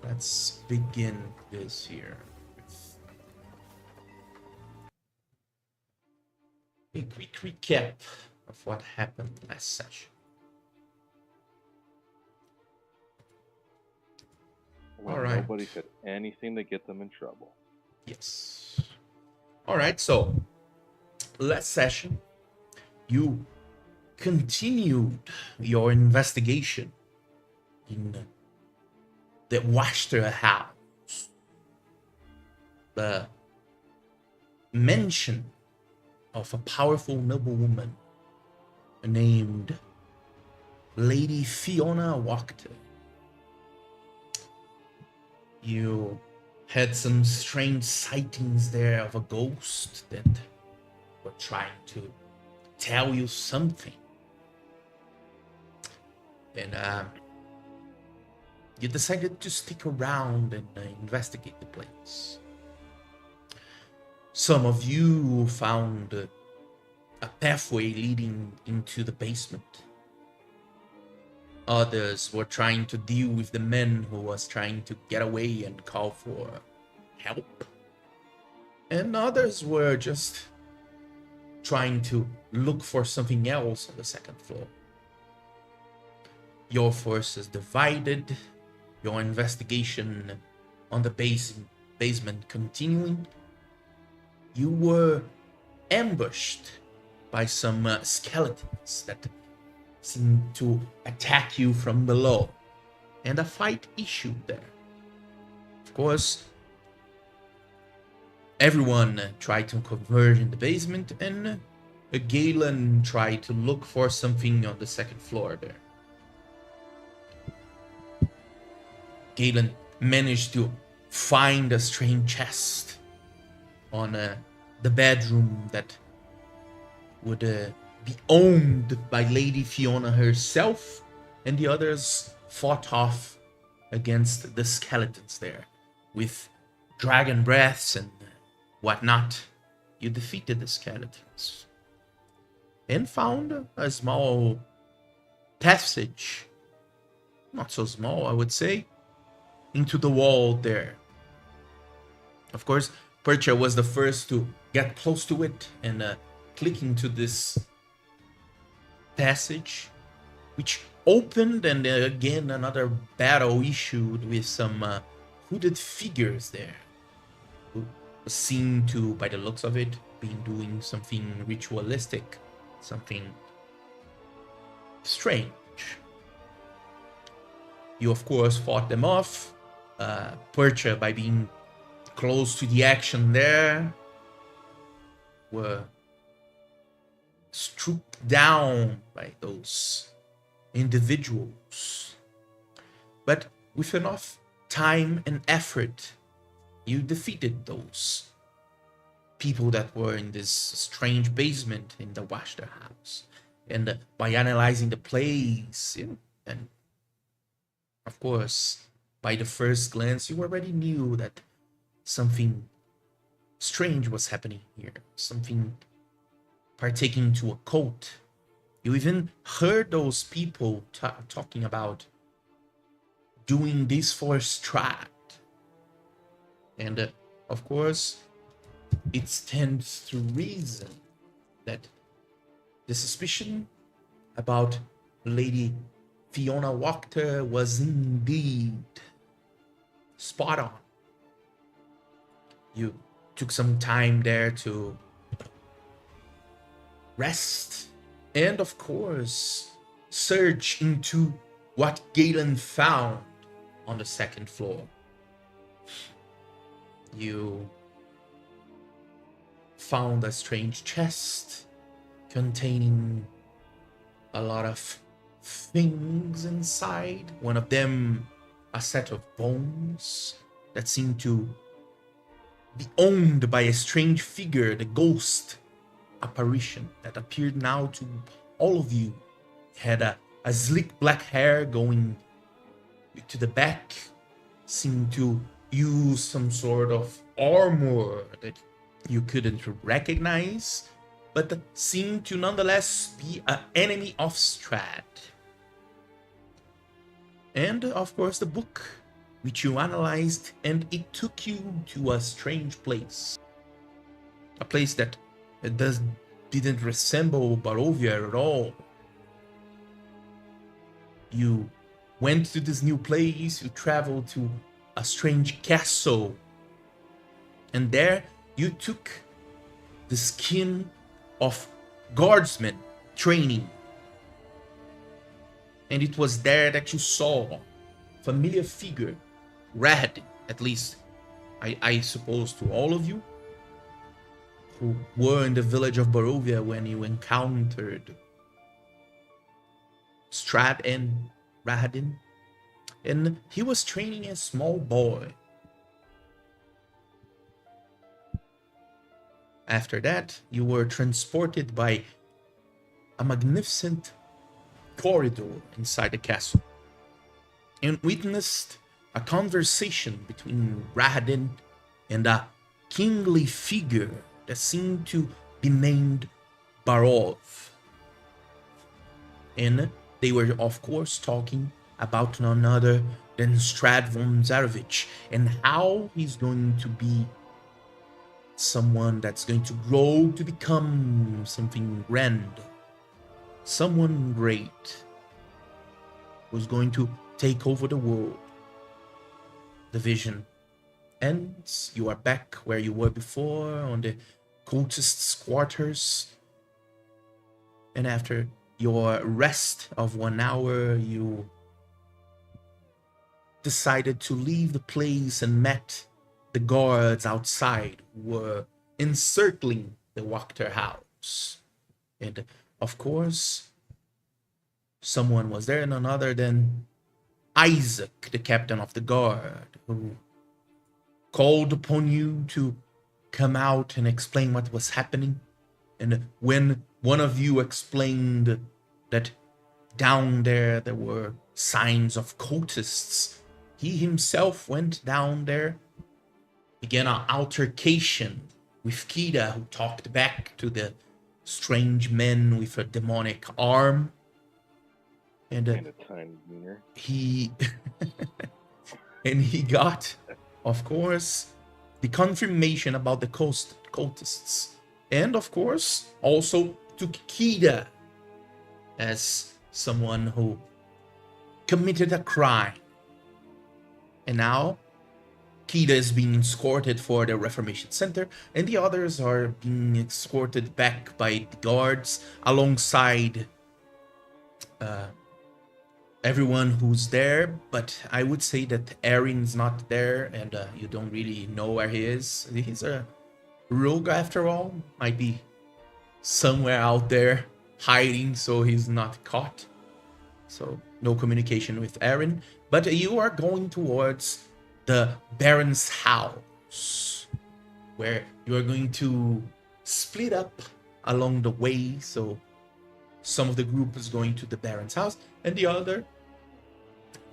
let's begin this here with a quick recap of what happened last session. When All right. nobody said anything to get them in trouble. Yes. All right. So last session, you continued your investigation in the Wachterhaus, the mention of a powerful noblewoman named Lady Fiona Wachter. You had some strange sightings there of a ghost that were trying to tell you something. And you decided to stick around and investigate the place. Some of you found a pathway leading into the basement. Others were trying to deal with the man who was trying to get away and call for help. And others were just trying to look for something else on the second floor. Your forces divided, your investigation on the basement continuing. You were ambushed by some skeletons that seemed to attack you from below, and a fight issued there. Of course, everyone tried to converge in the basement, and Galen tried to look for something on the second floor there. Galen managed to find a strange chest on the bedroom that would be owned by Lady Fiona herself, and the others fought off against the skeletons there with dragon breaths and whatnot. You defeated the skeletons and found a small passage, not so small, I would say, into the wall there. Of course, Percha was the first to get close to it and click into this passage, which opened, and again another battle issued with some hooded figures there, who seemed to, by the looks of it, be doing something ritualistic, something strange. You, of course, fought them off. Percha, by being close to the action there, were struck down by those individuals. But with enough time and effort, you defeated those people that were in this strange basement in the Wachterhaus. And by analyzing the place, and of course, by the first glance, you already knew that something strange was happening here. Something partaking to a cult. You even heard those people talking about doing this for Strahd. And of course, it stands to reason that the suspicion about Lady Fiona Wachter was indeed spot on. You took some time there to rest and, of course, search into what Galen found on the second floor. You found a strange chest containing a lot of things inside. One of them, a set of bones that seemed to be owned by a strange figure, the ghost apparition that appeared now to all of you. Had a slick black hair going to the back, seemed to use some sort of armor that you couldn't recognize, but that seemed to nonetheless be an enemy of Strahd. And of course the book which you analyzed, and it took you to a strange place. A place that didn't resemble Barovia at all. You went to this new place, you traveled to a strange castle, and there you took the skin of guardsmen training. And it was there that you saw a familiar figure, Rahad, at least I suppose to all of you, who were in the village of Barovia when you encountered Strahd and Rahadin. And he was training a small boy. After that, you were transported by a magnificent corridor inside the castle and witnessed a conversation between Rahadin and a kingly figure that seemed to be named Barov. And they were, of course, talking about none other than Strahd von Zarovich and how he's going to be someone that's going to grow to become something grand, someone great, who's going to take over the world. The vision ends. You are back where you were before, on the cultists' quarters. And after your rest of 1 hour, you decided to leave the place and met the guards outside who were encircling the Wachterhaus. And of course, someone was there, none other than Isaac, the captain of the guard, who called upon you to come out and explain what was happening. And when one of you explained that down there were signs of cultists, he himself went down there, began an altercation with Kida, who talked back to the strange men with a demonic arm. And a tiny wiener. he got, of course, the confirmation about the cultists, and of course also took Kida as someone who committed a crime. And now Kida is being escorted for the Reformation Center, and the others are being escorted back by the guards alongside everyone who's there. But I would say that Erin's not there, and you don't really know where he is. He's a rogue after all, might be somewhere out there hiding so he's not caught. So no communication with Erin, but you are going towards the Baron's house, where you are going to split up along the way. So some of the group is going to the Baron's house, and the other,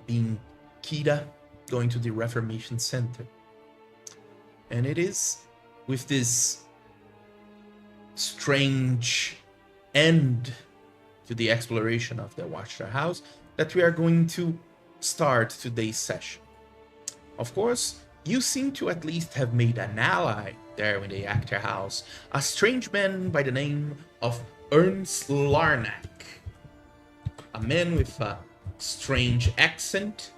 being Kida, going to the Reformation Center. And it is with this strange end to the exploration of the Wachterhaus that we are going to start today's session. Of course, you seem to at least have made an ally there in the Wachterhaus, a strange man by the name of Ernst Larnack, a man with a strange accent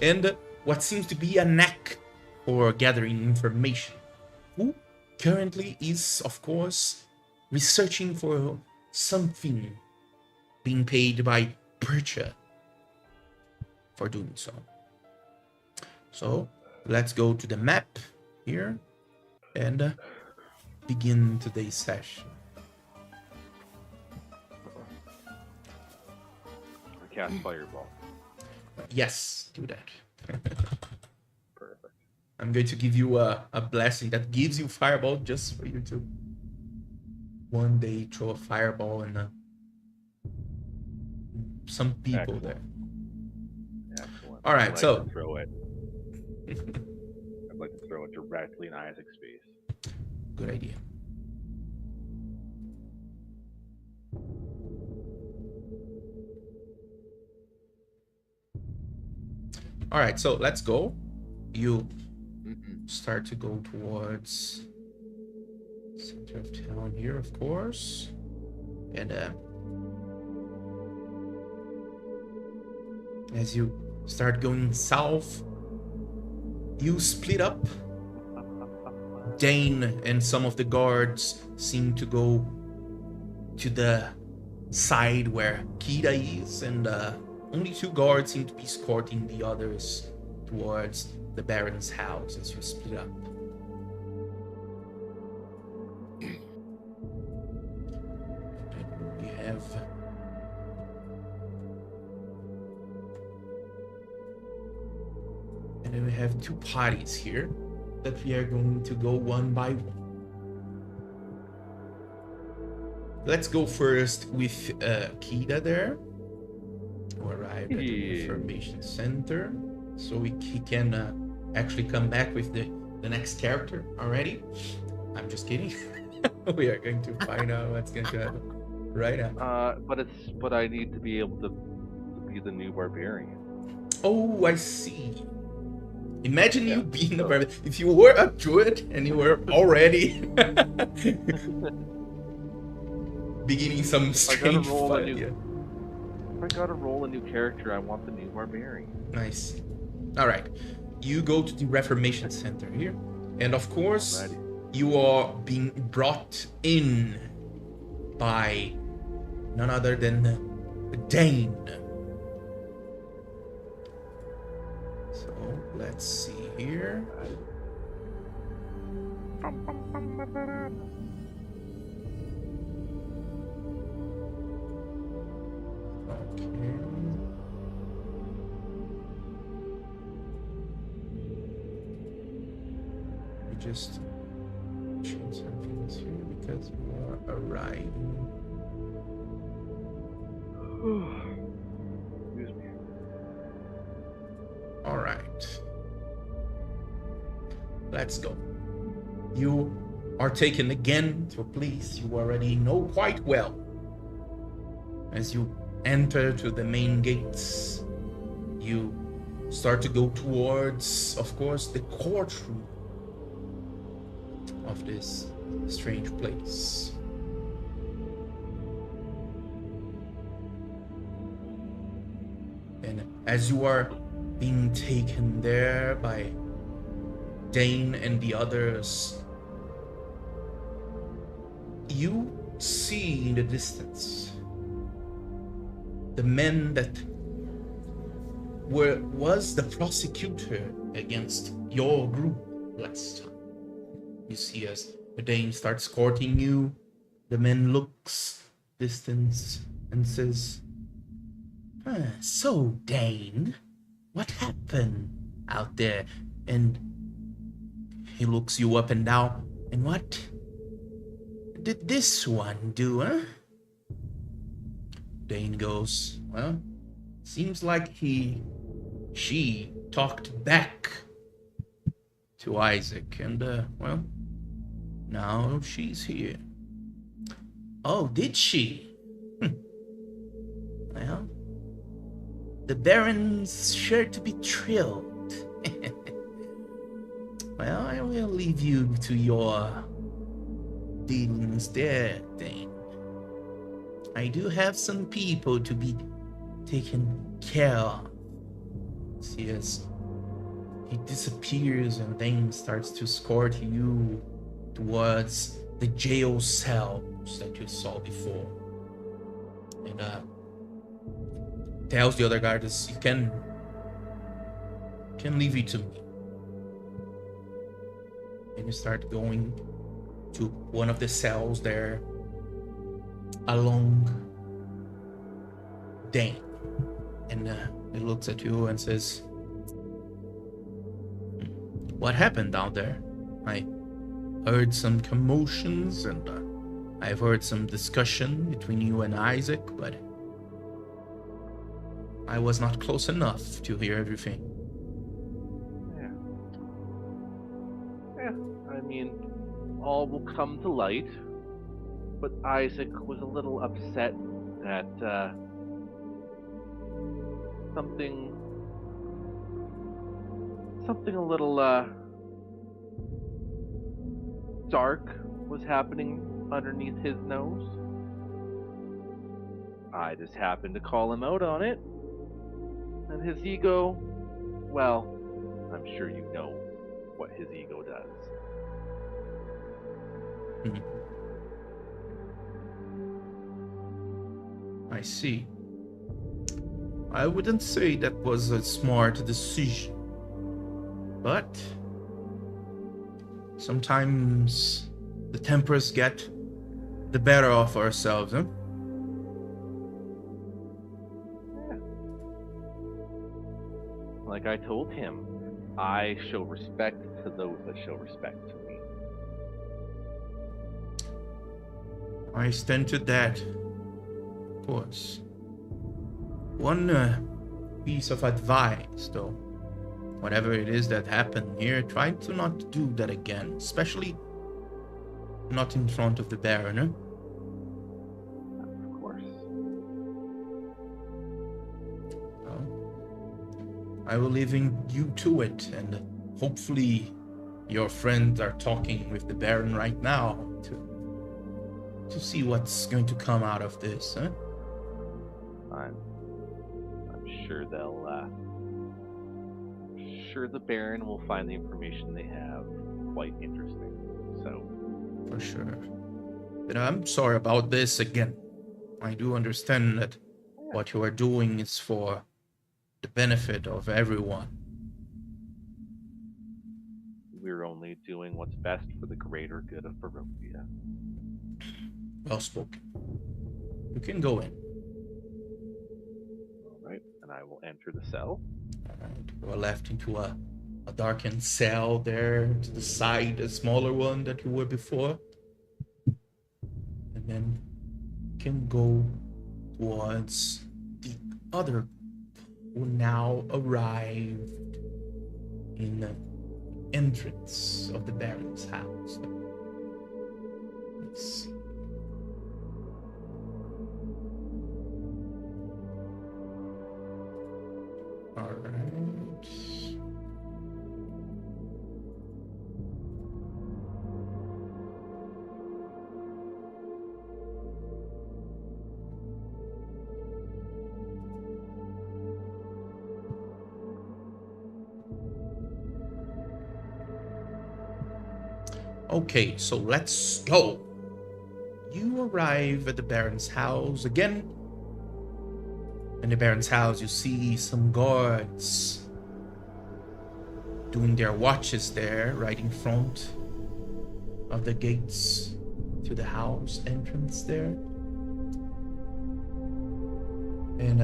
and what seems to be a knack for gathering information, who currently is, of course, researching for something, being paid by Percha for doing so. So let's go to the map here and begin today's session. Cast Fireball. Yes, do that. Perfect. I'm going to give you a blessing that gives you Fireball just for you to one day throw a Fireball in some people. Excellent. There. Excellent. All right, so throw it. I'd like to throw it directly in Isaac's face. good idea. All right, so let's go. You start to go towards center of town here, of course. And as you start going south, you split up. Dane and some of the guards seem to go to the side where Kida is, and only 2 guards seem to be escorting the others towards the Baron's house as you split up. We have and then we have 2 parties here that we are going to go one by one. Let's go first with Kida there, who arrived at the information center, so he can actually come back with the next character already. I'm just kidding. We are going to find out what's going to happen right now. But I need to be able to be the new barbarian. Oh, I see. Imagine you being the barbarian. If you were a druid and you were already beginning some strange fight. If I gotta roll a new character, I want the new barbarian. Nice. All right. You go to the Reformation Center here, and of course, you are being brought in by none other than Dane. So let's see here. Okay. We just change some things here because we are arriving. Excuse me. All right. Let's go. You are taken again to a place you already know quite well. As you enter to the main gates, you start to go towards, of course, the courtroom of this strange place. And as you are being taken there by Dane and the others, you see in the distance the men that was the prosecutor against your group last time. You see as Dane starts courting you, the man looks distance and says, "So Dane, what happened out there?" And he looks you up and down. "And what did this one do, huh?" Dane goes, "Well, seems like she talked back to Isaac, and well, now she's here." "Oh, did she? Well, the Baron's sure to be thrilled." "Well, I will leave you to your dealings there, Dane. I do have some people to be taken care of." See, as he disappears and then starts to escort you towards the jail cells that you saw before. And tells the other guards, "You can leave it to me." And you start going to one of the cells there along Dane. And he looks at you and says, "What happened down there? I heard some commotions, and I've heard some discussion between you and Isaac, but I was not close enough to hear everything." Yeah, I mean, all will come to light, but Isaac was a little upset that something something a little dark was happening underneath his nose. I just happened to call him out on it. And his ego, well, I'm sure you know what his ego does. I see. I wouldn't say that was a smart decision. But sometimes the tempers get the better of ourselves, huh? Like I told him, I show respect to those that show respect to me. I stand to that, of course. One piece of advice, though. Whatever it is that happened here, try to not do that again. Especially not in front of the Baron, huh? Of course. I will leave you to it, and hopefully your friends are talking with the Baron right now to see what's going to come out of this, huh? I'm sure they'll. Sure, the Baron will find the information they have quite interesting. So, for sure. But I'm sorry about this again. I do understand that what you are doing is for the benefit of everyone. We're only doing what's best for the greater good of Barovia. Well spoken. You can go in. Alright, and I will enter the cell. Alright, you are left into a darkened cell there to the side, a smaller one that you were before. And then you can go towards the other who now arrived in the entrance of the Baron's house. Let's see. All right. Okay, so let's go. You arrive at the Baron's house again. In the Baron's house, you see some guards doing their watches there, right in front of the gates to the house entrance there. And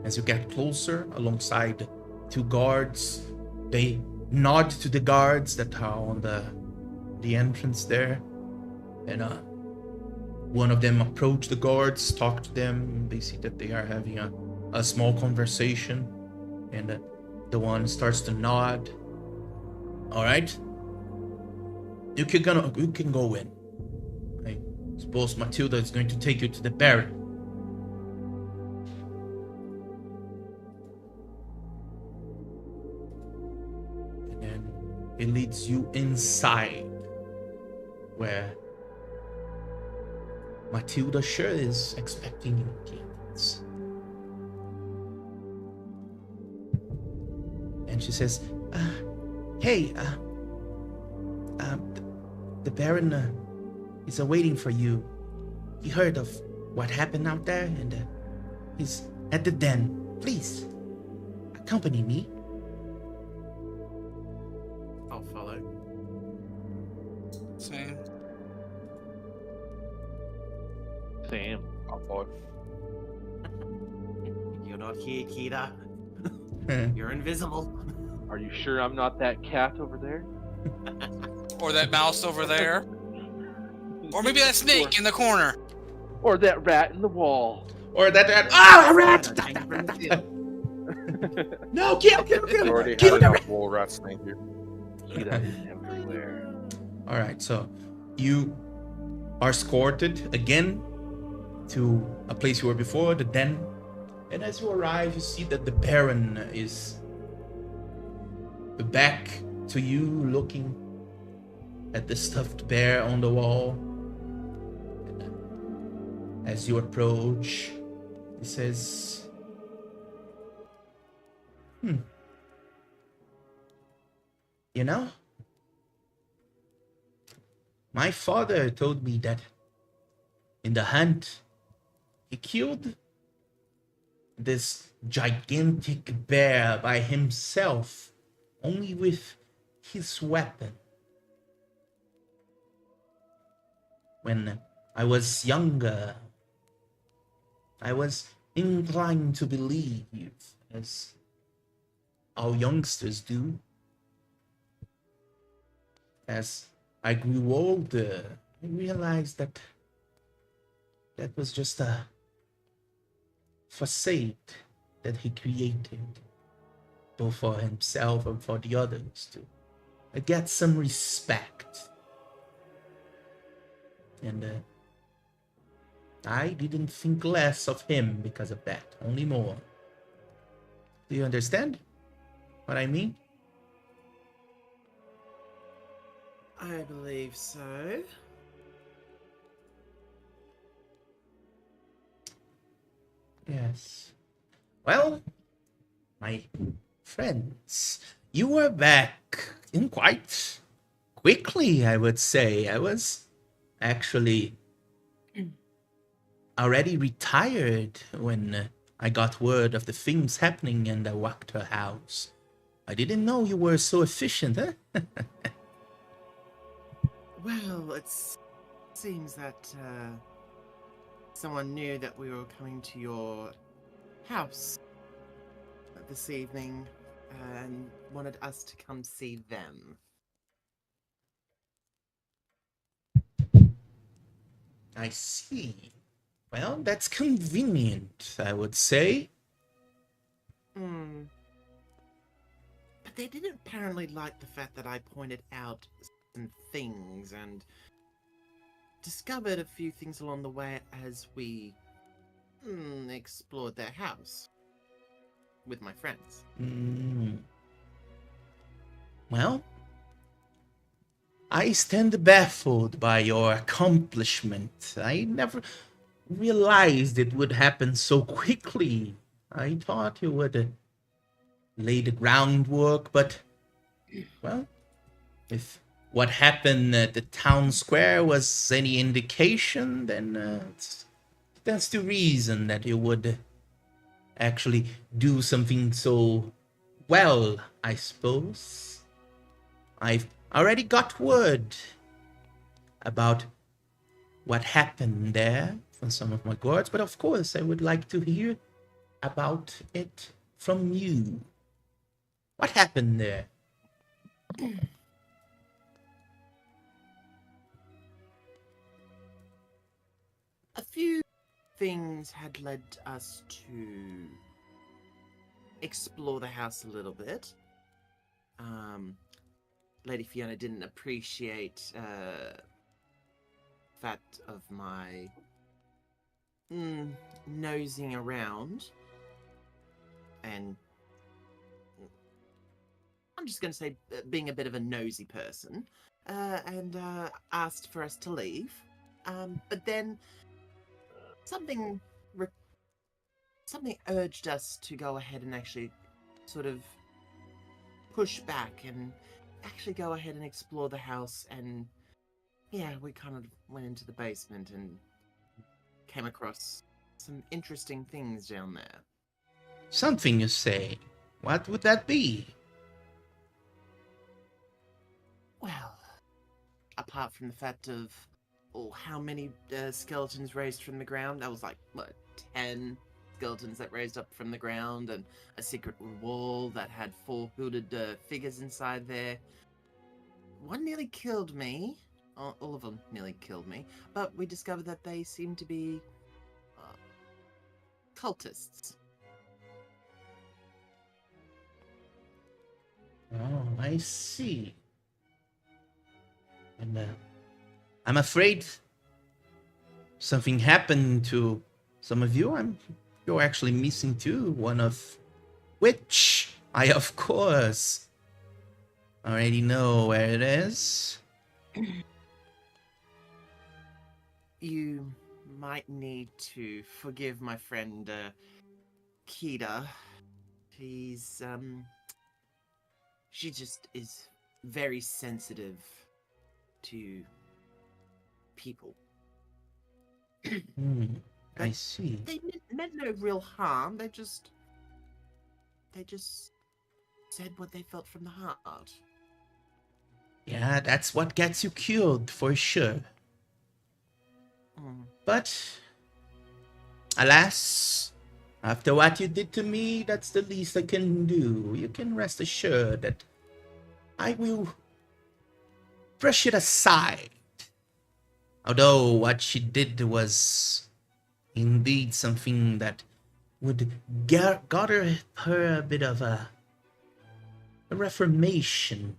as you get closer, alongside two guards, they nod to the guards that are on the entrance there, and one of them approach the guards, talk to them. They see that they are having a small conversation, and the one starts to nod. All right, you can go in. I suppose Matilda is going to take you to the Baron. It leads you inside, where Matilda sure is expecting you kids. And she says, hey, the Baron is waiting for you. He heard of what happened out there, and he's at the den. Please, accompany me. I'll follow. Same. Same. I'll follow. You're not here, Kira. You're invisible. Are you sure I'm not that cat over there? Or that mouse over there. Or maybe that snake in the corner. Or that rat in the wall. Or that a rat! No, kill! We already Kill had the enough rat! wall rats, thank you. Kira is everywhere. All right, so you are escorted again to a place you were before, the den. And as you arrive, you see that the Baron is back to you, looking at the stuffed bear on the wall. As you approach, he says, You know, my father told me that in the hunt, he killed this gigantic bear by himself, only with his weapon. When I was younger, I was inclined to believe, as all youngsters do. As I grew older, I realized that was just a facade that he created, both for himself and for the others, to get some respect. And I didn't think less of him because of that, only more. Do you understand what I mean? I believe so. Yes. Well, my friends, you were back in quite quickly, I would say. I was actually already retired when I got word of the things happening in the Wachterhaus. I didn't know you were so efficient, huh? Well, it seems that someone knew that we were coming to your house this evening and wanted us to come see them. I see. Well, that's convenient, I would say. But they didn't apparently like the fact that I pointed out some things and discovered a few things along the way as we explored their house with my friends. Well, I stand baffled by your accomplishment. I never realized it would happen so quickly. I thought you would lay the groundwork, but, well, if what happened at the town square was any indication, then that's the reason that you would actually do something so well, I suppose. I've already got word about what happened there from some of my guards, but of course I would like to hear about it from you. What happened there? A few things had led us to explore the house a little bit. Lady Fiona didn't appreciate that of my nosing around, and I'm just going to say being a bit of a nosy person, and asked for us to leave. But then something urged us to go ahead and actually sort of push back and actually go ahead and explore the house. And yeah, we kind of went into the basement and came across some interesting things down there. Something, you say? What would that be? Well, apart from the fact of how many skeletons raised from the ground, that was like, what, 10 skeletons that raised up from the ground, and a secret wall that had 4 hooded figures inside there. One nearly killed me. All of them nearly killed me, but we discovered that they seemed to be cultists. Oh, I see. And I'm afraid something happened to some of you. You're actually missing too. One of which I, of course, already know where it is. You might need to forgive my friend, Kida. She's, she just is very sensitive to people. I see. They meant no real harm. They just said what they felt from the heart. Yeah, that's what gets you killed for sure. But alas, after what you did to me, that's the least I can do. You can rest assured that I will brush it aside. Although what she did was indeed something that would garner her a bit of a reformation,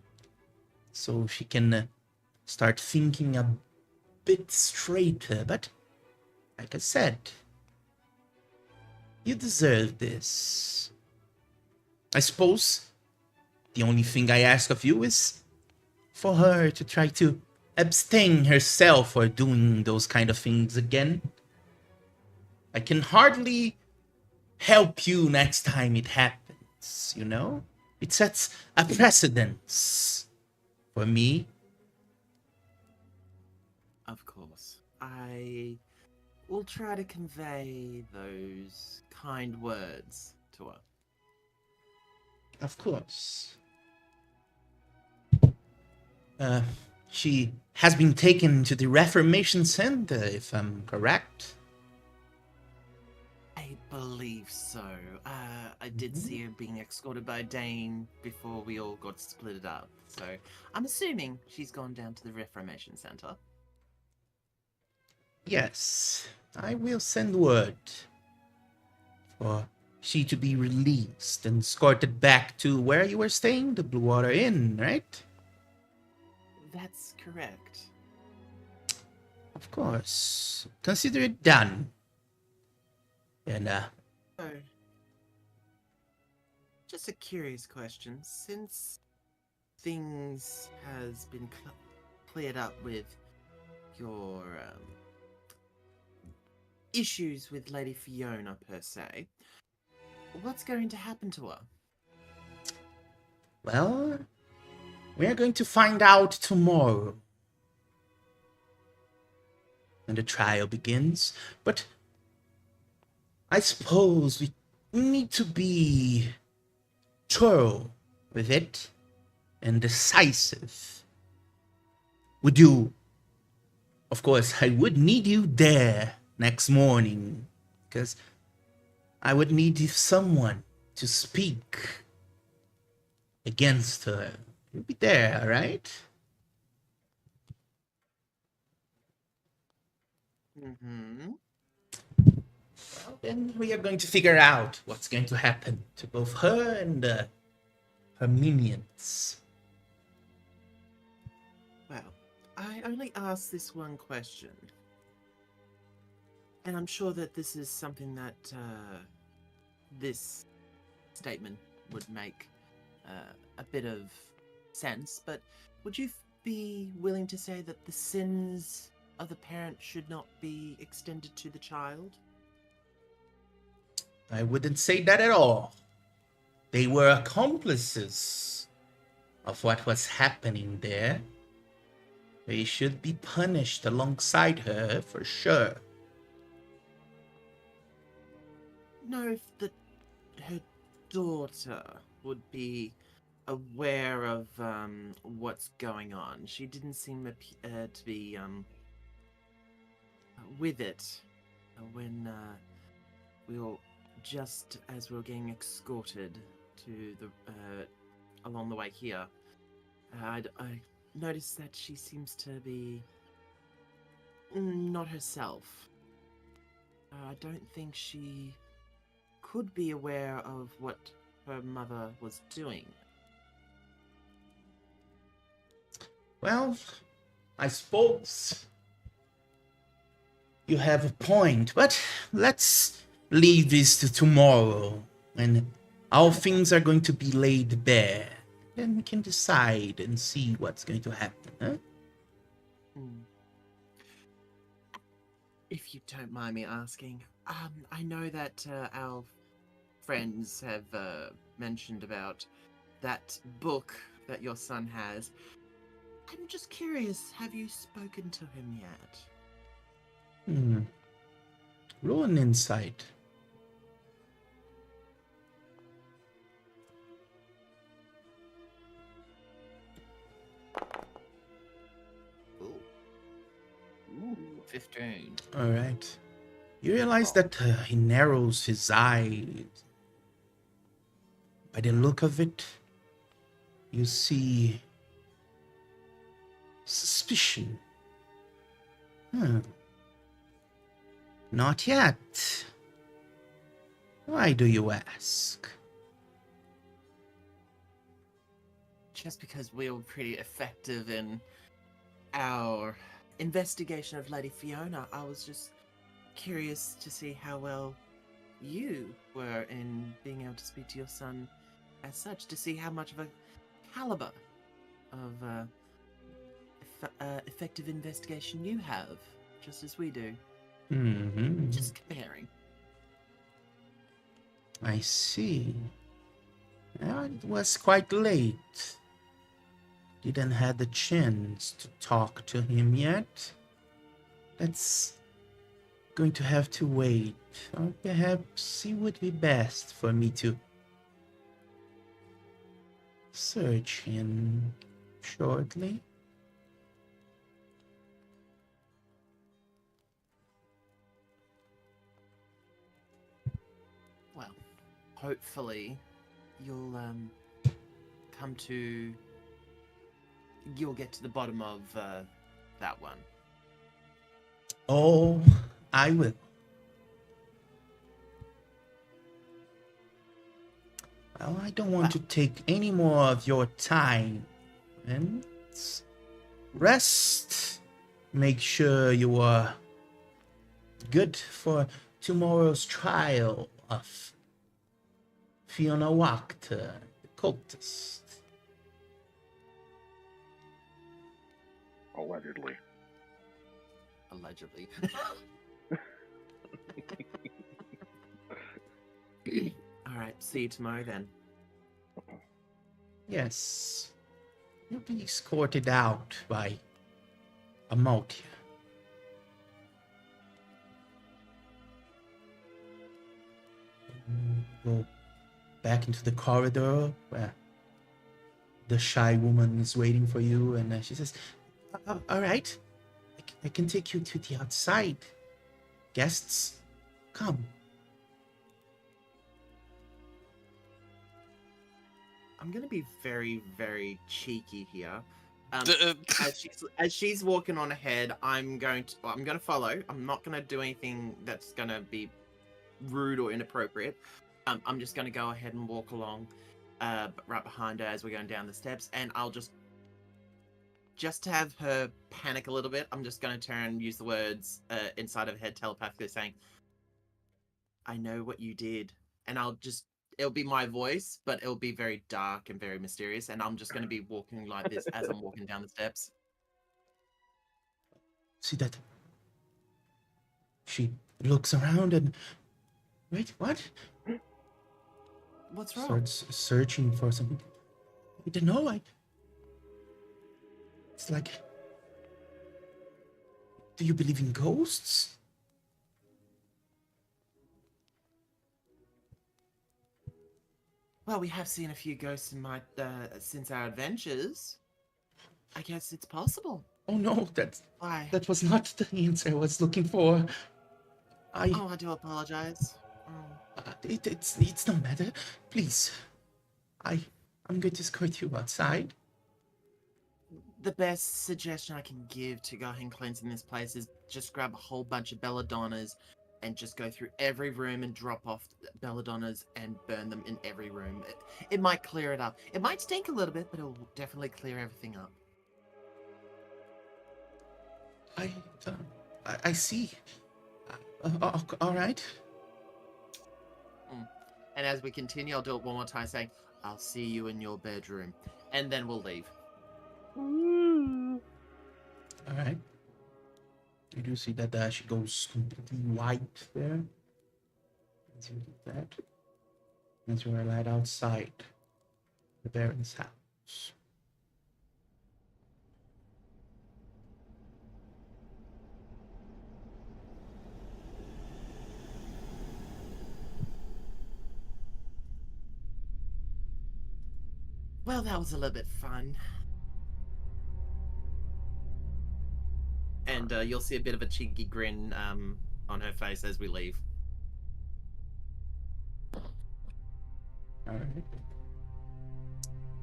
so she can start thinking a bit straighter. But like I said, you deserve this. I suppose the only thing I ask of you is for her to try to abstain herself for doing those kind of things again. I can hardly help you next time it happens, you know? It sets a precedence for me. Of course. I will try to convey those kind words to her. Of course. She has been taken to the Reformation Center, if I'm correct. I believe so. I did see her being escorted by Dane before we all got split up. So I'm assuming she's gone down to the Reformation Center. Yes, I will send word for she to be released and escorted back to where you were staying, the Blue Water Inn, right? That's correct. Of course. Consider it done. And, So, just a curious question. Since things has been cleared up with your issues with Lady Fiona per se, what's going to happen to her? well, we are going to find out tomorrow when the trial begins. But I suppose we need to be thorough with it and decisive. Would you? Of course, I would need you there next morning, because I would need someone to speak against her. You'll be there, right? Mm-hmm. Well, then we are going to figure out what's going to happen to both her and her minions. Well, I only asked this one question. And I'm sure that this is something that this statement would make a bit of sense, but would you be willing to say that the sins of the parent should not be extended to the child? I wouldn't say that at all. They were accomplices of what was happening there. They should be punished alongside her for sure. Know if her daughter would be aware of what's going on. She didn't seem to be with it when we were just as we were getting escorted to the along the way here. I noticed that she seems to be not herself. I don't think she could be aware of what her mother was doing. Well, I suppose you have a point, but let's leave this to tomorrow, when all things are going to be laid bare. then we can decide and see what's going to happen, huh? Hmm. If you don't mind me asking, I know that our friends have mentioned about that book that your son has. I'm just curious, have you spoken to him yet? Hmm. Roll an insight. Ooh, Ooh. 15. All right. You realize that he narrows his eyes. By the look of it, you see suspicion. Not yet. Why do you ask? Just because we were pretty effective in our investigation of Lady Fiona, I was just curious to see how well you were in being able to speak to your son as such, to see how much of a caliber of effective investigation you have, just as we do. Mm-hmm. Just comparing. I see. Well, it was quite late. Didn't have the chance to talk to him yet. That's going to have to wait. Or perhaps it would be best for me to search him shortly. Well, hopefully you'll come to you'll get to the bottom of that one. Oh, I will. Well, I don't want to take any more of your time. And rest. Make sure you are good for tomorrow's trial of Fiona Wachter, the cultist. Allegedly. Allegedly. Alright, see you tomorrow then. Yes. You'll be escorted out by Amaltia. Go back into the corridor where the shy woman is waiting for you, and she says, all right, I can take you to the outside. Guests, come. I'm gonna be very, very cheeky here. As she's walking on ahead, I'm gonna follow. I'm not gonna do anything that's gonna be rude or inappropriate. I'm just gonna go ahead and walk along, right behind her as we're going down the steps, and I'll just to have her panic a little bit. I'm just gonna turn and use the words inside of her head telepathically, saying, "I know what you did," and it'll be my voice, but it'll be very dark and very mysterious, and I'm just going to be walking like this as I'm walking down the steps. See that? She looks around and... Wait, what? What's wrong? Starts searching for something. I don't know, It's like... Do you believe in ghosts? Well, we have seen a few ghosts since our adventures. I guess it's possible. Oh no, Why? that was not the answer I was looking for. I do apologize. It's no matter. Please, I'm going to escort you outside. The best suggestion I can give to go ahead and cleansing this place is just grab a whole bunch of belladonnas and just go through every room and drop off belladonnas and burn them in every room. It might clear it up. It might stink a little bit, but it will definitely clear everything up. I see. All right. And as we continue, I'll do it one more time, saying, I'll see you in your bedroom. And then we'll leave. Ooh. All right. You do see that she goes completely white there. As you do that. As you are led outside the Baron's house. Well, that was a little bit fun. And you'll see a bit of a cheeky grin on her face as we leave. All right.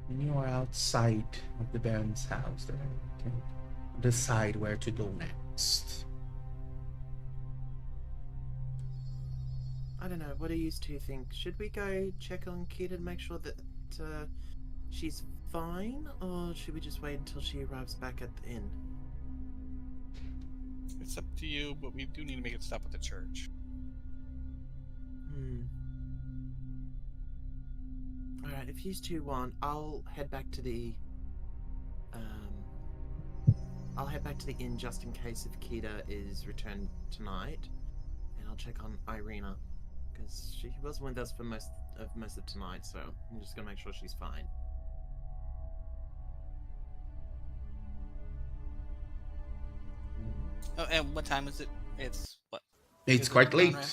And you are outside of the Baron's house there. You can decide where to go next. I don't know. What do you two think? Should we go check on Kita to make sure that she's fine, or should we just wait until she arrives back at the inn? It's up to you, but we do need to make it stop at the church. Alright, if you two want, I'll head back to the inn just in case if Kita is returned tonight. And I'll check on Irina. Because she wasn't with us for most of tonight, so I'm just gonna make sure she's fine. Oh, and what time is it? It's what? It's Is it quite around late. there?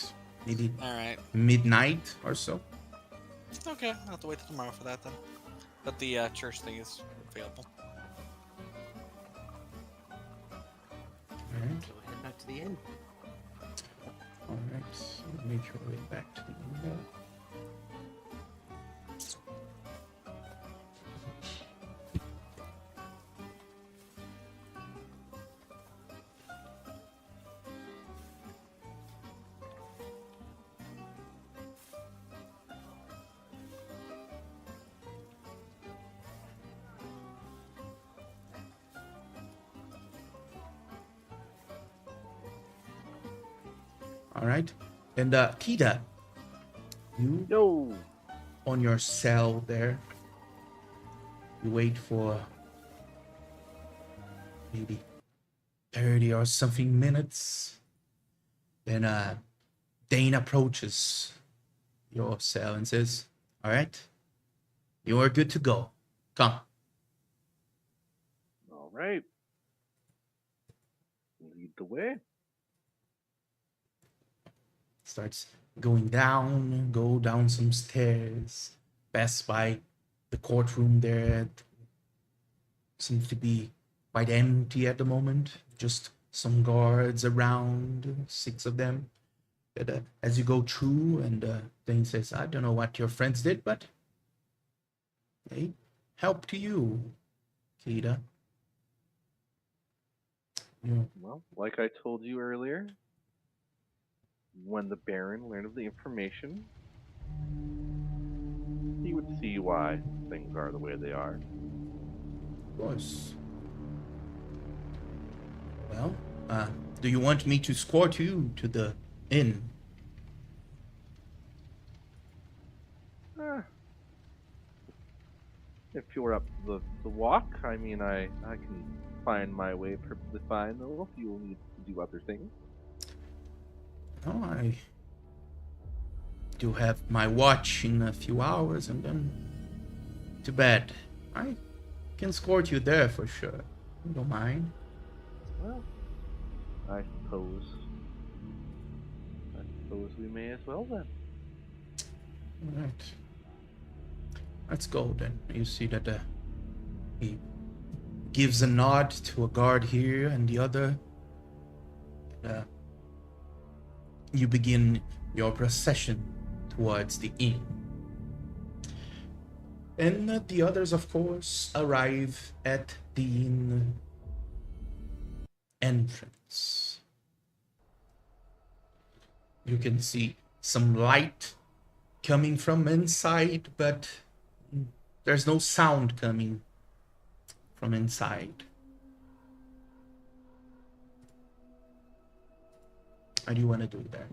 Maybe All right. midnight or so. Okay, I'll have to wait till tomorrow for that then. But the church thing is available. Alright. So we'll head back to the inn. Alright. So make your way back to the email. All right. And Kita, you Yo. on your cell there, you wait for maybe 30 or something minutes. Then Dane approaches your cell and says, all right, you are good to go. Come. All right. Lead the way. Starts going down, go down some stairs, pass by the courtroom there. Seems to be quite empty at the moment. Just some guards around, 6 of them. But, as you go through, and Dane says, I don't know what your friends did, but they help to you, Kita. You Well, like I told you earlier, when the Baron learned of the information, he would see why things are the way they are. Of course. Well, do you want me to escort you to the inn? If you're up the walk, I mean, I can find my way perfectly fine, though, if you will need to do other things. Oh, I do have my watch in a few hours and then to bed. I can escort you there for sure. You don't mind. Well, I suppose we may as well then. All right. Let's go then. You see that he gives a nod to a guard here and the other. You begin your procession towards the inn. And the others, of course, arrive at the inn entrance. You can see some light coming from inside, but there's no sound coming from inside. What do you want to do there?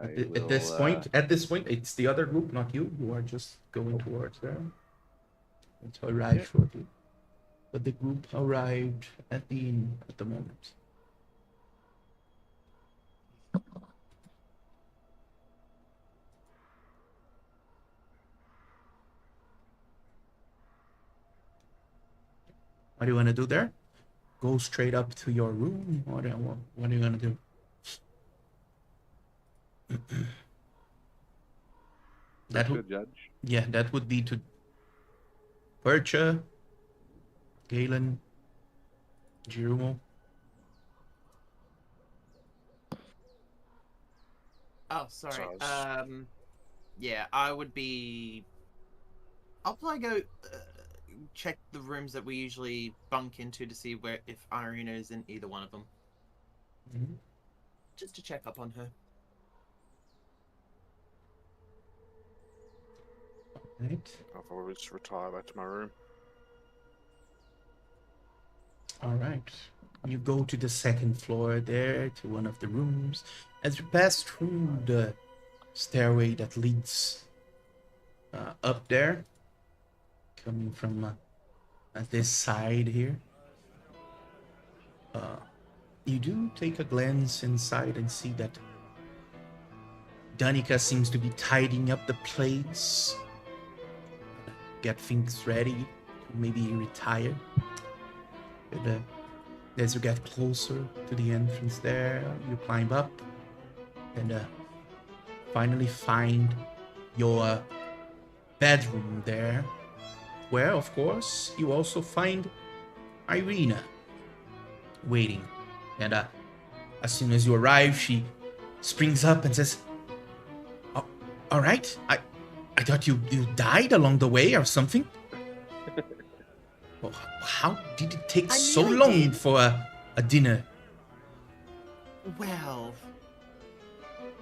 At this point, it's the other group, not you. You are just going towards there. It's arrived shortly. But the group arrived at the inn at the moment. What do you want to do there? Go straight up to your room? What are you going to do? That would judge. Yeah, that would be to Percha, Galen, Girumo. Oh, sorry. Sounds- Yeah, I would be. I'll probably go check the rooms that we usually bunk into to see if Irina is in either one of them. Mhm. Just to check up on her. Right. I'll probably just retire back to my room. All right. You go to the second floor there, to one of the rooms. As you pass through the stairway that leads up there, coming from this side here, you do take a glance inside and see that Danica seems to be tidying up the place, get things ready to maybe retire. But, as you get closer to the entrance there, you climb up and finally find your bedroom there, where, of course, you also find Irina waiting. And as soon as you arrive, she springs up and says, "Oh, all right, I thought you died along the way or something." Well, how did it take I so nearly long did. for a dinner? Well,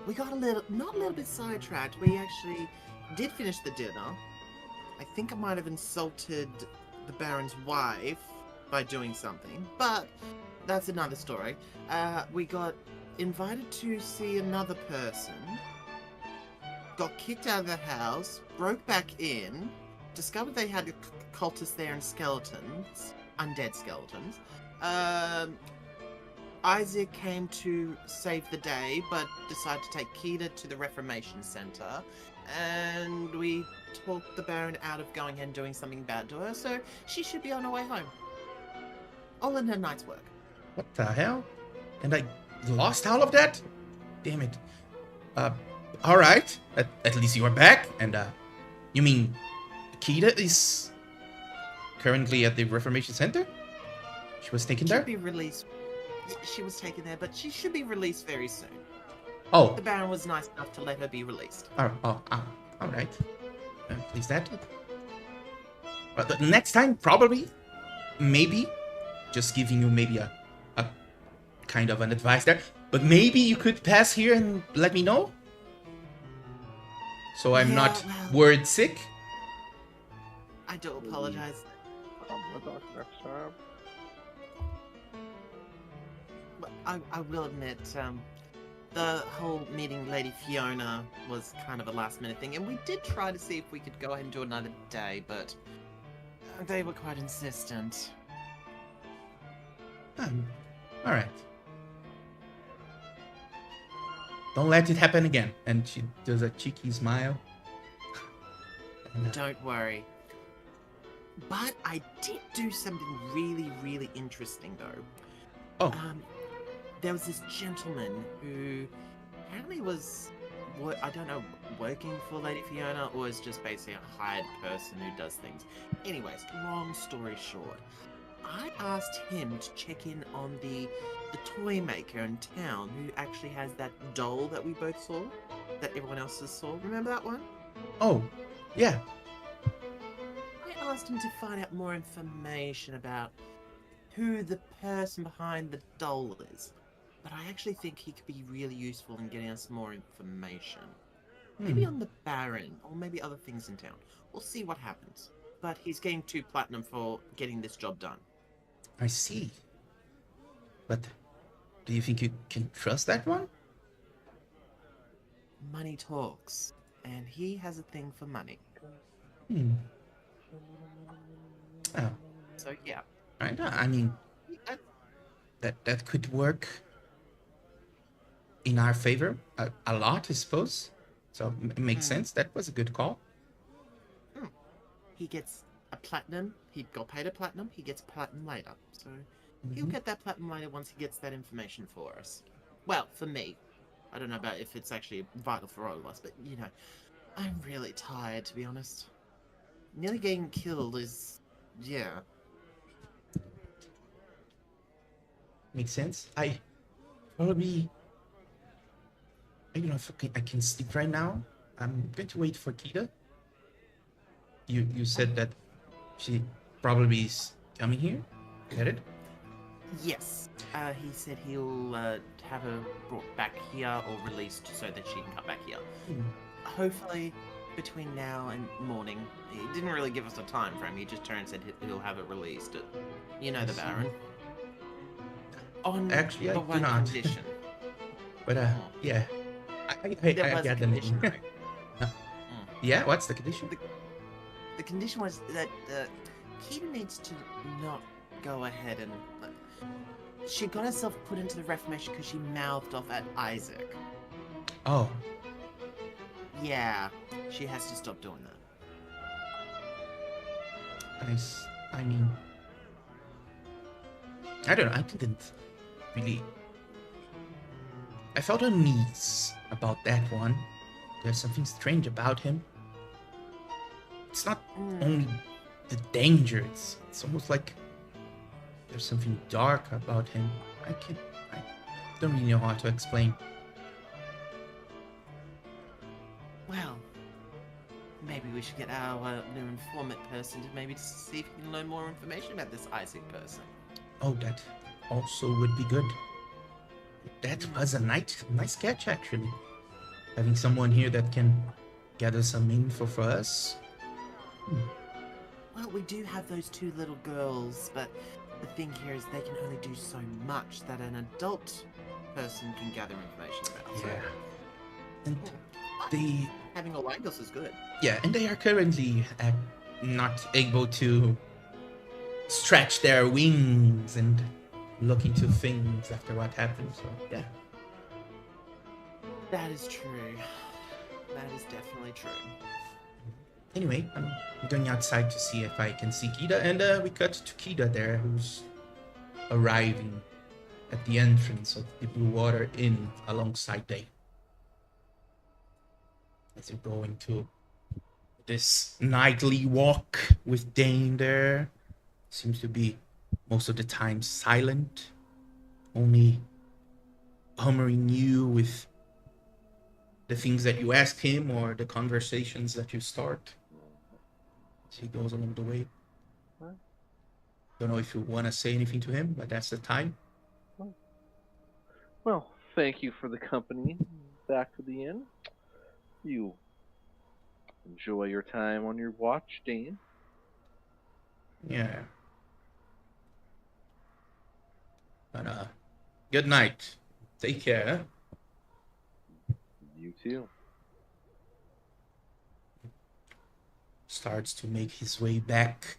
we got not a little bit sidetracked. We actually did finish the dinner. I think I might have insulted the Baron's wife by doing something, but that's another story. We got invited to see another person, got kicked out of the house, broke back in, discovered they had cultists there and skeletons, undead skeletons. Isaac came to save the day, but decided to take Keita to the Reformation Center, and we talked the Baron out of going and doing something bad to her, so she should be on her way home. All in her night's work. What the hell? And I lost all of that? Damn it. All right. At least you are back. And you mean Keita is currently at the Reformation Center? She was taken there? Should be released. She was taken there, but she should be released very soon. Oh, The Baron was nice enough to let her be released. all right. Please that. But the next time, probably, maybe, just giving you maybe a kind of an advice there, but maybe you could pass here and let me know, so I'm Yeah, not well- word sick. I do apologize. Next time. But I will admit, the whole meeting Lady Fiona was kind of a last minute thing, and we did try to see if we could go ahead and do another day, but they were quite insistent. All right. Don't let it happen again. And she does a cheeky smile. And, Don't worry. But I did do something really, really interesting, though. oh, There was this gentleman who apparently was, I don't know, working for Lady Fiona, or is just basically a hired person who does things. Anyways, long story short, I asked him to check in on the toy maker in town who actually has that doll that we both saw, that everyone else saw. Remember that one? oh, yeah. I asked him to find out more information about who the person behind the doll is. But I actually think he could be really useful in getting us more information. Maybe on the Baron, or maybe other things in town. We'll see what happens. But he's getting 2 platinum for getting this job done. I see. But do you think you can trust that one? money talks, and he has a thing for money. Hmm. Oh, So yeah, I mean, I, that could work in our favor a lot, I suppose. So it makes sense. That was a good call. he gets a platinum. He got paid a platinum. He gets platinum later. So he'll Mhm. get that platinum later once he gets that information for us. Well, for me. I don't know about if it's actually vital for all of us, but you know, I'm really tired, to be honest. Nearly getting killed is, yeah. Makes sense. I probably, I don't know if I can sleep right now. I'm going to wait for Kita. You said that she probably is coming here. Get it? Yes. He said he'll have her brought back here or released so that she can come back here. Hmm. Hopefully, between now and morning. He didn't really give us a time frame. He just turned and said he'll have it released. You know the Baron. On Actually, I the do one not. condition. But yeah, There I was a get the condition, name. though. Yeah, what's the condition? The condition was that Keita needs to not go ahead and. She got herself put into the Reformation because she mouthed off at Isaac. Oh, Yeah, she has to stop doing that. nice. I mean, I don't know. I didn't really. I felt unease about that one. There's something strange about him. It's not only the danger. It's almost like there's something dark about him. I don't really know how to explain. Well, maybe we should get our new informant person to maybe see if we can learn more information about this Isaac person. Oh, that also would be good. That was a nice catch, actually. Having someone here that can gather some info for us. Well, we do have those two little girls, but the thing here is they can only do so much that an adult person can gather information about. So, And they, having all angles is good. and they are currently not able to stretch their wings and look into things after what happened. So yeah. That is true. That is definitely true. Anyway, I'm going outside to see if I can see Kita, and we cut to Kita there, who's arriving at the entrance of the Blue Water Inn alongside Dane. As you're going to this nightly walk with Dane there, seems to be most of the time silent, only humoring you with the things that you ask him or the conversations that you start. As he goes along the way. Don't know if you want to say anything to him, but that's the time. Well, thank you for the company. Back to the inn. You enjoy your time on your watch, Dane. Yeah. But good night. Take care. You too. Starts to make his way back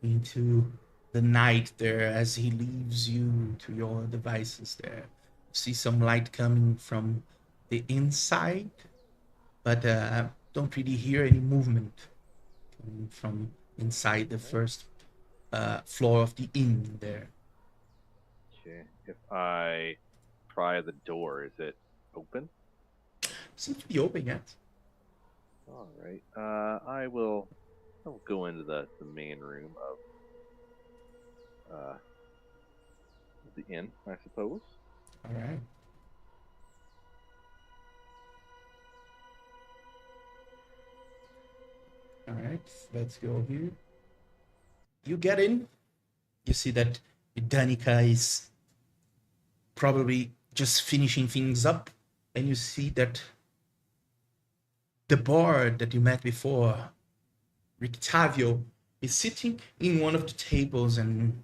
into the night there as he leaves you to your devices there. See some light coming from the inside, but don't really hear any movement coming from inside the first floor of the inn there. Okay. If I pry the door, is it open? Seems to be open yet. All right. I'll go into the main room of the inn, I suppose. All right. All right, let's go here. You get in. You see that Danica is probably just finishing things up, and you see that the bard that you met before, Rictavio, is sitting in one of the tables and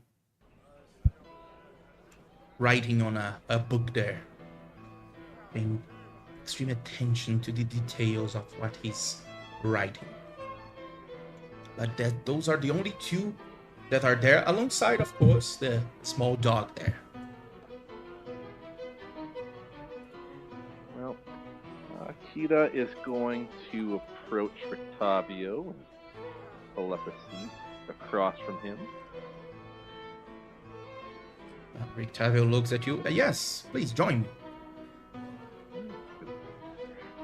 writing on a book there. And extreme attention to the details of what he's writing. But those are the only two that are there, alongside, of course, the small dog there. Well, Akita is going to approach Rictavio and pull up a seat across from him. Rictavio looks at you. Yes, please join me.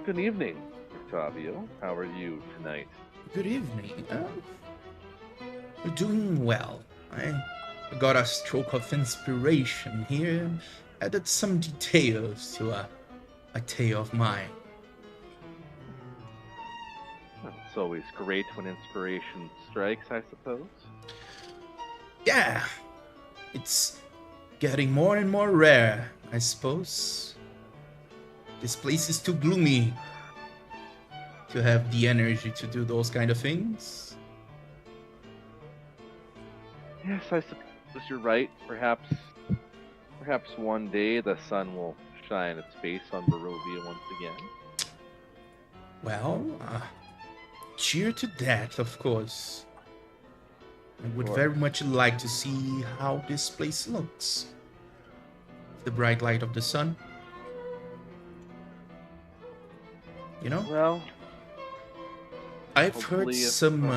Good evening, Rictavio. How are you tonight? Good evening. We're doing well. I got a stroke of inspiration here, added some details to a tale of mine. It's always great when inspiration strikes, I suppose. Yeah, it's getting more and more rare, I suppose. This place is too gloomy to have the energy to do those kind of things. Yes, I suppose you're right. Perhaps one day the sun will shine its face on Barovia once again. Well, cheer to that, of course. I would very much like to see how this place looks. The bright light of the sun. You know? Well, I've heard hopefully if- some...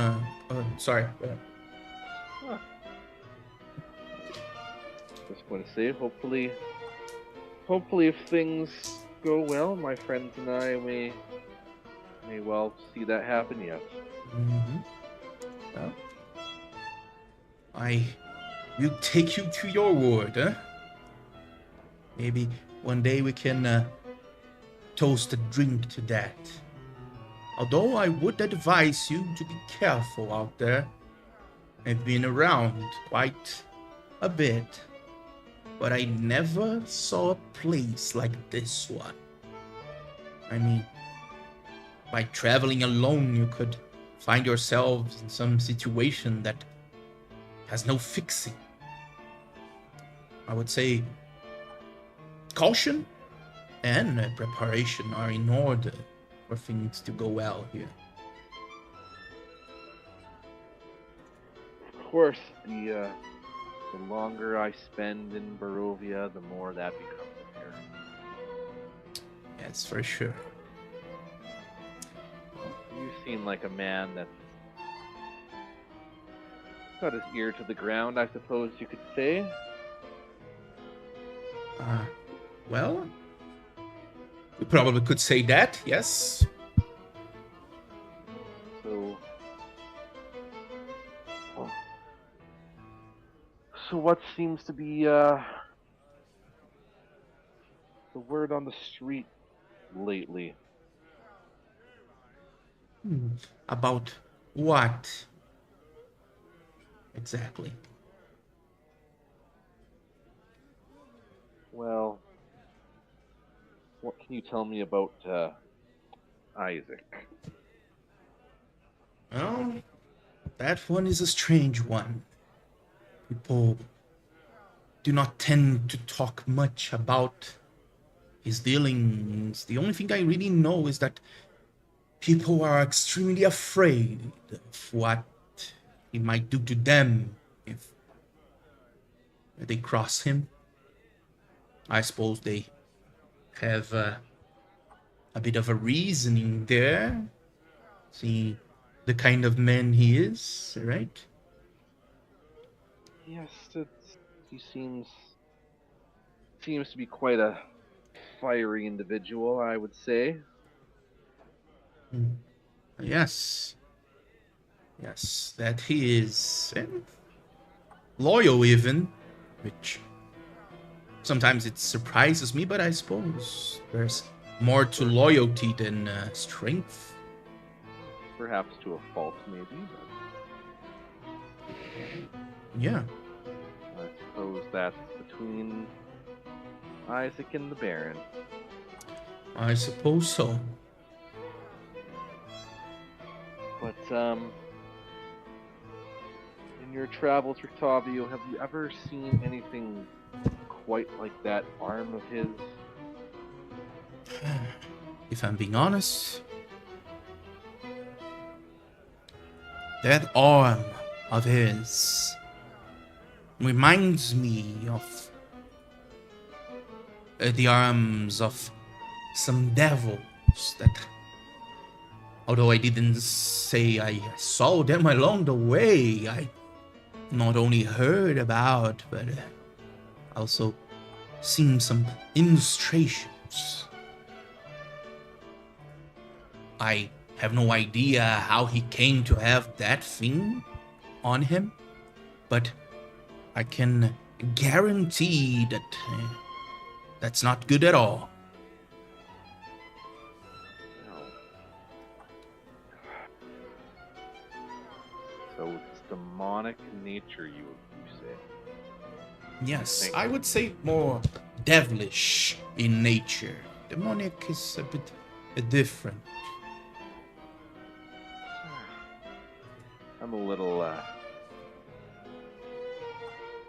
sorry. Go ahead. just going to say, hopefully if things go well, my friends and I may well see that happen yet. Mm-hmm. Well, I will take you to your word, huh? Maybe one day we can toast a drink to that. Although I would advise you to be careful out there. I've been around quite a bit, but I never saw a place like this one. I mean, by traveling alone, you could find yourselves in some situation that has no fixing. I would say caution and preparation are in order for things to go well here. Of course, the longer I spend in Barovia, the more that becomes apparent. That's for sure. You seem like a man that's got his ear to the ground, I suppose you could say. Well, we probably could say that, yes. So what seems to be the word on the street lately? About what? Exactly. Well, what can you tell me about Isaac? Well, that one is a strange one. People do not tend to talk much about his dealings. The only thing I really know is that people are extremely afraid of what he might do to them if they cross him. I suppose they have a bit of a reasoning there. See the kind of man he is, right? Yes, he seems to be quite a fiery individual, I would say. Yes, that he is. And loyal even, which sometimes it surprises me, but I suppose there's more to loyalty than strength. Perhaps to a fault, maybe, but Yeah. I suppose that's between Isaac and the Baron. I suppose so. But, in your travels, Rictavio, have you ever seen anything quite like that arm of his? if I'm being honest, that arm of his reminds me of the arms of some devils that, although I didn't say I saw them along the way, I not only heard about, but also seen some illustrations. I have no idea how he came to have that thing on him, but I can guarantee that that's not good at all. So it's demonic in nature, you say? Yes, I would say more devilish in nature. Demonic is a bit different. I'm a little,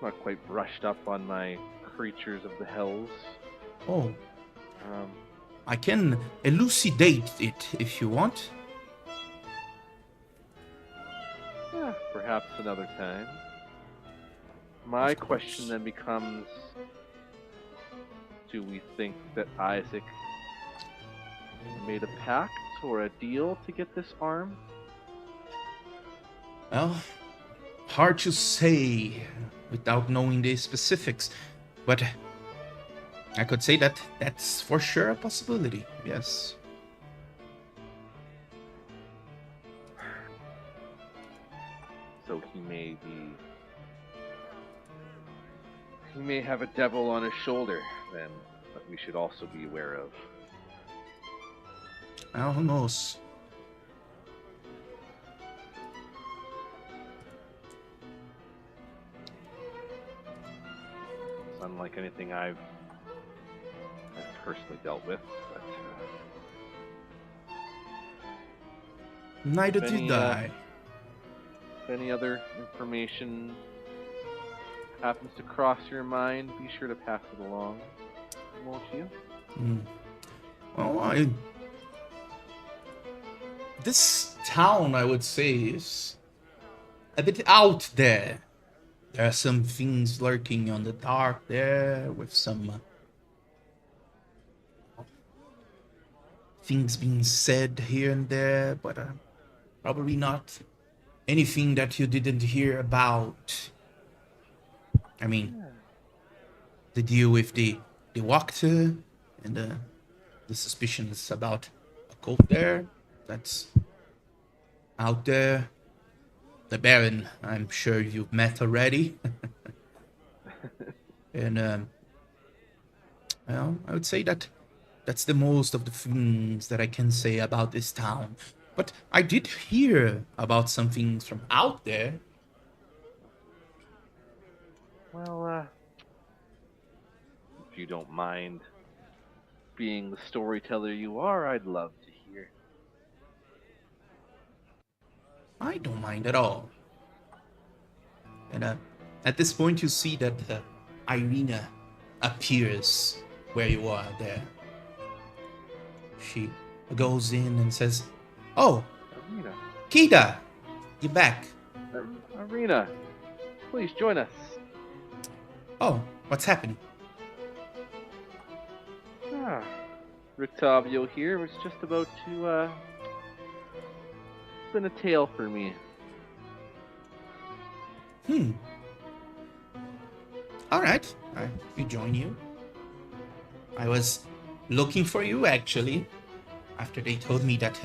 not quite brushed up on my creatures of the hells. Oh, Um, I can elucidate it if you want. yeah, perhaps another time. My Of course. question then becomes, do we think that Isaac made a pact or a deal to get this arm? Well, hard to say without knowing the specifics, but I could say that that's for sure a possibility, yes. So he may have a devil on his shoulder, then, that we should also be aware of. Well, who knows? It's unlike anything I've personally dealt with, but Neither Any, did I. if any other information happens to cross your mind, be sure to pass it along, won't you? Well, this town, I would say, is a bit out there. There are some things lurking on the dark there, with some things being said here and there, but probably not anything that you didn't hear about. I mean, the deal with the Wachter and the suspicions about a cult there, that's out there. The Baron, I'm sure you've met already. And, well, I would say that that's the most of the things that I can say about this town. But I did hear about some things from out there. Well, if you don't mind being the storyteller you are, I'd love to hear. I don't mind at all. And at this point, you see that Irina appears where you are there. She goes in and says, "Oh, Arena, Kida, you're back. Arena, please join us. Oh, what's happening?" Ah, Rictavio here was just about to spin a tale for me. All right, I will join you. I was looking for you, actually. After they told me that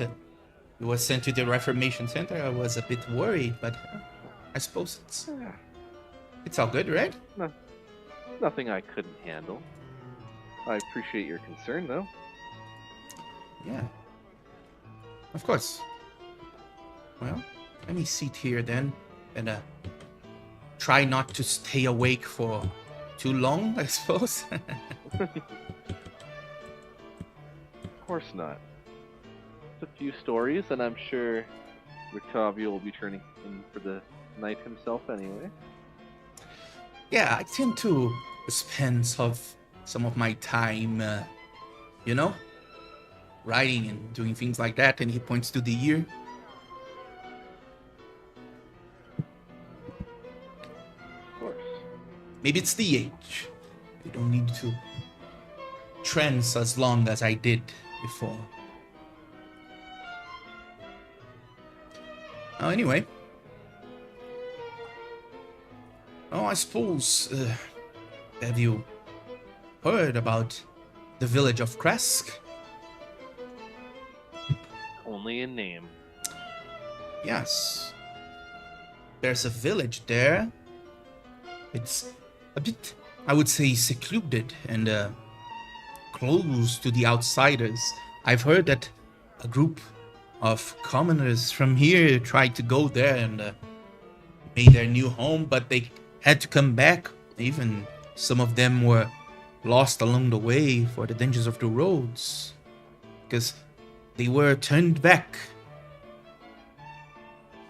you were sent to the Reformation Center, I was a bit worried, but I suppose it's all good, right? Nothing I couldn't handle. I appreciate your concern, though. Yeah. Of course. Well, let me sit here then, and try not to stay awake for too long, I suppose. Of course not. Just a few stories, and I'm sure Rictavio will be turning in for the night himself anyway. Yeah, I tend to spend some of my time, riding and doing things like that, and he points to the year. Of course. Maybe it's the age. You don't need to trance as long as I did before. Oh, anyway. Oh, I suppose, have you heard about the village of Kresk? Only in name. Yes. There's a village there. It's a bit, I would say, secluded and close to the outsiders. I've heard that a group of commoners from here tried to go there and made their new home, but they had to come back. Even some of them were lost along the way for the dangers of the roads, because they were turned back.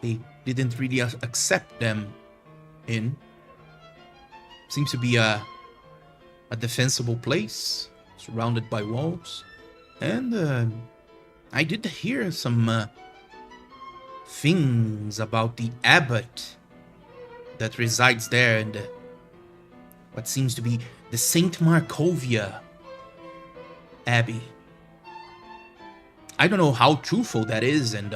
They didn't really accept them in. Seems to be a defensible place, surrounded by walls. And I did hear some things about the abbot that resides there in what seems to be the Saint Markovia Abbey. I don't know how truthful that is, and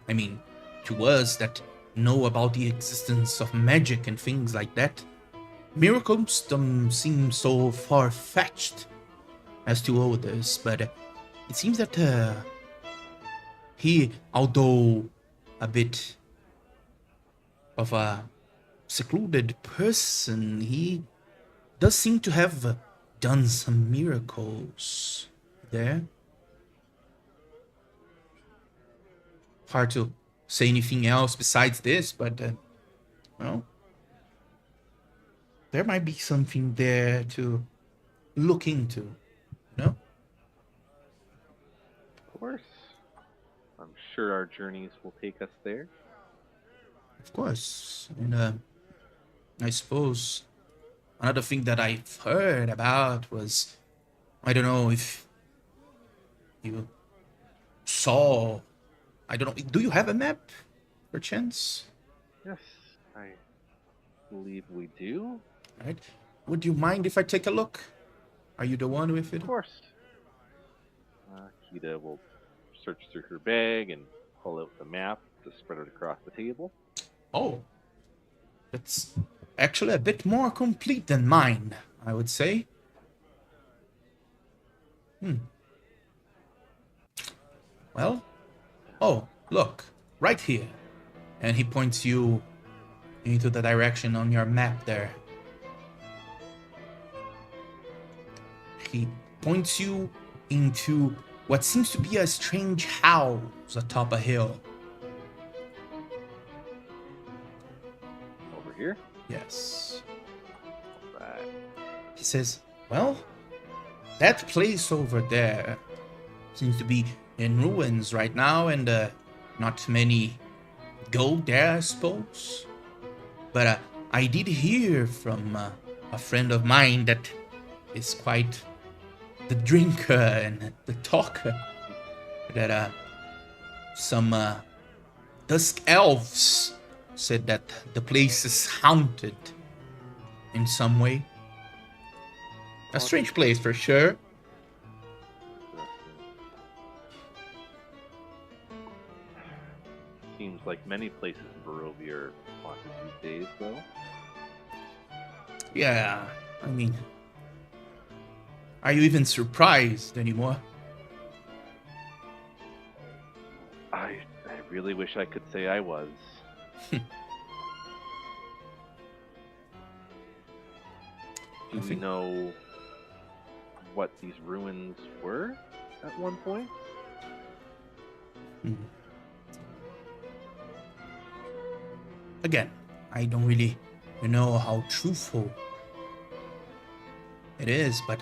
I mean, to us that know about the existence of magic and things like that, miracles don't seem so far-fetched as to others, but it seems that he, although a bit of a secluded person, he does seem to have done some miracles there. Hard to say anything else besides this, but well, there might be something there to look into, no? Of course. I'm sure our journeys will take us there. Of course. And I suppose another thing that I've heard about was, I don't know if you saw, I don't know, do you have a map, perchance? Yes, I believe we do. Right. Would you mind if I take a look? Are you the one with it? Of course. Kita will search through her bag and pull out the map to spread it across the table. Oh, it's actually a bit more complete than mine, I would say. Well, oh, look, right here. And he points you into the direction on your map there. He points you into what seems to be a strange house atop a hill. Over here? Yes. Right. He says, well, that place over there seems to be in ruins right now, and not many go there, I suppose. But I did hear from a friend of mine that is quite the drinker and the talker, that some dusk elves said that the place is haunted in some way. A strange place for sure. Seems like many places in Barovia are haunted these days, though. Yeah, I mean, are you even surprised anymore? I really wish I could say I was. Do we know what these ruins were at one point? Again, I don't really know how truthful it is, but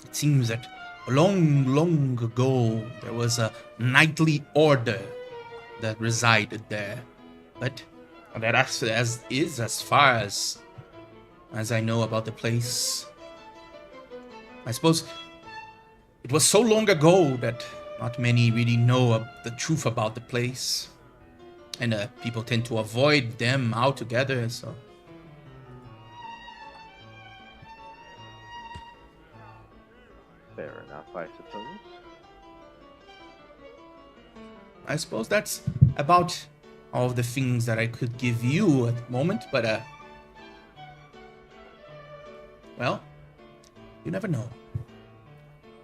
it seems that long ago there was a knightly order that resided there. But that is as far as I know about the place. I suppose It was so long ago that not many really know the truth about the place. And people tend to avoid them altogether, so... Fair enough, I suppose. I suppose that's about all the things that I could give you at the moment, but well, you never know.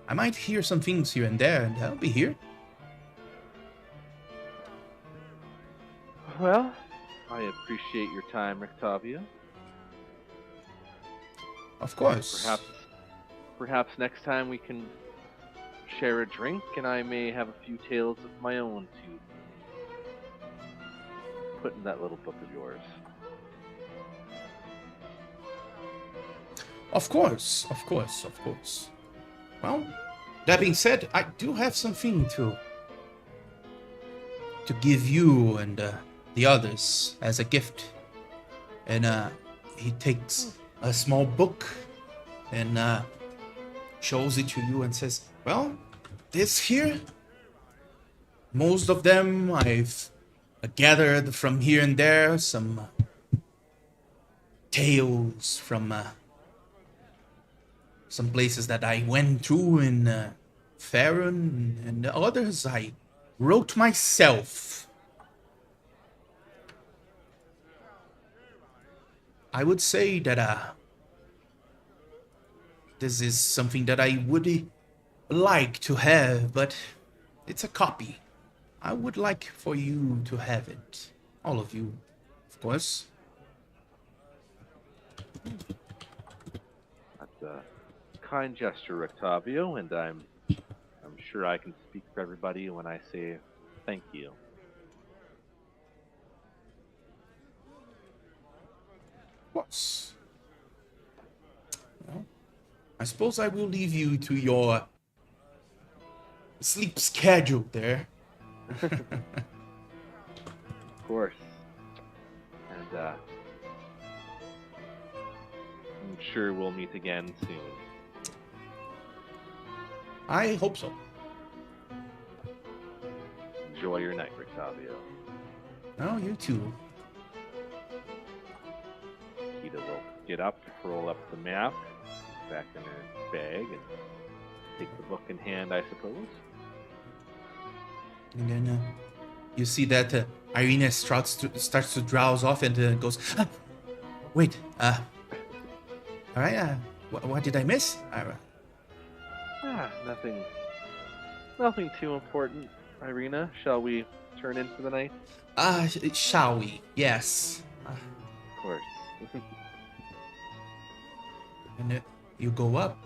I might hear some things here and there, and I'll be here. Well, I appreciate your time, Octavio. Of course. Perhaps next time we can share a drink, and I may have a few tales of my own to put in that little book of yours. Of course. Well, that being said, I do have something to give you and the others as a gift. And he takes a small book and shows it to you and says, well, this here, most of them I've gathered from here and there, some tales from some places that I went through in Faerun, and the others I wrote myself. I would say that this is something that I would like to have, but it's a copy. I would like for you to have it. All of you, of course. That's a kind gesture, Octavio, and I'm sure I can speak for everybody when I say thank you. Of course. Well, I suppose I will leave you to your sleep schedule there. Of course. And I'm sure we'll meet again soon. I hope so. Enjoy your night, Octavio. Oh, you too. Kita will get up, roll up the map, back in her bag, and take the book in hand, I suppose. And then you see that Irina starts to drowse off and goes, wait, all right, what did I miss? Nothing too important, Irina. Shall we turn in for the night? Shall we? Yes. Of course. And you go up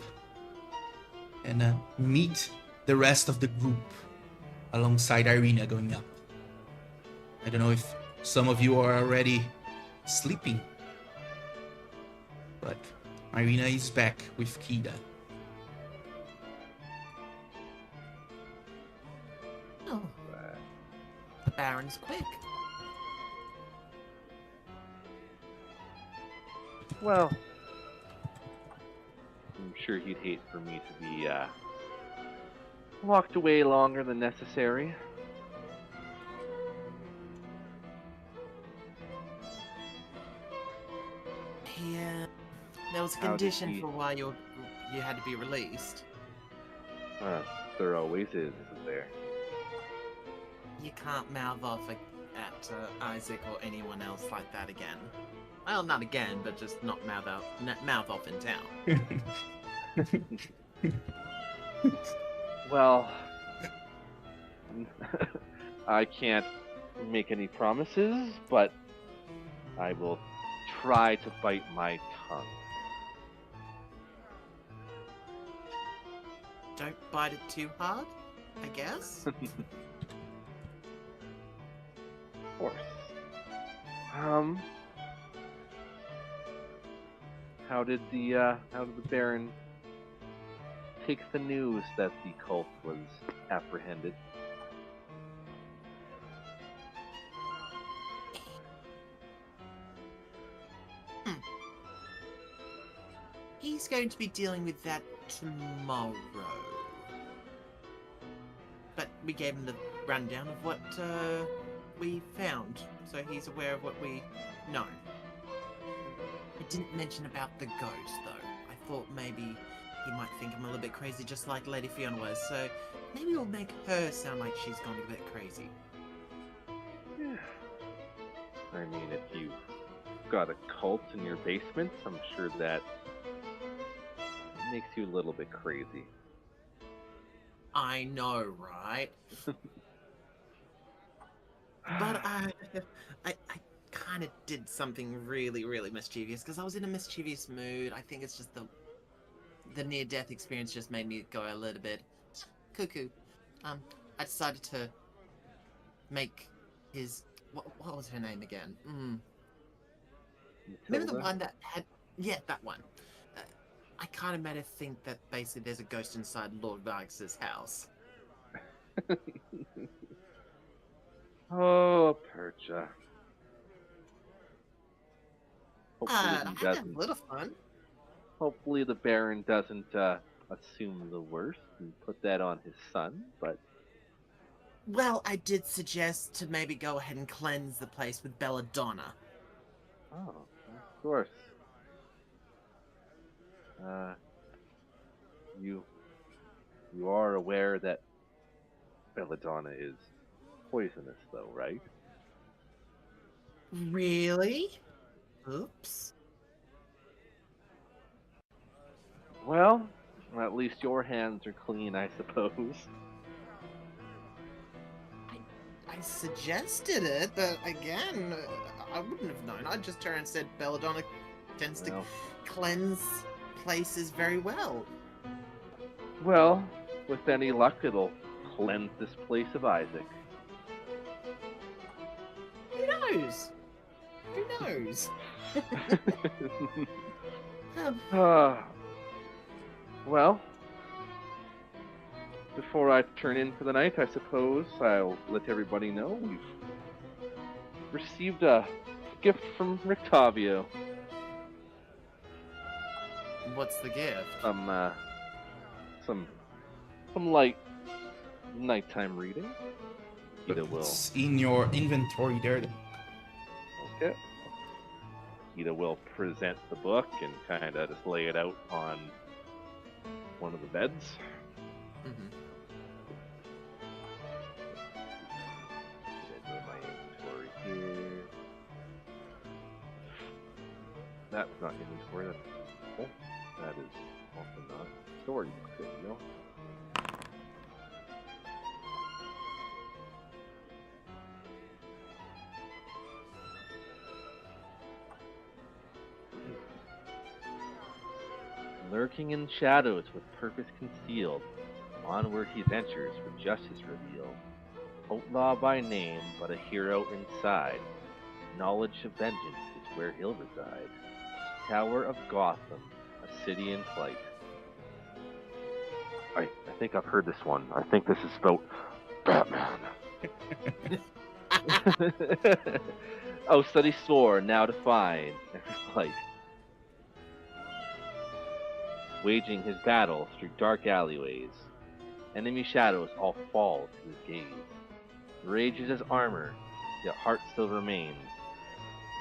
and meet the rest of the group alongside Irina going up. I don't know if some of you are already sleeping, but Irina is back with Kita. Oh, the Baron's quick. Well, I'm sure he'd hate for me to be locked away longer than necessary. Yeah, there was a How did condition he- for why you had to be released. There always is, isn't there? You can't mouth off at Isaac or anyone else like that again. Well, not again, but just not mouth off in town. Well, I can't make any promises, but I will try to bite my tongue. Don't bite it too hard, I guess. Of course. How did the Baron take the news that the cult was apprehended? He's going to be dealing with that tomorrow. we gave him the rundown of what we found, so he's aware of what we know. I didn't mention about the ghost, though. I thought maybe he might think I'm a little bit crazy, just like Lady Fiona was, so maybe we'll make her sound like she's gone a bit crazy. Yeah. I mean, if you've got a cult in your basement, I'm sure that makes you a little bit crazy. I know, right? But I kind of did something really, really mischievous because I was in a mischievous mood. I think it's just the near-death experience just made me go a little bit cuckoo. I decided to make his what was her name again? Remember the Matilda? one that had that one. I kind of made her think that basically there's a ghost inside Lord Vargas's house. Oh, Percha. Hopefully I he had a doesn't. little fun. Hopefully the Baron doesn't assume the worst and put that on his son. But Well, I did suggest to maybe go ahead and cleanse the place with belladonna. oh, of course. Uh, you are aware that belladonna is poisonous, though, right? Really? Oops. Well, at least your hands are clean, I suppose. I suggested it, but again, I wouldn't have known. I just turned and said belladonna tends to Well, cleanse places very well. well, with any luck, it'll cleanse this place of Isaac. Who knows? Who knows? uh, well, before I turn in for the night, I suppose I'll let everybody know we've received a gift from Rictavio. What's the gift? Some light nighttime reading. But Ida will. it's in your inventory there. Okay. Ida will present the book and kind of just lay it out on one of the beds. Mm-hmm. Get into my inventory here. That's not inventory. That's that is also not story. There we go. Lurking in shadows with purpose concealed, onward he ventures with justice revealed. Outlaw by name, but a hero inside. Knowledge of vengeance is where he'll reside. Tower of Gotham, a city in flight. I think I've heard this one. I think this is about Batman. Oh, study swore, now to find every plight. Waging his battle through dark alleyways. Enemy shadows all fall to his gaze. Rage is his armor, yet heart still remains.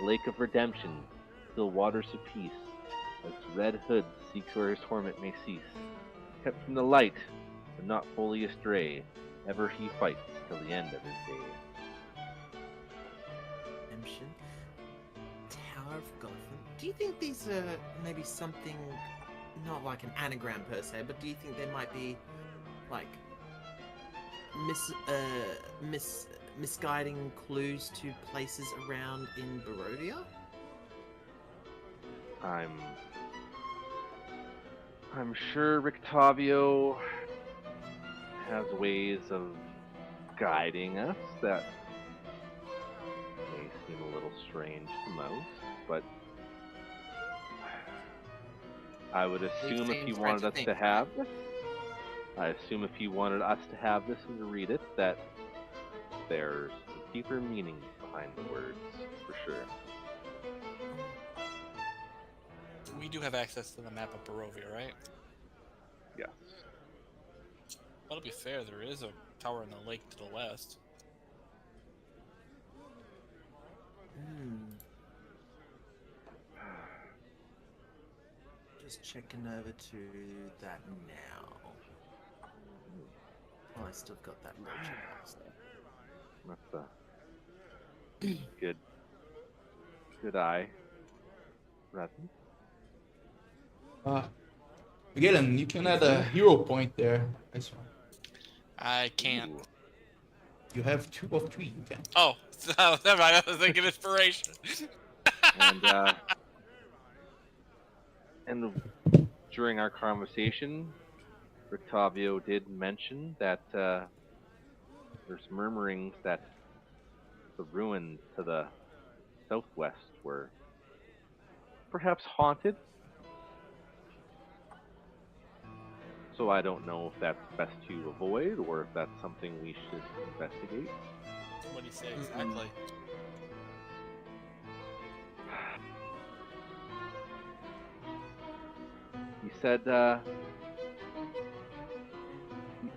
Lake of redemption, still waters of peace, as Red Hood seeks where his torment may cease. Kept from the light, but not fully astray, ever he fights till the end of his day. Redemption. Tower of Gotham. Do you think these are maybe something, not like an anagram per se, but do you think there might be like misguiding clues to places around in Barovia? I'm sure Rictavio has ways of guiding us that may seem a little strange to most, but I would assume if he wanted us to have this, and to read it, that there's a deeper meaning behind the words, for sure. We do have access to the map of Barovia, right? Yes. Well, to be fair, there is a tower in the lake to the west. Just checking over to that now. Oh, I still got that Wachterhaus there. That's a good eye. Ratton. Galen, you can add a hero point there. This one. I can't. Ooh. You have 2 of 3. You can. Oh, never mind. I was thinking inspiration. And during our conversation, Rictavio did mention that there's murmurings that the ruins to the southwest were perhaps haunted. So I don't know if that's best to avoid or if that's something we should investigate. What do you say exactly? He said the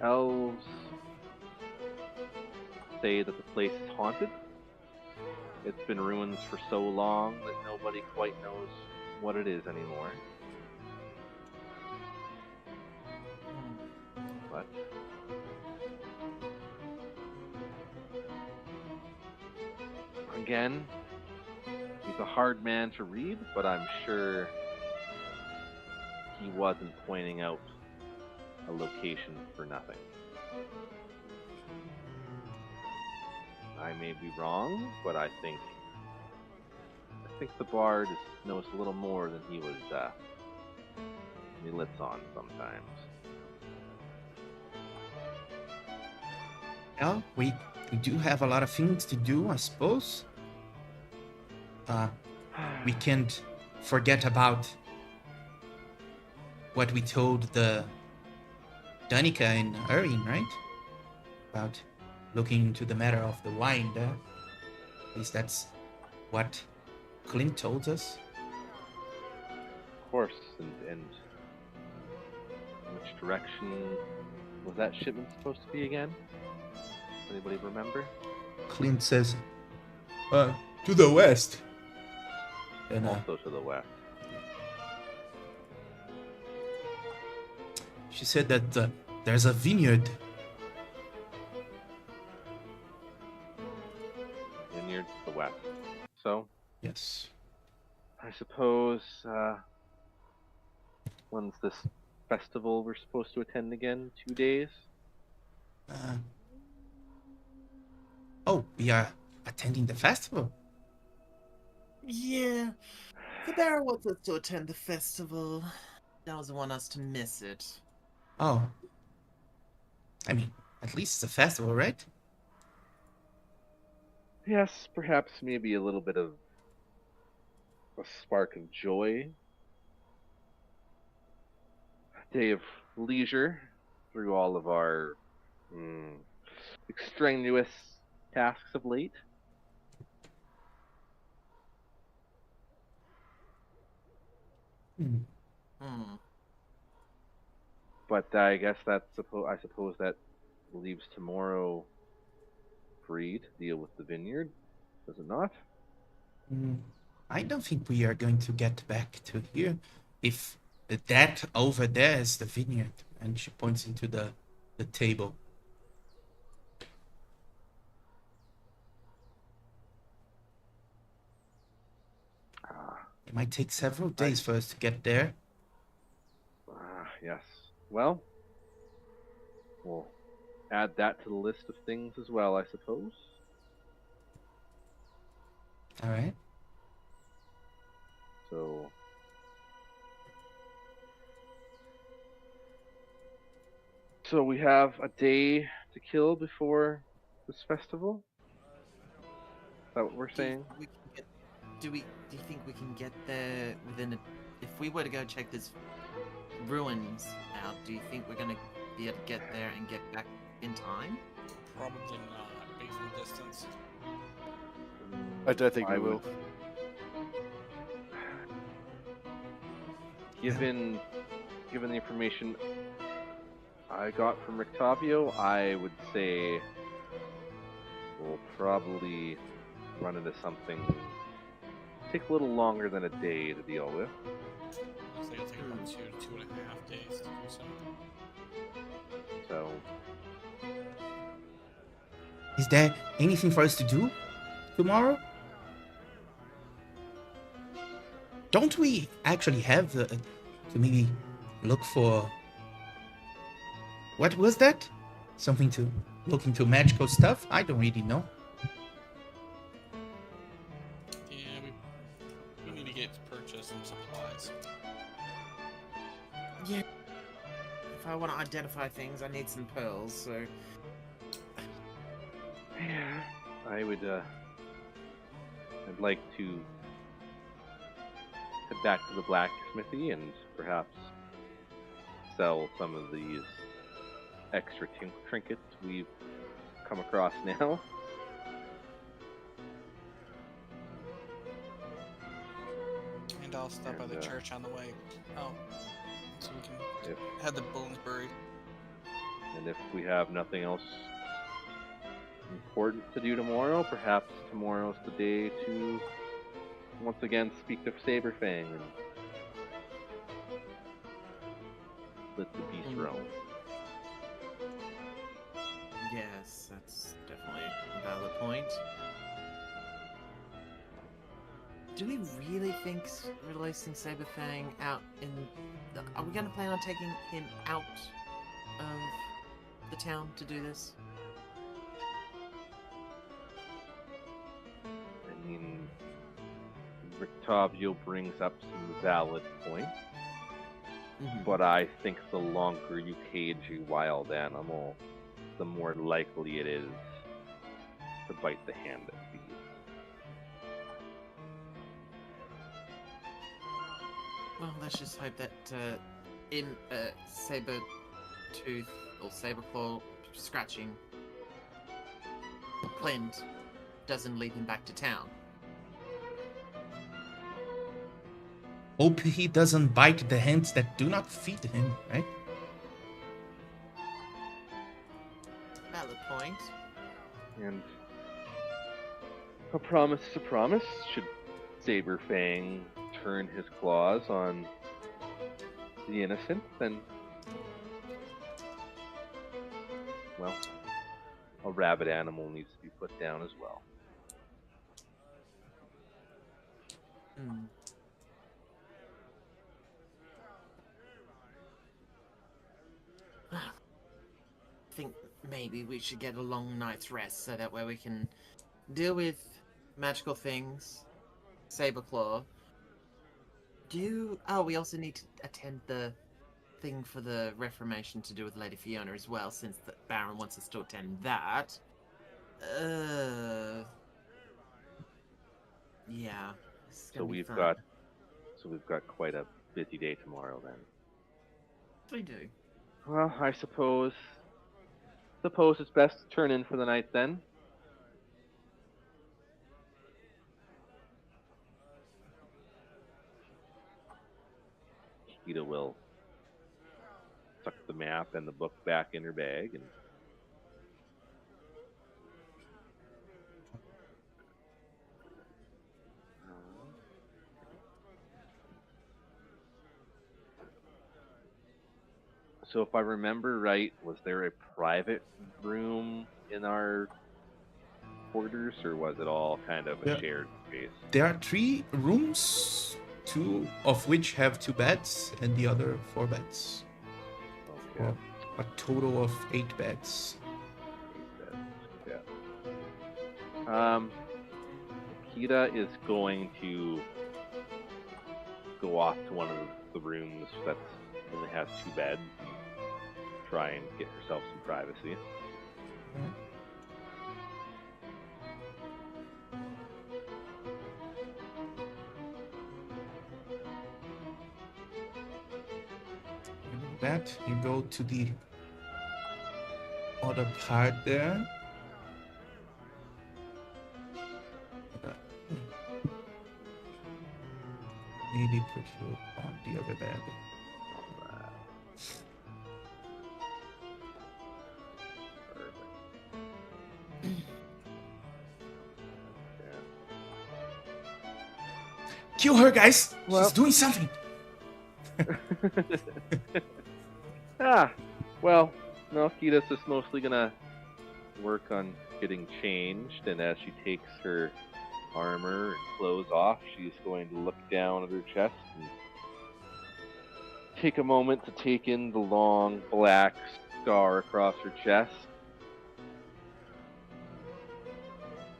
elves say that the place is haunted. It's been ruins for so long that nobody quite knows what it is anymore. But again, he's a hard man to read, but I'm sure he wasn't pointing out a location for nothing. I may be wrong, but I think the bard knows a little more than he lets on sometimes. Well, we do have a lot of things to do, I suppose. We can't forget about what we told the Danica and Irene, right? About looking into the matter of the wine there. At least that's what Clint told us. Of course, and which direction was that shipment supposed to be again? Anybody remember? Clint says, to the west. And Also to the west. she said that there's a vineyard. Vineyard to the west. So, Yes. I suppose, when's this festival we're supposed to attend again? 2 days? Oh, we are attending the festival. Yeah. The Barra wants us to attend the festival. Doesn't want us to miss it. Oh. I mean, at least it's a festival, right? Yes, perhaps maybe a little bit of a spark of joy. A day of leisure through all of our extraneous tasks of late. But I guess I suppose that leaves tomorrow free to deal with the vineyard, does it not? I don't think we are going to get back to here. If that over there is the vineyard, and she points into the table. It might take several days for us to get there. Yes. Well, we'll add that to the list of things as well, I suppose. All right. So we have a day to kill before this festival? Is that what we're saying? Do you think we can get there if we were to go check this ruins out, do you think we're gonna be able to get there and get back in time? Probably not, based on the distance. I don't think we will. Given the information I got from Rictavio, I would say we'll probably run into something take a little longer than a day to deal with. Looks like it'll take about 2 to 2.5 days to do so. So Is there anything for us to do tomorrow? Don't we actually have to maybe look for... What was that? Something to look into magical stuff? I don't really know. Yeah, we need to get to purchase some supplies. Yeah. If I want to identify things, I need some pearls, so... yeah, I would I'd like to head back to the blacksmithy and perhaps sell some of these extra trinkets we've come across now. And I'll stop by the church on the way. Oh, so we can head to Bloomsbury. And if we have nothing else important to do tomorrow, perhaps tomorrow's the day to once again speak to Saberfang and let the beast roam. Yes, that's definitely a valid point. Do we really think releasing Saberfang out in... Are we going to plan on taking him out of the town to do this? I mean, Rictavio brings up some valid points, but I think the longer you cage a wild animal, the more likely it is to bite the hand that feeds. Well, let's just hope that Sabertooth or Saberclaw scratching Clint doesn't lead him back to town. Hope he doesn't bite the hands that do not feed him, right? Valid point. And a promise is a promise. Should Saberfang turn his claws on the innocent, then, well, a rabid animal needs to be put down as well. I think maybe we should get a long night's rest so that way we can deal with magical things. Saberclaw. We also need to attend the thing for the Reformation to do with Lady Fiona as well, since the Baron wants us to attend that. Yeah. So we've got quite a busy day tomorrow then. We do. Well, I suppose it's best to turn in for the night then. Ida will tuck the map and the book back in her bag and so if I remember right, was there a private room in our quarters, or was it all kind of a shared space? There are 3 rooms, 2 of which have 2 beds, and the other 4 beds. Okay. Well, a total of 8 beds. 8 beds. Yeah. Kita is going to go off to one of the rooms that only has 2 beds and try and get herself some privacy. That you go to the other part there. Maybe put you on the other bed. Kill her, guys! Well- She's doing something! Well, no, Kita's just mostly gonna work on getting changed, and as she takes her armor and clothes off, she's going to look down at her chest and take a moment to take in the long black scar across her chest.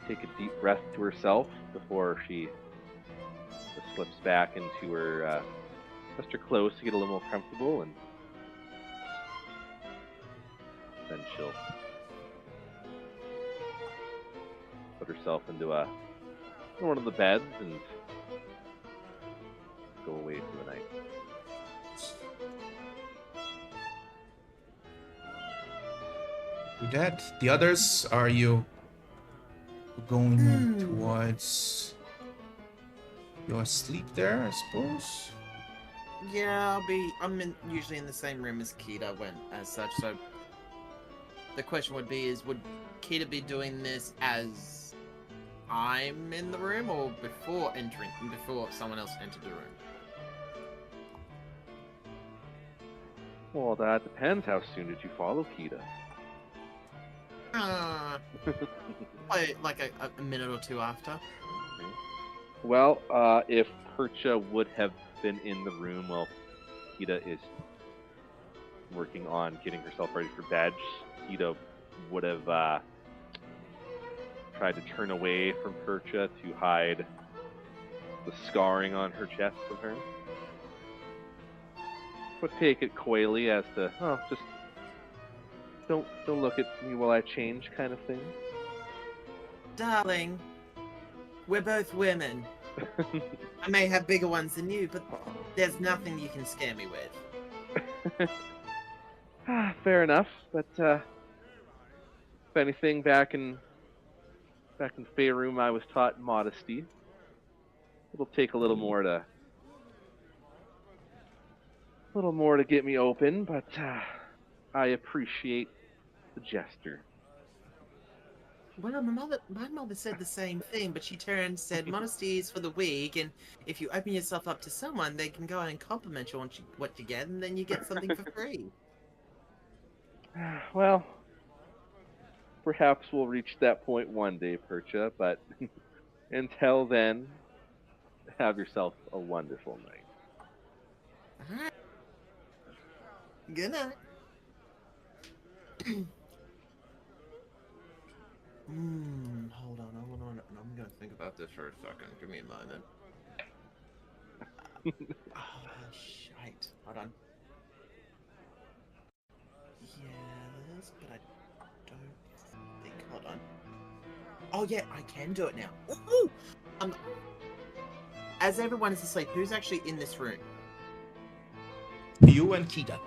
Take a deep breath to herself before she just slips back into her just her clothes to get a little more comfortable, and then she'll put herself into one of the beds and go away for the night. With that, the others, are you going towards your sleep there, I suppose? Yeah, I'm usually in the same room as Kita when, as such. So the question would be: would Kita be doing this as I'm in the room, or before someone else entered the room? Well, that depends. How soon did you follow Kita? Like a minute or two after. Well, if Percha would have been in the room while Kita is working on getting herself ready for bed, Kita would have tried to turn away from Percha to hide the scarring on her chest from her. But take it coyly as to, just don't look at me while I change, kind of thing. Darling, we're both women. I may have bigger ones than you, but there's nothing you can scare me with. Fair enough, but if anything, back in Faerun, I was taught modesty. It'll take a little more to get me open, but I appreciate the gesture. Well, my mother said the same thing, but she turned and said, modesty is for the weak, and if you open yourself up to someone, they can go and compliment you on what you get, and then you get something for free. Well, perhaps we'll reach that point one day, Percha, but until then, have yourself a wonderful night. Alright. Good night. Hold on. I'm gonna think about this for a second. Give me a moment. Shite. Hold on. Yes, but I don't think. Hold on. Oh yeah, I can do it now. Woo! As everyone is asleep, who's actually in this room? You and Kita.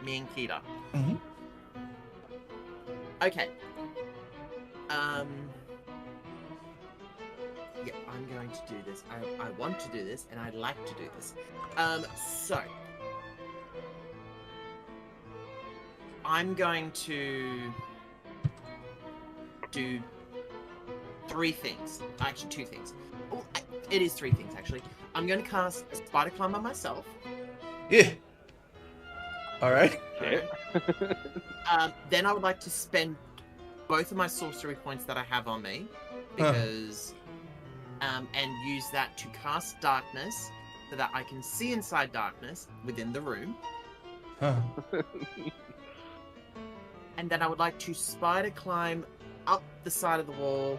Me and Kita. Mm-hmm. Okay. Yeah, I'm going to do this. I want to do this, and I'd like to do this. So I'm going to do 3 things. Actually, 2 things. Oh, it is 3 things, actually. I'm going to cast a Spider Climb on myself. Yeah. Alright. Okay. Then I would like to spend both of my sorcery points that I have on me, because and use that to cast darkness so that I can see inside darkness within the room. Huh. And then I would like to spider climb up the side of the wall,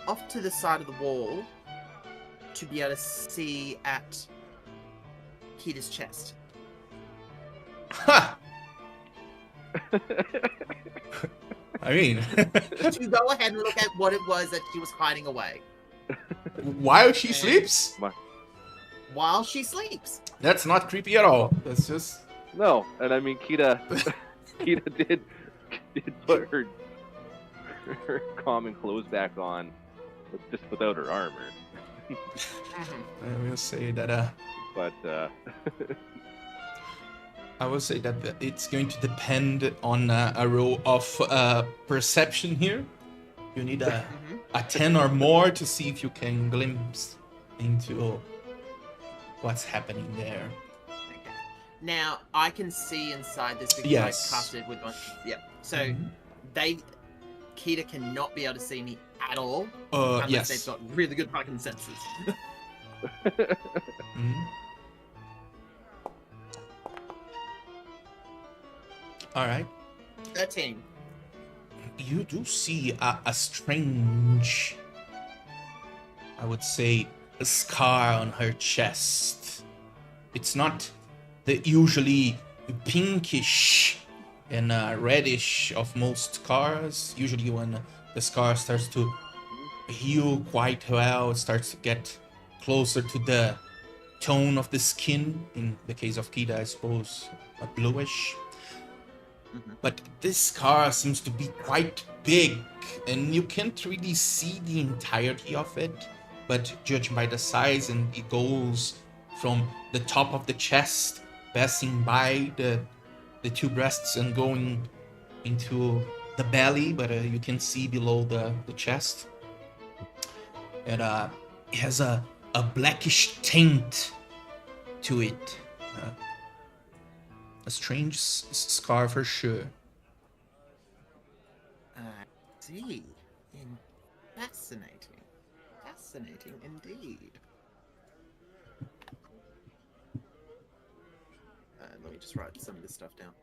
off to the side of the wall, to be able to see at Kita's chest. Ha! I mean, To go ahead and look at what it was that she was hiding away while she sleeps? while she sleeps. That's not creepy at all. That's just... No, and I mean Kita did put her common clothes back on, just without her armor. I will say that But I will say that it's going to depend on a roll of perception here. You need a 10 or more to see if you can glimpse into what's happening there. Okay. Now I can see inside this because Yes. I casted with one. Yep. So Mhm. Kita cannot be able to see me at all unless Yes. they've got really good fucking senses. Mhm. All right. 13. You do see a strange, I would say, a scar on her chest. It's not the usually pinkish and reddish of most scars. Usually when the scar starts to heal quite well, it starts to get closer to the tone of the skin. In the case of Kida, I suppose, a bluish. Mhm. But this scar seems to be quite big, and you can't really see the entirety of it. But judging by the size, and it goes from the top of the chest, passing by the two breasts and going into the belly, but you can see below the chest. And it has a blackish tint to it. A strange scar for sure. I see. Fascinating. Fascinating indeed. Let me just write some of this stuff down.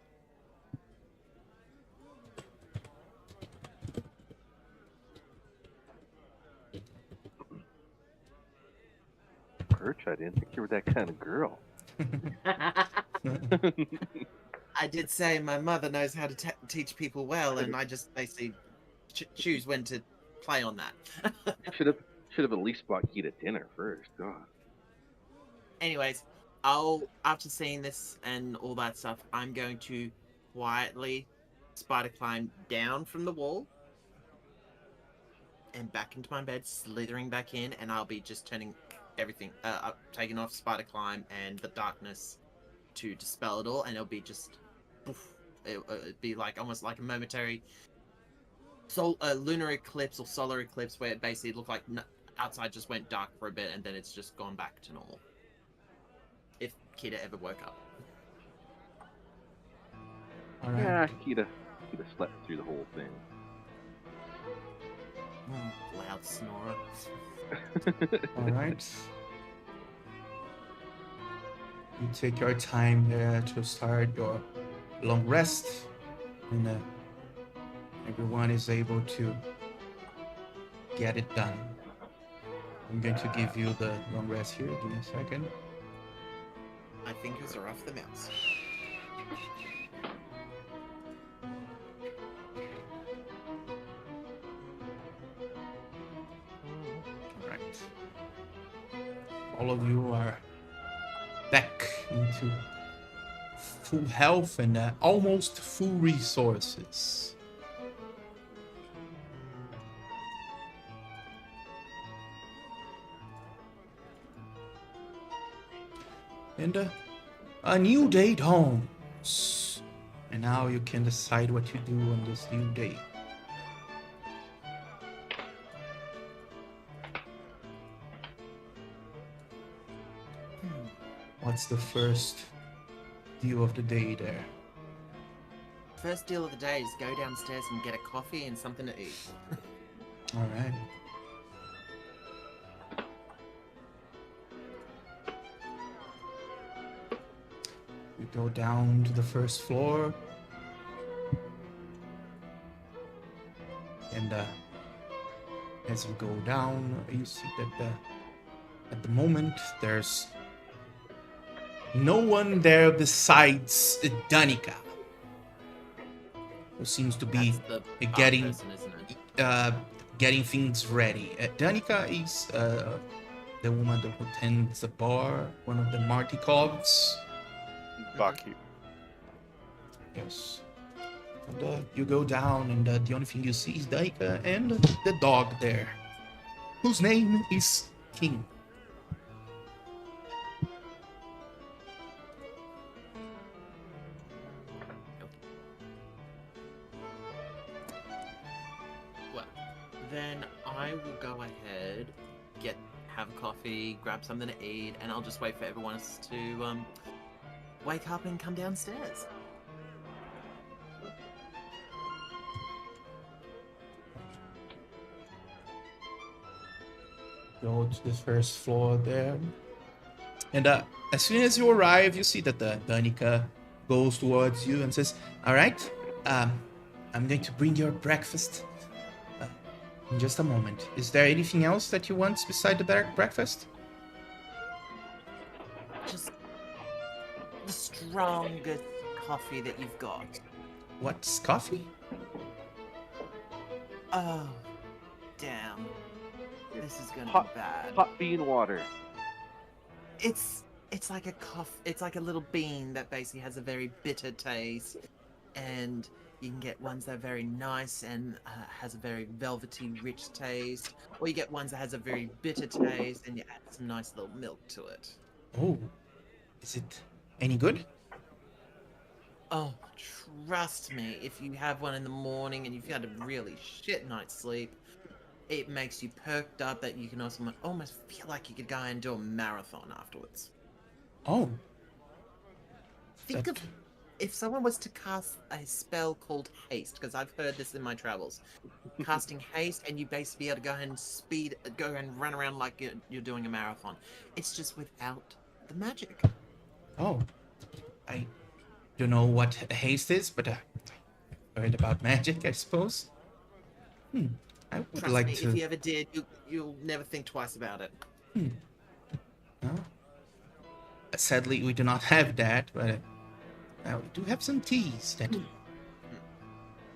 Perch, I didn't think you were that kind of girl. I did say my mother knows how to teach people well, and I just basically choose when to play on that. Should have at least bought Kita dinner first. God. Anyways, after seeing this and all that stuff, I'm going to quietly spider climb down from the wall and back into my bed, slithering back in, and I'll be just turning everything, taking off spider climb and the darkness to dispel it all, and it'll be just, poof, it'd be like almost like a momentary lunar eclipse or solar eclipse where it basically looked like outside just went dark for a bit, and then it's just gone back to normal. If Kita ever woke up. All right. Yeah, Kita slept through the whole thing. Loud snorer. All right. You take your time there to start your long rest, and everyone is able to get it done. I'm going to give you the long rest here. Give me a second. My fingers are off the mouse. All right. All of you are back into full health and almost full resources. And a new day dawns. And now you can decide what to do on this new day. What's the first deal of the day there? First deal of the day is go downstairs and get a coffee and something to eat. All right. You go down to the first floor. And as you go down, you see that at the moment there's no one there besides Danica, who seems to be That's the bar getting person, isn't it? getting things ready. Danica is the woman who tends the bar, one of the Martikovs. Barkeep. Yes. And you go down, and the only thing you see is Danica and the dog there, whose name is King. Well, then I will go ahead, have a coffee, grab something to eat, and I'll just wait for everyone else to wake up and come downstairs. Go to the first floor there. And as soon as you arrive, you see that the Danica goes towards you and says, "All right, I'm going to bring your breakfast in just a moment. Is there anything else that you want beside the breakfast?" Just the strongest coffee that you've got. What's coffee? Oh, damn. This is gonna Hot- be bad. Hot bean water. It's like a it's like a little bean that basically has a very bitter taste, and you can get ones that are very nice and has a very velvety, rich taste, or you get ones that has a very bitter taste and you add some nice little milk to it. Oh, is it any good? Oh, trust me, if you have one in the morning and you've had a really shit night's sleep, it makes you perked up that you can also almost feel like you could go and do a marathon afterwards. Oh, Think that- of if someone was to cast a spell called haste, because I've heard this in my travels. Casting haste, and you basically be able to go ahead and go and run around like you're doing a marathon. It's just without the magic. oh, I don't know what haste is, but I heard about magic, I suppose. I would Trust like me, to. if you ever did, you'll never think twice about it. Well, sadly, we do not have that, but we do have some teas that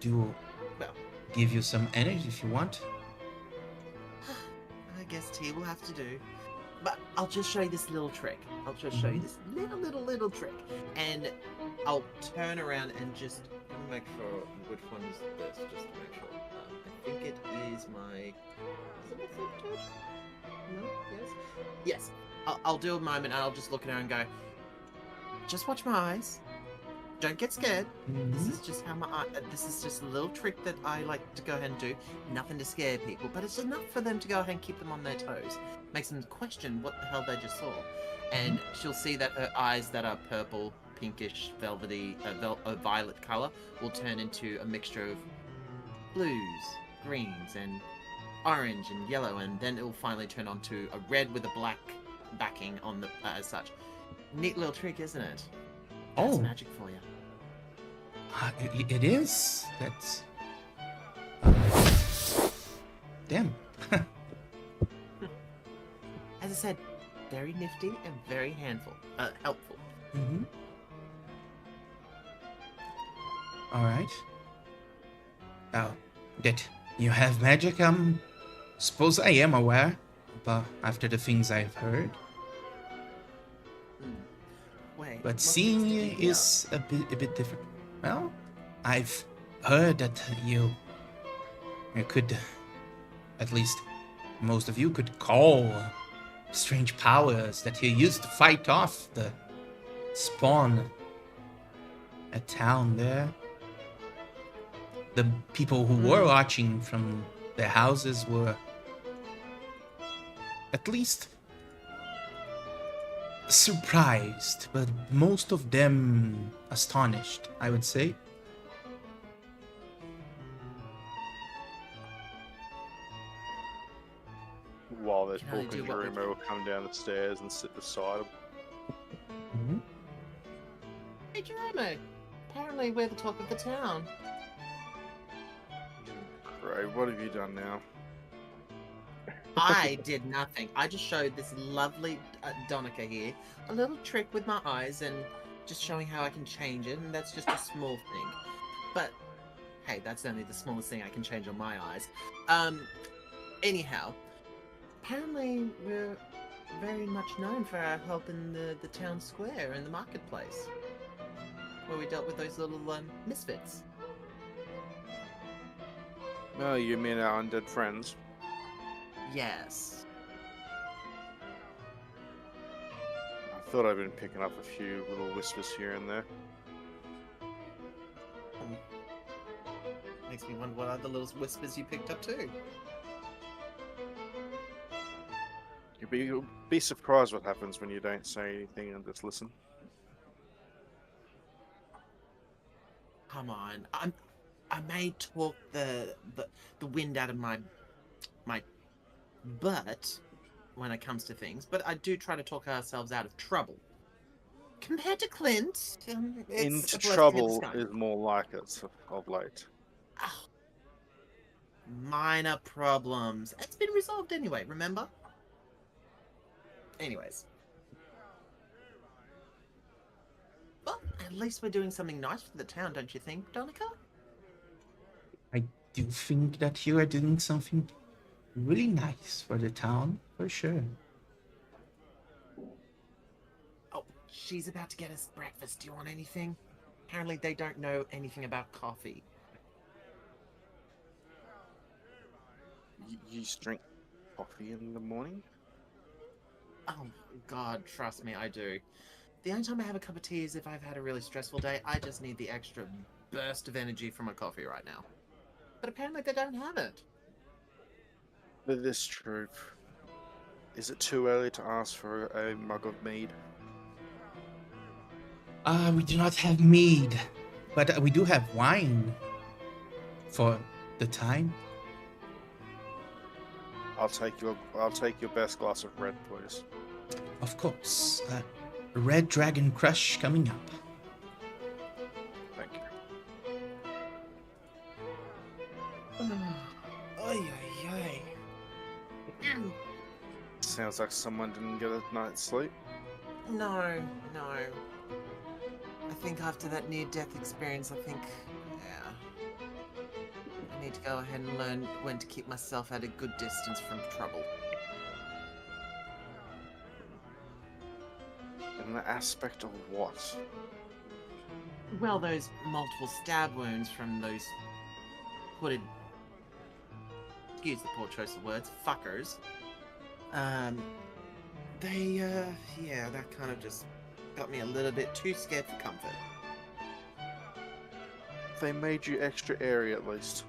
do Well, give you some energy if you want. I guess tea will have to do. But I'll just show you this little trick. I'll just show you this little trick. And I'll turn around and just make sure which one is this, just to make sure. I think it is my... Is it my third touch? No? Yes? Yes. I'll do a moment and I'll just look at her and go, just watch my eyes. Don't get scared. This is just how this is just a little trick that I like to go ahead and do. Nothing to scare people, but it's enough for them to go ahead and keep them on their toes. Makes them question what the hell they just saw. And she'll see that her eyes that are purple, pinkish, velvety, violet color will turn into a mixture of blues, greens, and orange and yellow, and then it will finally turn onto a red with a black backing on the as such. Neat little trick, isn't it? That's Oh. magic for you. It is. That's. Damn. As I said, very nifty and very helpful. Mm-hmm. All right. Now that you have magic, suppose I am aware, but after the things I've heard. Wait, But what seeing things you did you is a bit different. Well, I've heard that you could, at least most of you could call strange powers that you used to fight off the spawn at town there. The people who were watching from their houses were at least surprised, but most of them astonished, I would say. While they're Can I do talking, what we Jerome will come down the stairs and sit beside him. Mm-hmm. Hey, Jerome. Apparently we're the talk of the town. Great, what have you done now? I did nothing. I just showed this lovely Donica here a little trick with my eyes and just showing how I can change it, and that's just a small thing. But, hey, that's only the smallest thing I can change on my eyes. Anyhow, apparently we're very much known for our help in the town square and the marketplace, where we dealt with those little misfits. Oh, you mean our undead friends? Yes. I thought I'd been picking up a few little whispers here and there. Makes me wonder what other little whispers you picked up too. You'll be surprised what happens when you don't say anything and just listen. Come on, I may talk the wind out of my butt when it comes to things, but I do try to talk ourselves out of trouble. Compared to Clint, it's Into a blessing in trouble disguise. is more like it of late. Oh, minor problems. It's been resolved anyway, remember? Anyways. Well, at least we're doing something nice for the town, don't you think, Donica? I do think that you are doing something really nice for the town, for sure. Oh, she's about to get us breakfast. Do you want anything? Apparently they don't know anything about coffee. You drink coffee in the morning? Oh, God, trust me, I do. The only time I have a cup of tea is if I've had a really stressful day. I just need the extra burst of energy from a coffee right now. But apparently they don't have it. But this true. Is it too early to ask for a mug of mead? We do not have mead, but we do have wine for the time. I'll take your best glass of red, please. Of course. Red Dragon Crush coming up. Thank you. Ay, ay, ay. Sounds like someone didn't get a night's sleep. No. I think after that near-death experience, yeah. I need to go ahead and learn when to keep myself at a good distance from trouble. In the aspect of what? Well, those multiple stab wounds from those hooded... Excuse the poor choice of words. Fuckers. Yeah, that kind of just got me a little bit too scared for comfort. They made you extra airy at least.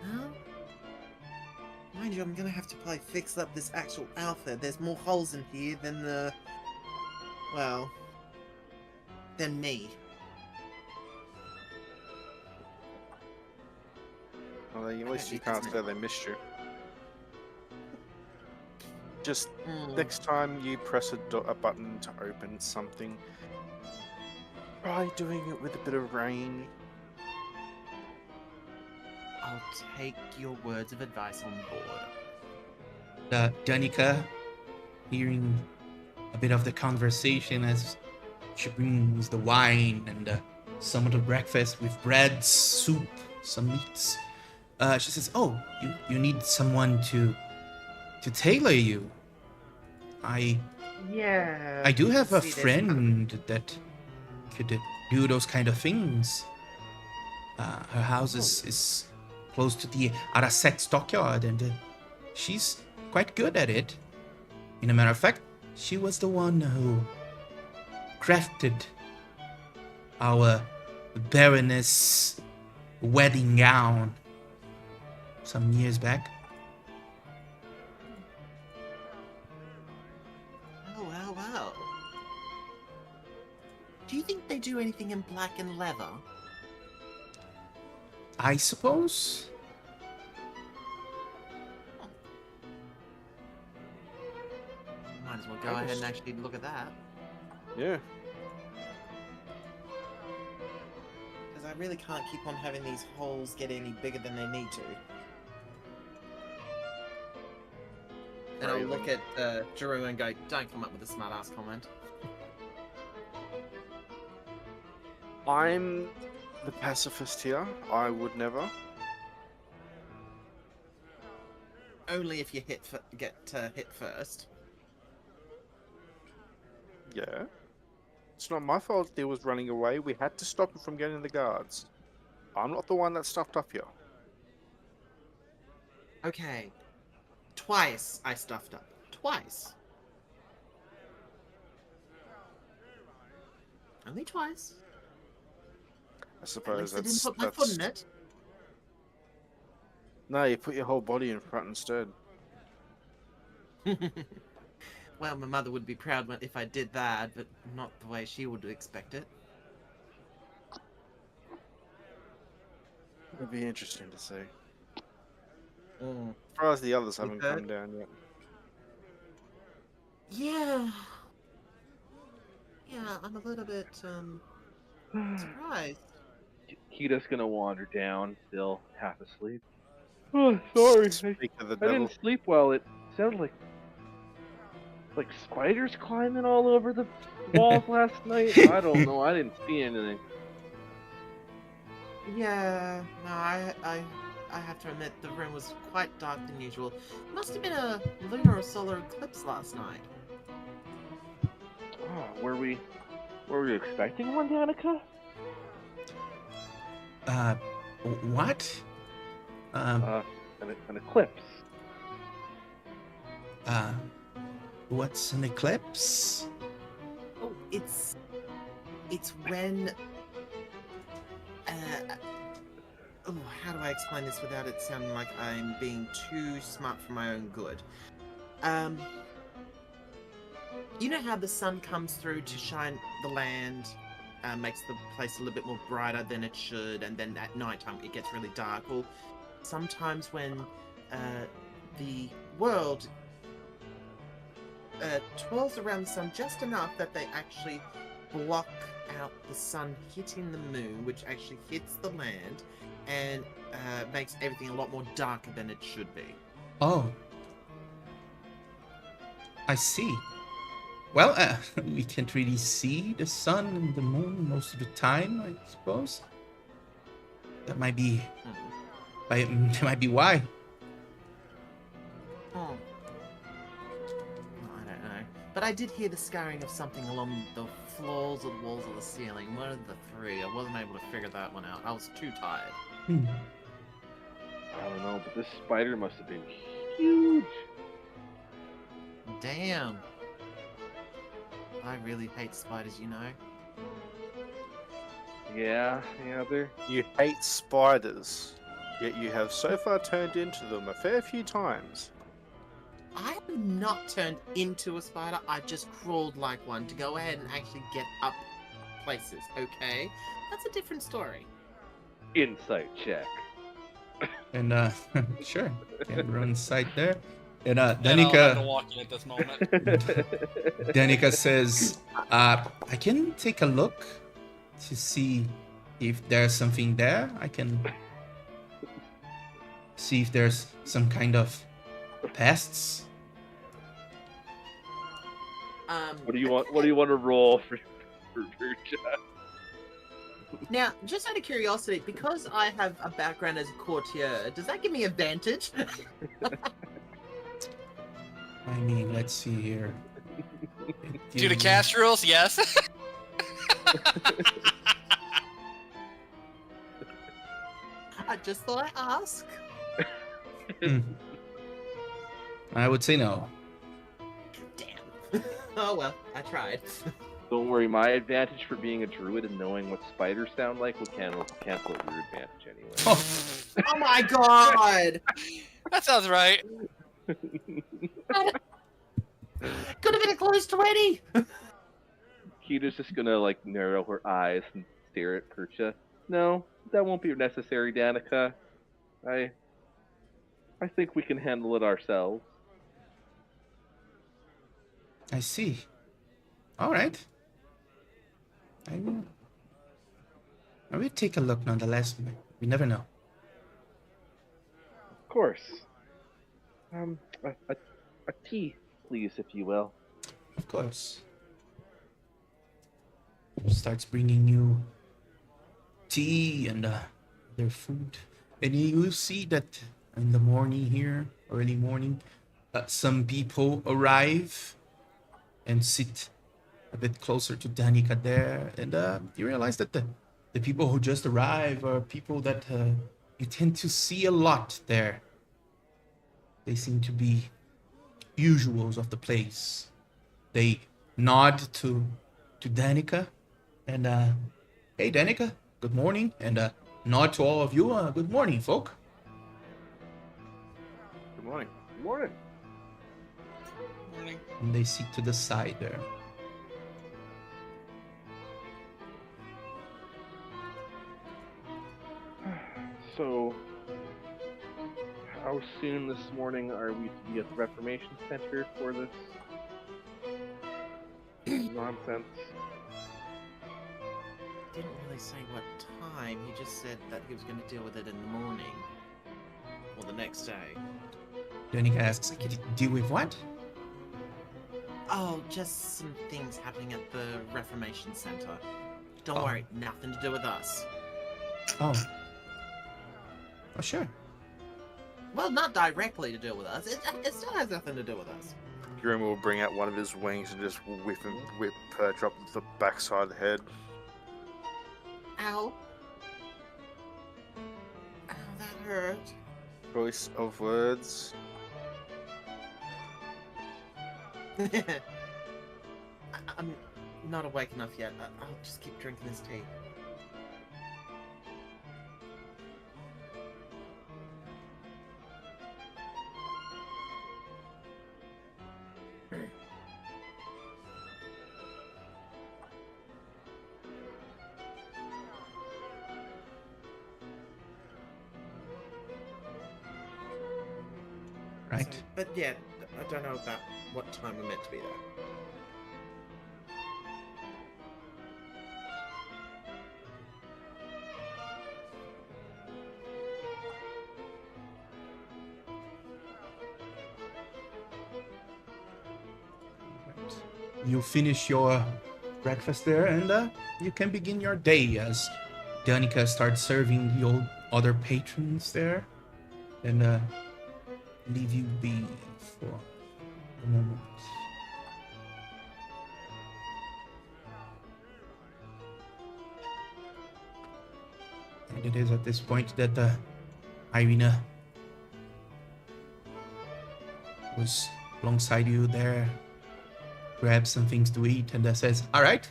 Well, mind you, I'm gonna have to probably fix up this actual outfit. There's more holes in here than than me. Well, at least you can't say they missed you. Just next time you press a button to open something, try doing it with a bit of rain. I'll take your words of advice on board. Danica, hearing a bit of the conversation as she brings the wine and some of the breakfast with bread, soup, some meats. She says, "Oh, you need someone to tailor you. I do have a friend that could do those kind of things. Her house is close to the Araset stockyard, and she's quite good at it. In a matter of fact, she was the one who crafted our Baroness wedding gown some years back." Wow. Do you think they do anything in black and leather? I suppose. Might as well go ahead and actually look at that. Yeah. Because I really can't keep on having these holes get any bigger than they need to. And I'll look at Jeru and go, don't come up with a smart-ass comment. I'm the pacifist here. I would never. Only if you get hit first. Yeah. It's not my fault he was running away. We had to stop him from getting the guards. I'm not the one that stuffed up here. Okay. Twice I stuffed up. Twice. Only twice. I At suppose least I that's... didn't put my foot in it. No, you put your whole body in front instead. Well, my mother would be proud if I did that, but not the way she would expect it. It'd be interesting to see. Mm. As far as the others You haven't heard? come down yet. Yeah. Yeah, I'm a little bit, surprised. Kita's gonna wander down, still half asleep. Oh, sorry. Speak of the I devil. didn't sleep well. It sounded like spiders climbing all over the walls last night. I don't know. I didn't see anything. Yeah, no, I have to admit the room was quite dark than usual. Must have been a lunar or solar eclipse last night. Oh, were we expecting one, Danica? What? Um, An eclipse. what's an eclipse? Oh, it's when oh, how do I explain this without it sounding like I'm being too smart for my own good? You know how the sun comes through to shine the land, makes the place a little bit more brighter than it should, and then at nighttime it gets really dark. Well, sometimes when the world twirls around the sun just enough that they actually block out the sun hitting the moon, which actually hits the land and makes everything a lot more darker than it should be. Oh. I see. Well, we can't really see the sun and the moon most of the time, I suppose. That might be... That might be why. Oh. I don't know. But I did hear the scurrying of something along the floors or the walls or the ceiling. One of the three. I wasn't able to figure that one out. I was too tired. I don't know, but this spider must have been huge. Damn. I really hate spiders, you know. Yeah, they're... You hate spiders, yet you have so far turned into them a fair few times. I have not turned into a spider. I've just crawled like one to go ahead and actually get up places, okay? That's a different story. Insight check. And, sure. Can't run sight there. And, And I'll have to Danica... walk in at this moment. Danica says, I can take a look to see if there's something there. I can see if there's some kind of pests. What do you want? What do you want to roll for Percha? Now, just out of curiosity, because I have a background as a courtier, does that give me advantage? I mean, let's see here. Due to cast rules, yes. I just thought I'd ask. I would say no. Damn. Oh well, I tried. Don't worry, my advantage for being a druid and knowing what spiders sound like will cancel your advantage anyway. Oh, Oh my god! That sounds right. Could have been a close 20! Kita's just gonna like narrow her eyes and stare at Percha. No, that won't be necessary, Danica. I think we can handle it ourselves. I see. All right. I will take a look nonetheless. We never know. Of course. A tea, please, if you will. Of course. Starts bringing you tea and their food. And you will see that in the morning here, early morning, some people arrive and sit a bit closer to Danica there. And you realize that the people who just arrive are people that you tend to see a lot there. They seem to be usuals of the place. They nod to Danica and hey Danica, good morning, and nod to all of you, good morning, folk. Good morning. Good morning. Morning. And they sit to the side there. So, how soon this morning are we to be at the Reformation Center for this nonsense? Didn't really say what time. He just said that he was going to deal with it in the morning. Or the next day. Danica asks, deal with what? Oh, just some things happening at the Reformation Center. Don't Oh. worry, nothing to do with us. Oh. Oh, sure. Well, not directly to do with us. It still has nothing to do with us. Grim will bring out one of his wings and just whip Perch up the backside of the head. Ow. Ow, that hurt. Choice of words. I'm not awake enough yet. I'll just keep drinking this tea. Right. So, but yeah, I don't know about what time we're meant to be there. You finish your breakfast there, and you can begin your day as Danica starts serving the other patrons there, and leave you be for a moment. And it is at this point that Irina was alongside you there, grabs some things to eat, and says, "All right,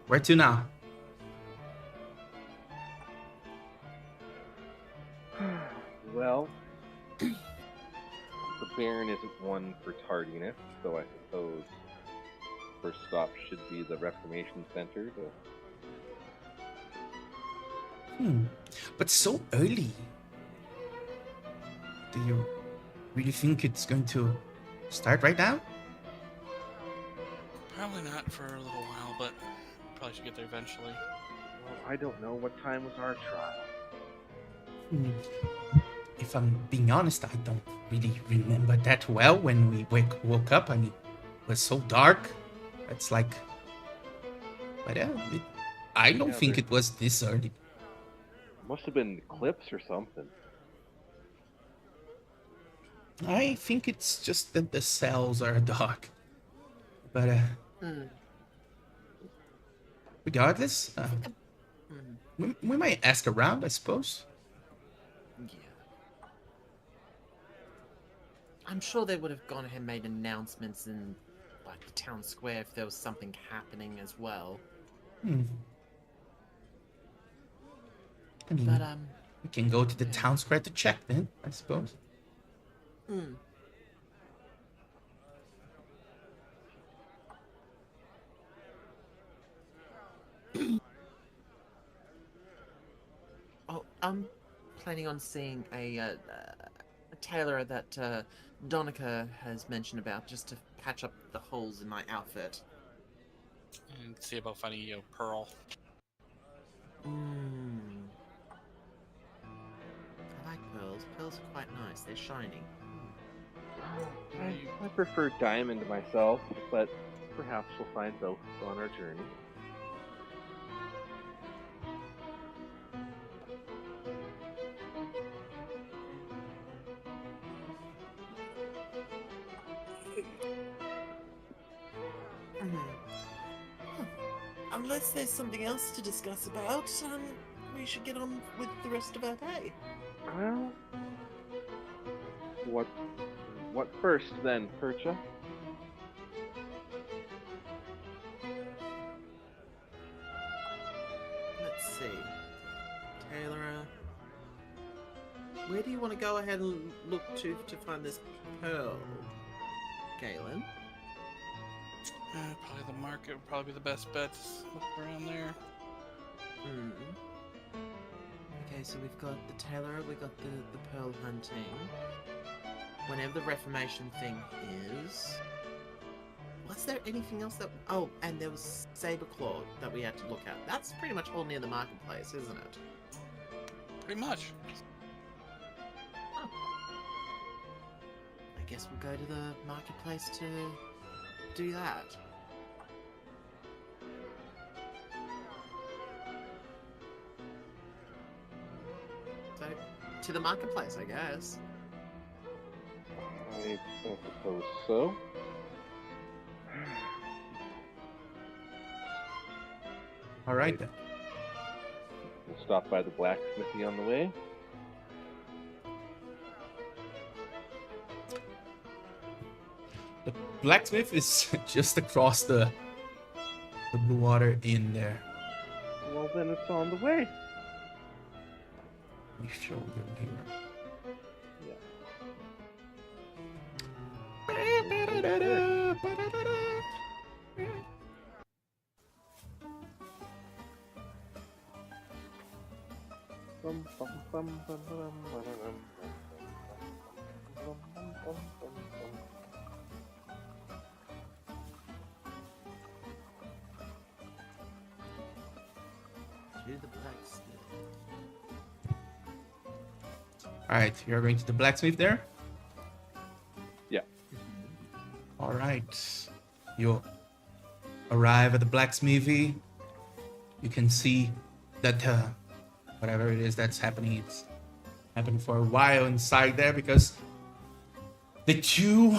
where to now?" Well, the Baron isn't one for tardiness, so I suppose first stop should be the Reformation Center. But so early. Do you really think it's going to start right now? Probably not for a little while, but probably should get there eventually. Well, I don't know what time was our trial. If I'm being honest, I don't really remember that well when we woke up. I mean, it was so dark. It's like... But I don't think it was this early. Must have been an eclipse or something. I think it's just that the cells are dark. But, regardless, we might ask around, I suppose. Yeah. I'm sure they would have gone ahead and made announcements in, like, the town square if there was something happening as well. I mean, But, we can go to the town square to check then, I suppose. Oh, I'm planning on seeing a tailor that Donica has mentioned about, just to patch up the holes in my outfit. And see about finding a pearl. I like pearls. Pearls are quite nice. They're shiny. I prefer diamond myself, but perhaps we'll find both on our journey. Unless there's something else to discuss about, we should get on with the rest of our day. Well, what first then, Percha? Let's see. Taylor, where do you want to go ahead and look to find this pearl, Galen? Probably the market would probably be the best bet. Look around there. Hmm. Okay, so we've got the tailor, we've got the pearl hunting. Whenever the Reformation thing is... Was there anything else that... Oh, and there was Saberclaw that we had to look at. That's pretty much all near the marketplace, isn't it? Pretty much. Oh. I guess we'll go to the marketplace to do that. So, to the marketplace, I guess. I suppose so. All right then. We'll stop by the blacksmithy on the way. The blacksmith is just across the blue water in there. Well, then it's on the way. We show them here. To the blacksmith. All right, you're going to the blacksmith there. Yeah. All right, you arrive at the blacksmithy. You can see that whatever it is that's happening, it's happened for a while inside there because the two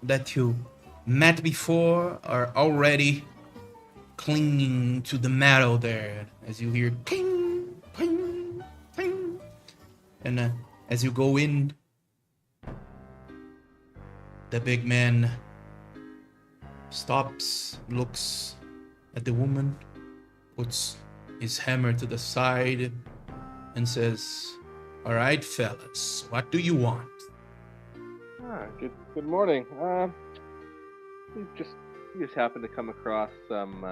that you met before are already clinging to the metal there as you hear ting, ting, ting. And as you go in, the big man stops, looks at the woman, puts his hammer to the side, and says, "All right, fellas, what do you want?" Good morning. We just happened to come across some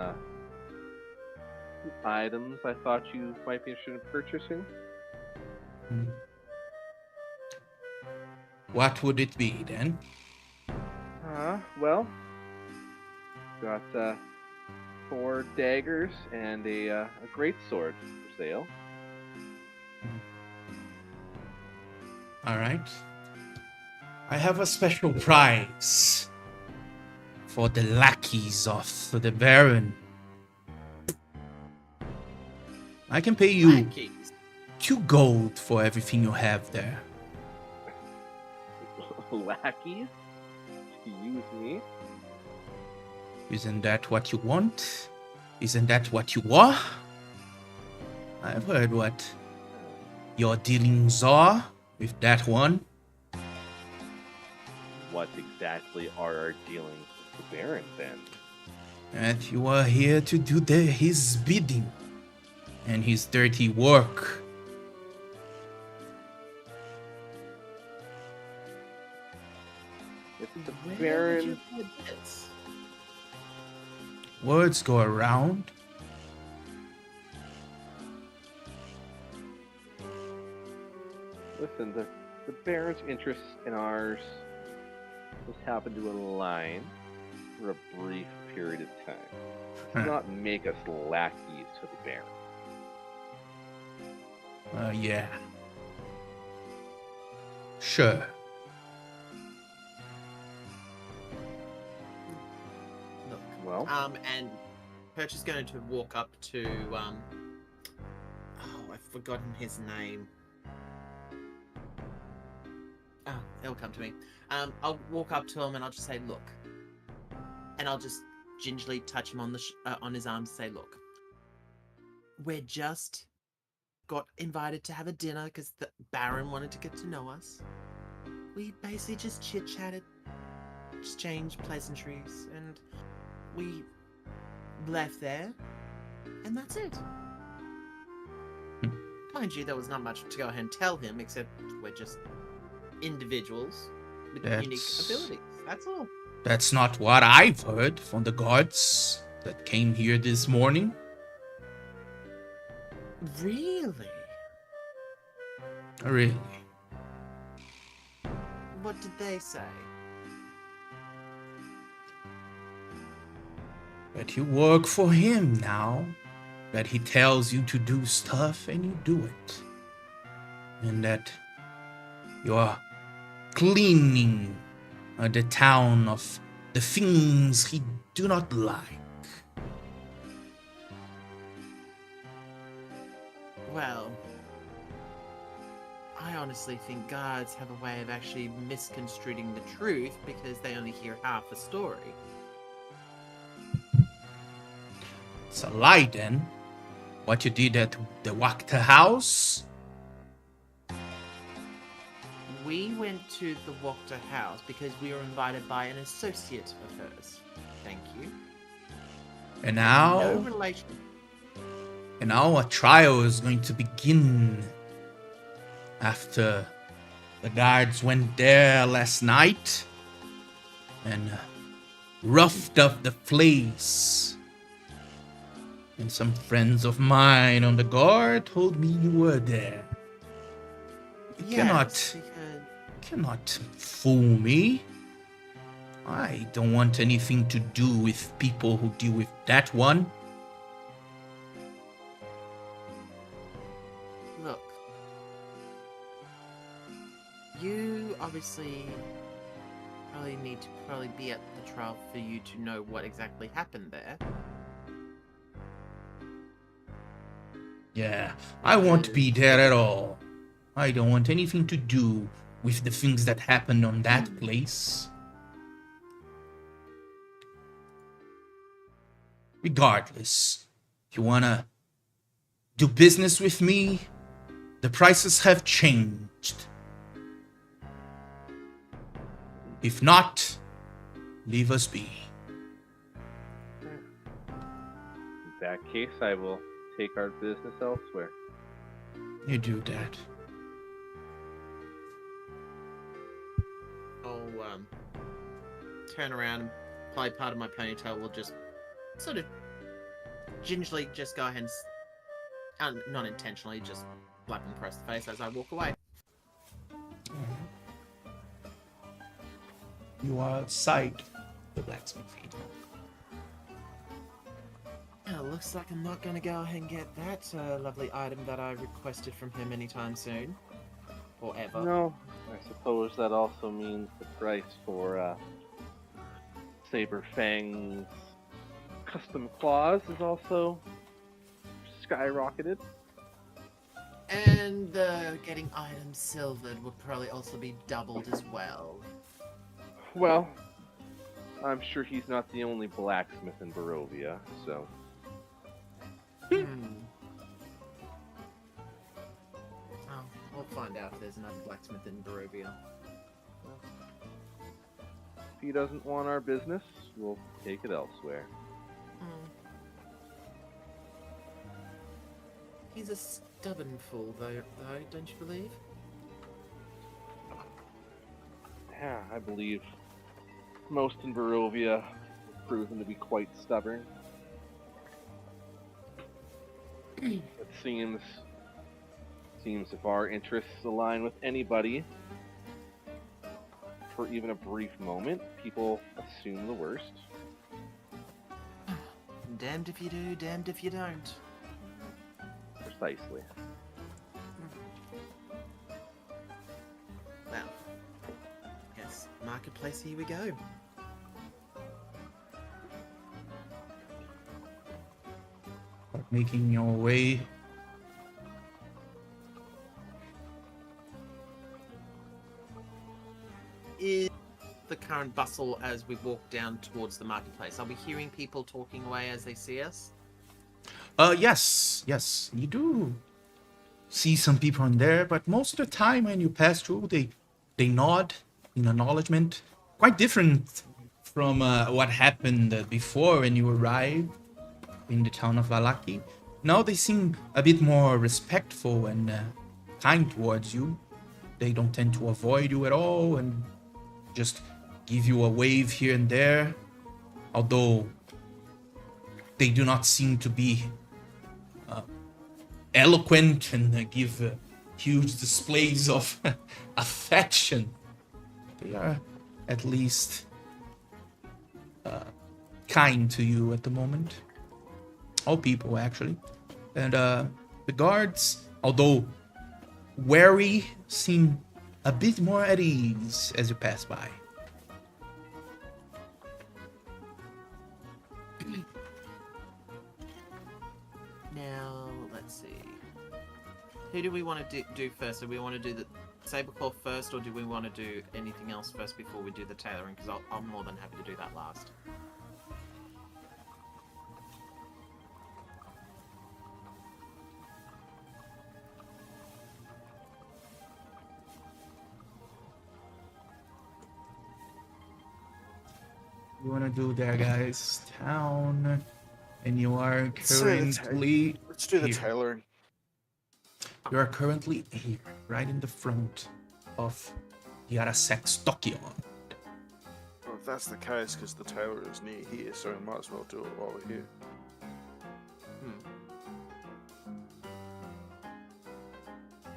items I thought you might be interested in purchasing. What would it be then? Well, got 4 daggers and a great sword for sale. All right. I have a special prize for the lackeys of the Baron. I can pay you Lackeys. 2 gold for everything you have there. Lackeys? To use me? Isn't that what you want? Isn't that what you are? I've heard what your dealings are with that one. What exactly are our dealings with the Baron then? That you are here to do his bidding and his dirty work. If the Where Baron... did you hear this? Words go around. Listen, the Baron's interests and ours just happen to align for a brief period of time. Does not make us lackeys to the Baron. Yeah. Sure. Look. Well, And Perch is going to walk up to I've forgotten his name. Oh, it'll come to me. I'll walk up to him and I'll just say, "Look," and I'll just gingerly touch him on the on his arm and say, "Look, we're just got invited to have a dinner because the Baron wanted to get to know us. We basically just chit-chatted, exchanged pleasantries, and we left there, and that's it." Mind you, there was not much to go ahead and tell him, except we're just individuals with unique abilities. That's all. That's not what I've heard from the guards that came here this morning. Really? Really? What did they say? That you work for him now. That he tells you to do stuff and you do it. And that you're cleaning the town of the things he do not like. Well, I honestly think guards have a way of actually misconstruing the truth because they only hear half a story. It's a lie then. What you did at the Wachterhaus? We went to the Wachterhaus because we were invited by an associate of hers. Thank you. And No now, relation. a trial is going to begin after the guards went there last night and roughed up the place. And some friends of mine on the guard told me you were there. You Yes, because cannot fool me. I don't want anything to do with people who deal with that one. look, you obviously probably need to be at the trial for you to know what exactly happened there. Yeah, I won't be there at all. I don't want anything to do with the things that happened on that place. Regardless, if you wanna do business with me, the prices have changed. If not, leave us be. In that case, I will take our business elsewhere. You do that. I'll turn around and probably part of my ponytail will just sort of gingerly just go ahead and not intentionally just slap him across the face as I walk away. You are outside the blacksmith. Yeah, looks like I'm not going to go ahead and get that lovely item that I requested from him anytime soon. Or ever. No, I suppose that also means the price for Saber Fang's custom claws is also skyrocketed. And getting items silvered would probably also be doubled as well. Well, I'm sure he's not the only blacksmith in Barovia, so... Oh, we'll find out if there's another blacksmith in Barovia. If he doesn't want our business, we'll take it elsewhere. He's a stubborn fool, though, don't you believe? Yeah, I believe most in Barovia have proven to be quite stubborn. It seems if our interests align with anybody, for even a brief moment, people assume the worst. Damned if you do, damned if you don't. Precisely. Well, yes, marketplace, here we go. Making your way. Is the current bustle as we walk down towards the marketplace? Are we hearing people talking away as they see us? Yes. You do see some people in there, but most of the time when you pass through, they nod in acknowledgement. Quite different from what happened before when you arrived in the town of Valaki. Now they seem a bit more respectful and kind towards you. They don't tend to avoid you at all and just give you a wave here and there, although they do not seem to be eloquent and give huge displays of affection. They are at least kind to you at the moment. All people, actually. And the guards, although wary, seem a bit more at ease as you pass by. Now, let's see. Who do we want to do first? Do we want to do the Saberclaw first, or do we want to do anything else first before we do the tailoring? Because I'm more than happy to do that last. You want to do there, guys? Town. And you are currently... Let's do the here. tailoring. You are currently here, right in the front of the Arasek Stockyard. Well, if that's the case, because the tailor is near here, so we might as well do it while we're here.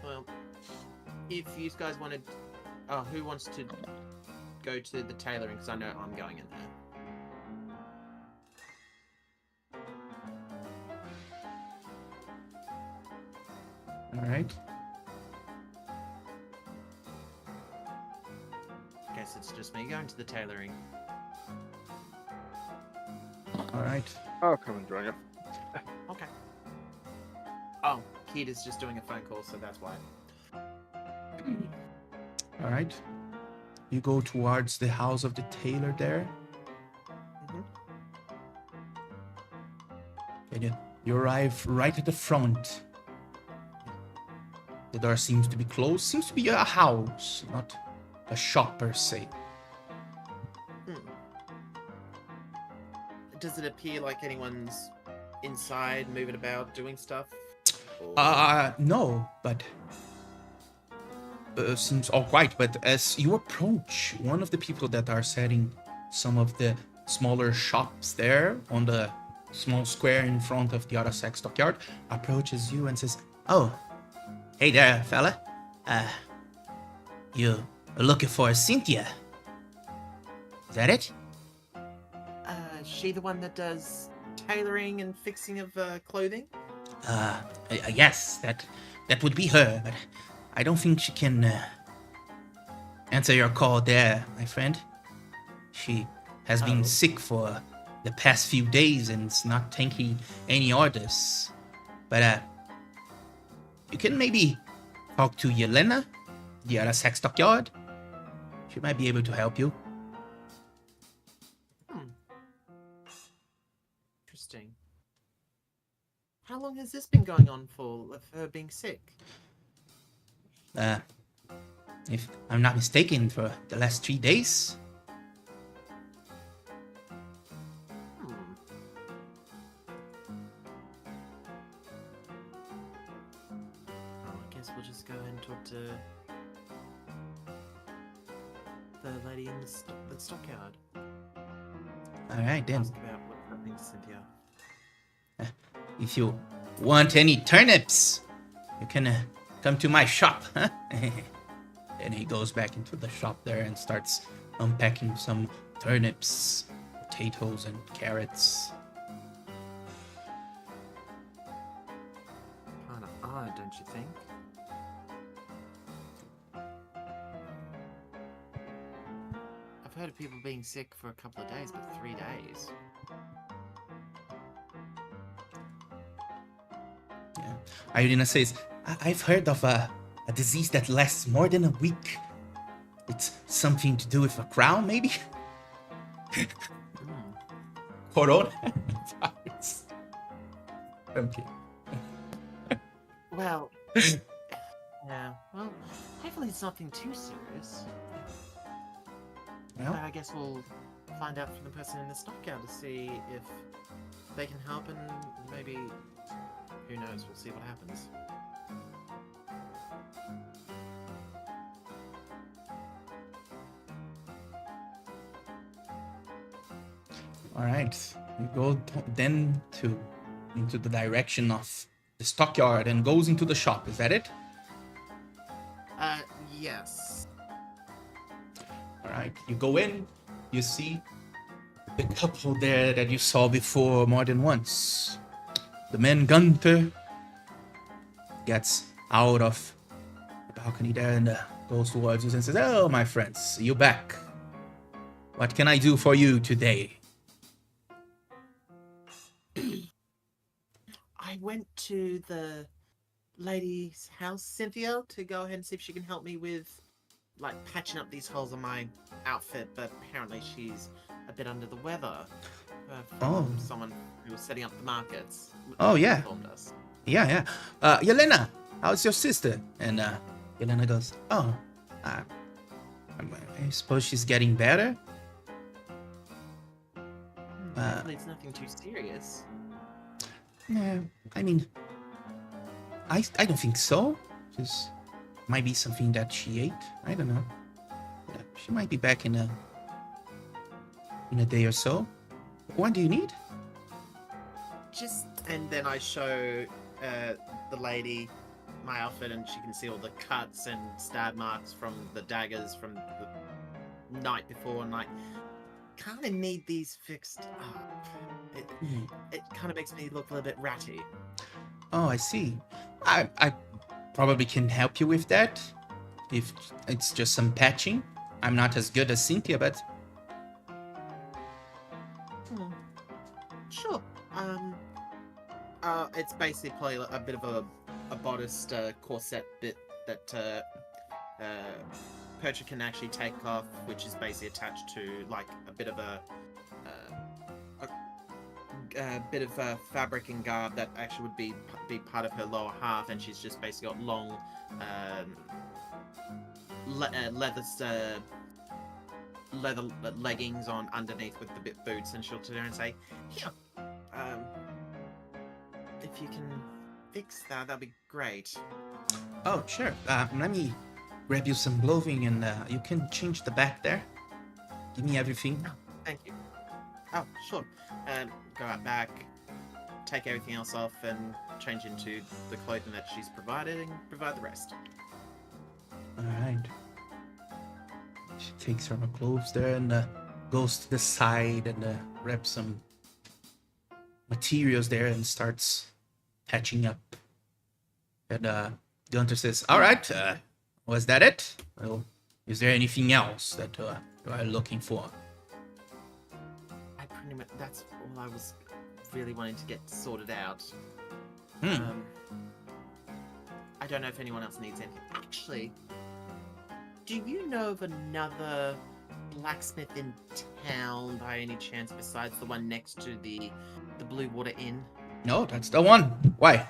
Well, if you guys wanted... Oh, who wants to go to the tailoring? Because I know I'm going in there. Alright. Guess it's just me going to the tailoring. Alright. I'll come and join you. Okay. Oh, Keith is just doing a phone call, so that's why. Alright. You go towards the house of the tailor there. And you arrive right at the front. The door seems to be closed. Seems to be a house, not a shop per se. Does it appear like anyone's inside, moving about, doing stuff? Or... No, but seems all quiet. But as you approach, one of the people that are setting some of the smaller shops there on the small square in front of the Arasek Stockyard approaches you and says, "Oh, hey there, fella. You looking for Cynthia? Is that it?" Is she the one that does tailoring and fixing of clothing? Yes, that would be her, but I don't think she can answer your call there, my friend. She has been sick for the past few days and is not taking any orders. But you can maybe talk to Yelena, the Arasek Stockyard. She might be able to help you. Interesting. How long has this been going on for, of her being sick? If I'm not mistaken, for the last 3 days. I guess we'll just go ahead and talk to the lady in the stockyard. Alright then. Ask about what's happening to Cynthia. If you want any turnips, you can come to my shop, huh? And he goes back into the shop there and starts unpacking some turnips, potatoes, and carrots. Kinda odd, don't you think? I've heard of people being sick for a couple of days, but 3 days. Yeah. Irina says, I've heard of a disease that lasts more than a week. It's something to do with a crown, maybe? Coronavirus. Okay. Well, yeah. Well, hopefully it's nothing too serious. Well, I guess we'll find out from the person in the stockyard to see if they can help, and maybe, who knows, we'll see what happens. All right. You go then into the direction of the stockyard and goes into the shop. Is that it? Yes. All right. You go in. You see the couple there that you saw before more than once. The man Gunther gets out of the balcony there and goes towards you and says, "Oh, my friends, you back. What can I do for you today?" I went to the lady's house, Cynthia, to go ahead and see if she can help me with, like, patching up these holes on my outfit, but apparently she's a bit under the weather. From someone who was setting up the markets. Oh, yeah. Informed us. Yeah. Yelena, how's your sister? And Yelena goes, "Oh, I suppose she's getting better." Hopefully it's nothing too serious. Yeah, I mean, I don't think so. Just might be something that she ate. I don't know. Yeah, she might be back in a day or so. What do you need? And then I show the lady my outfit, and she can see all the cuts and stab marks from the daggers from the night before, and like, kind of need these fixed up. It kind of makes me look a little bit ratty. Oh, I see. I probably can help you with that. If it's just some patching. I'm not as good as Cynthia, but... Sure. It's basically a bit of a bodice corset bit that Percha can actually take off, which is basically attached to like a bit of a bit of fabric and garb that actually would be part of her lower half, and she's just basically got long leather leggings on underneath with the bit boots, and she'll turn around and say, "Here, if you can fix that, that'd be great." Oh, sure. Let me grab you some clothing, and you can change the back there. Give me everything. Oh, thank you. Oh, sure. Go out back, take everything else off, and change into the clothing that she's provided, and provide the rest. All right. She takes her clothes there and goes to the side and grabs some materials there and starts patching up. And Gunter says, "All right, was that it? Well, is there anything else that you are looking for?" I pretty much, that's all I was really wanting to get sorted out. I don't know if anyone else needs anything. Actually, do you know of another blacksmith in town by any chance besides the one next to the Blue Water Inn? No, that's the one. Why?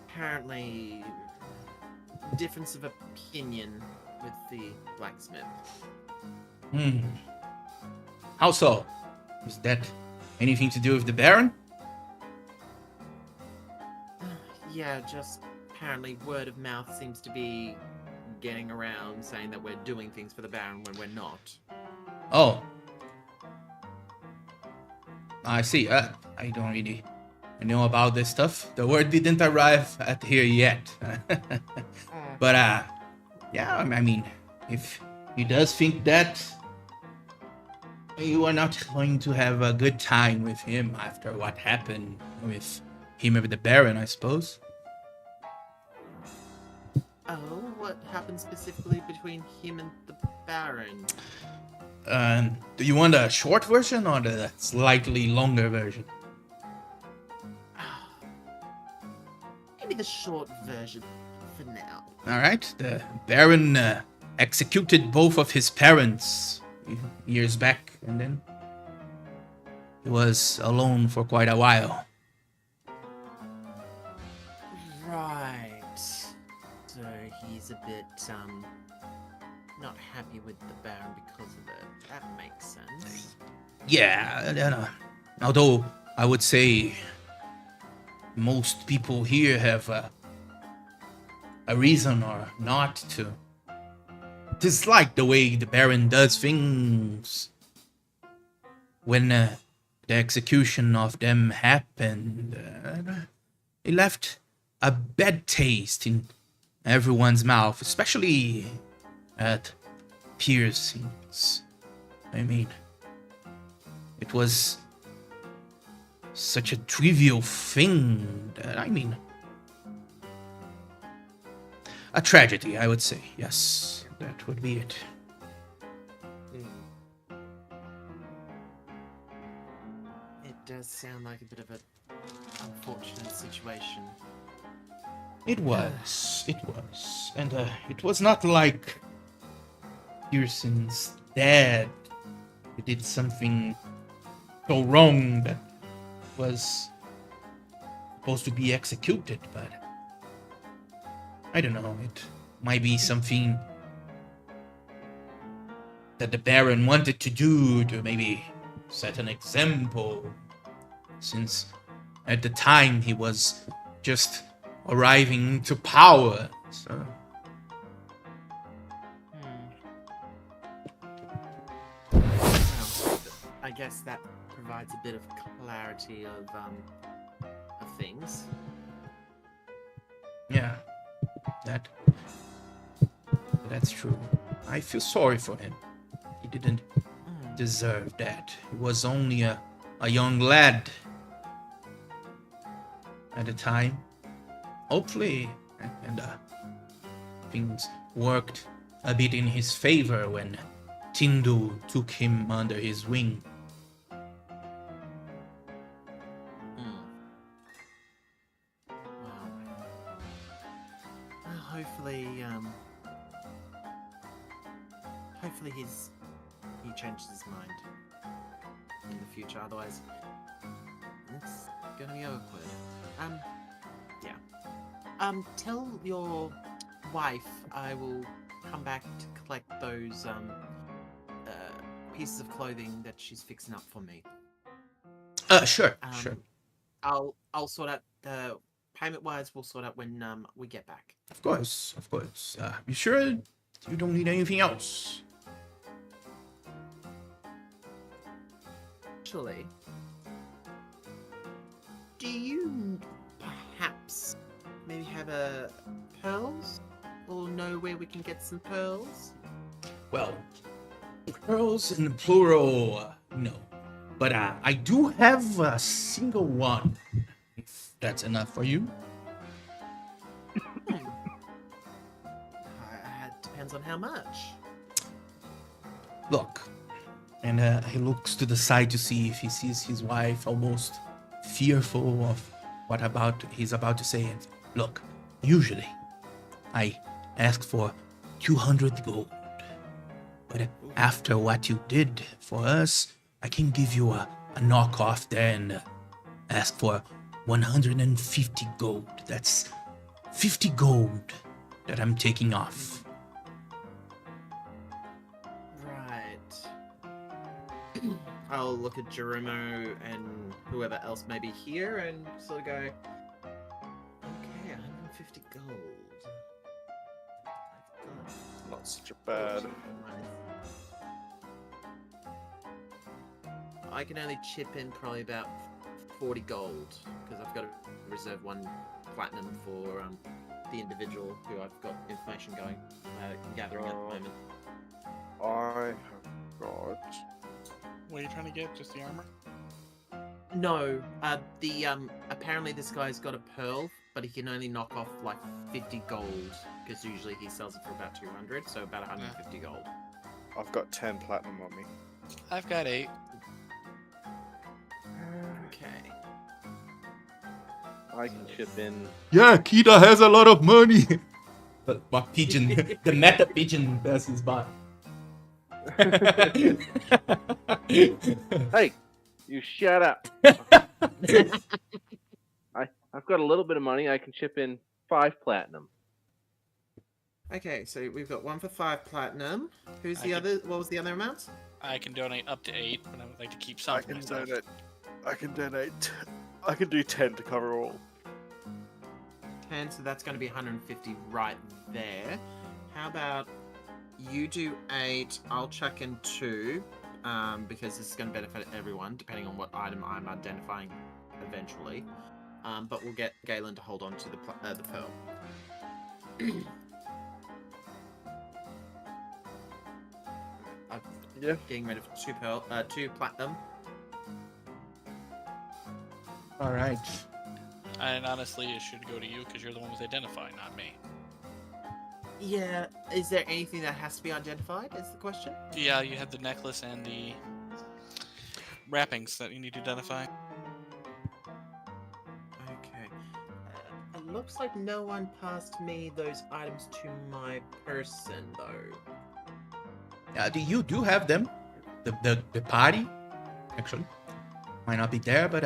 Apparently, difference of opinion with the blacksmith. How so? Is that anything to do with the Baron? Yeah, just apparently word of mouth seems to be getting around saying that we're doing things for the Baron when we're not. Oh. I see. I don't really know about this stuff. The word didn't arrive at here yet. But, yeah, I mean, if he does think that, you are not going to have a good time with him after what happened with him and the Baron, I suppose. Oh, what happened specifically between him and the Baron? Do you want a short version or the slightly longer version? Maybe the short version for now. Alright, the Baron executed both of his parents years back, and then he was alone for quite a while. Right. So he's a bit, not happy with the Baron because of it. That makes sense. Yeah, although I would say most people here have a reason or not to dislike the way the Baron does things. When the execution of them happened, it left a bad taste in everyone's mouth, especially at piercings. I mean, it was such a trivial thing that, a tragedy, I would say. Yes, that would be it. It does sound like a bit of an unfortunate situation. It was. And it was not like Pearson's dad who did something so wrong that was supposed to be executed, but I don't know, it might be something that the Baron wanted to do to maybe set an example, since at the time he was just arriving to power, so... Well, I guess that provides a bit of clarity of things. Yeah, that's true. I feel sorry for him. He didn't deserve that. He was only a young lad at the time. Hopefully, and things worked a bit in his favor when Tindu took him under his wing. Well, hopefully he changes his mind in the future. Otherwise, it's gonna be awkward. Yeah. Tell your wife I will come back to collect those pieces of clothing that she's fixing up for me. Sure. I'll sort out payment wise. We'll sort out when we get back. Of course. You sure you don't need anything else? Actually, do you perhaps maybe have pearls, or know where we can get some pearls? Well, pearls in the plural, no. But I do have a single one, if that's enough for you. Depends on how much. Look, and he looks to the side to see if he sees his wife almost fearful of what he's about to say. And look, usually I ask for 200 gold, but after what you did for us, I can give you a knockoff there and ask for 150 gold. That's 50 gold that I'm taking off. Right. I'll look at Jeromo and whoever else may be here and sort of go, okay, 150 gold. Not such a bad. I can only chip in probably about 40 gold because I've got to reserve 1 platinum for the individual who I've got information gathering at the moment. I have got. What are you trying to get? Just the armor? No, apparently this guy's got a pearl, but he can only knock off like 50 gold because usually he sells it for about 200, so about 150 gold. I've got 10 platinum on me. I've got 8. Okay. I can chip in. Yeah, Kita has a lot of money. But what pigeon? The meta pigeon passes by. Hey, you shut up. I've got a little bit of money. I can chip in 5 platinum. Okay, so we've got 1 for 5 platinum. Who's the other? What was the other amount? I can donate up to 8, but I would like to keep some for myself. I can do 10 to cover all. 10, so that's going to be 150 right there. How about you do 8. I'll chuck in 2, because this is going to benefit everyone, depending on what item I'm identifying eventually. But we'll get Galen to hold on to the pearl. Yeah. Getting rid of 2 platinum. All right. And honestly, it should go to you because you're the one with identify, not me. Yeah. Is there anything that has to be identified? Is the question? Yeah, you have the necklace and the wrappings that you need to identify. Okay. It looks like no one passed me those items to my person, though. You do have them. The party, actually, might not be there, but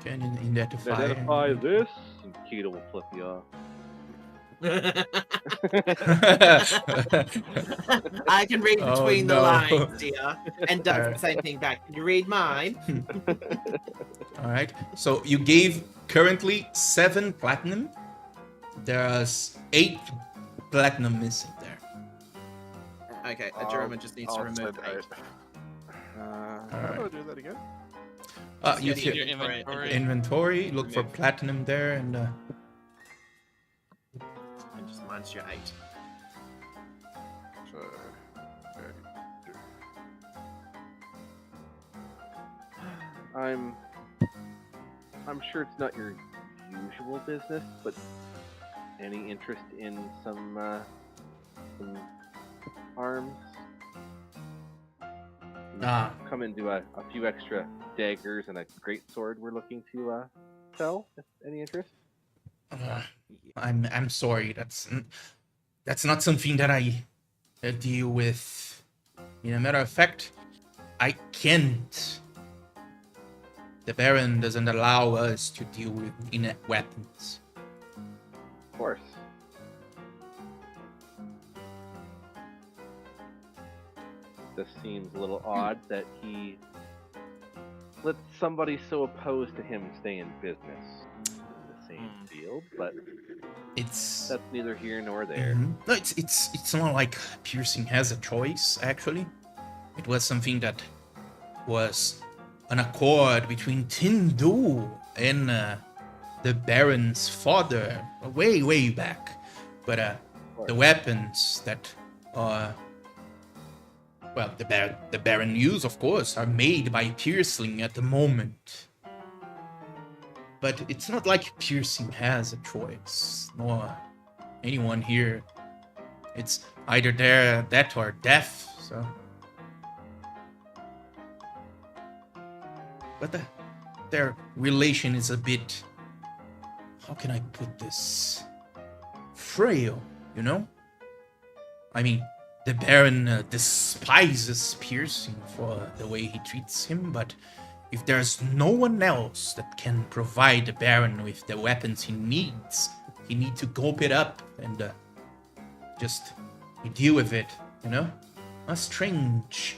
can identify. Identify this, and Keto will flip you off. I can read Oh, between the no. lines, dear, and does the same thing back. Can you read mine? All right. So you gave currently 7 platinum. There's 8 platinum missing there. Okay, a German just needs to I'll remove say 8. How do I do that again? You Just see your inventory. inventory. Look for platinum there, and And just minus your 8. So, I'm sure it's not your usual business, but any interest in some arms? Come into a few extra daggers and a great sword we're looking to sell. If any interest? I'm sorry. That's not something that I deal with. In a matter of fact, I can't. The Baron doesn't allow us to deal with inept weapons. Of course. This seems a little odd that he lets somebody so opposed to him stay in business in the same field, but It's that's neither here nor there. No, it's not like Piercing has a choice. Actually, it was something that was an accord between Tindu and the Baron's father, way back. But the weapons that the Baron use, of course, are made by Piercing at the moment. But it's not like Piercing has a choice, nor anyone here. It's either that or death, so. But their relation is a bit, how can I put this? Frail, you know? I mean, the Baron despises Piercing for the way he treats him, but if there's no one else that can provide the Baron with the weapons he needs to cope it up and just deal with it, you know? A strange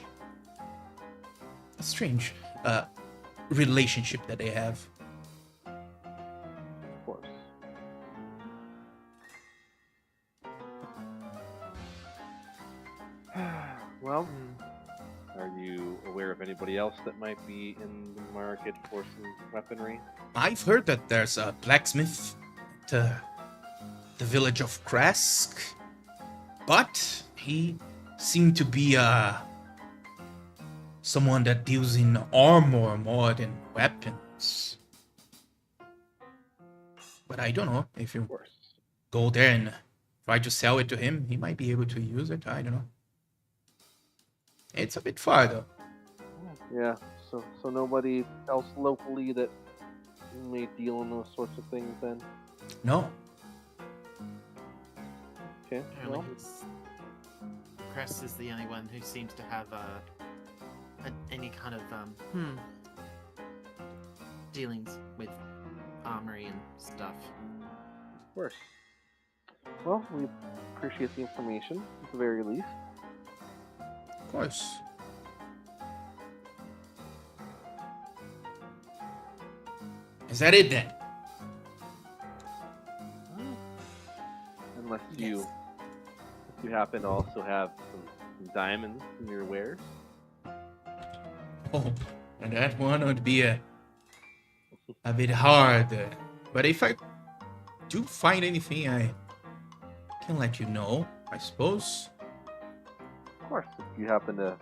relationship that they have. Of course. Well, are you aware of anybody else that might be in the market for some weaponry? I've heard that there's a blacksmith at the village of Krask, but he seemed to be someone that deals in armor more than weapons. But I don't know, if you Of course. go there and try to sell it to him, he might be able to use it. I don't know. It's a bit far though. Yeah, so nobody else locally that may deal in those sorts of things then? No. Okay, well, Crest is the only one who seems to have any kind of dealings with armory and stuff. of course. Well, we appreciate the information, at the very least. Of course. Is that it then? Unless you you happen to also have some diamonds in your wares? Oh, and that one would be a bit hard. But if I do find anything, I can let you know, I suppose. Of course, if you happen to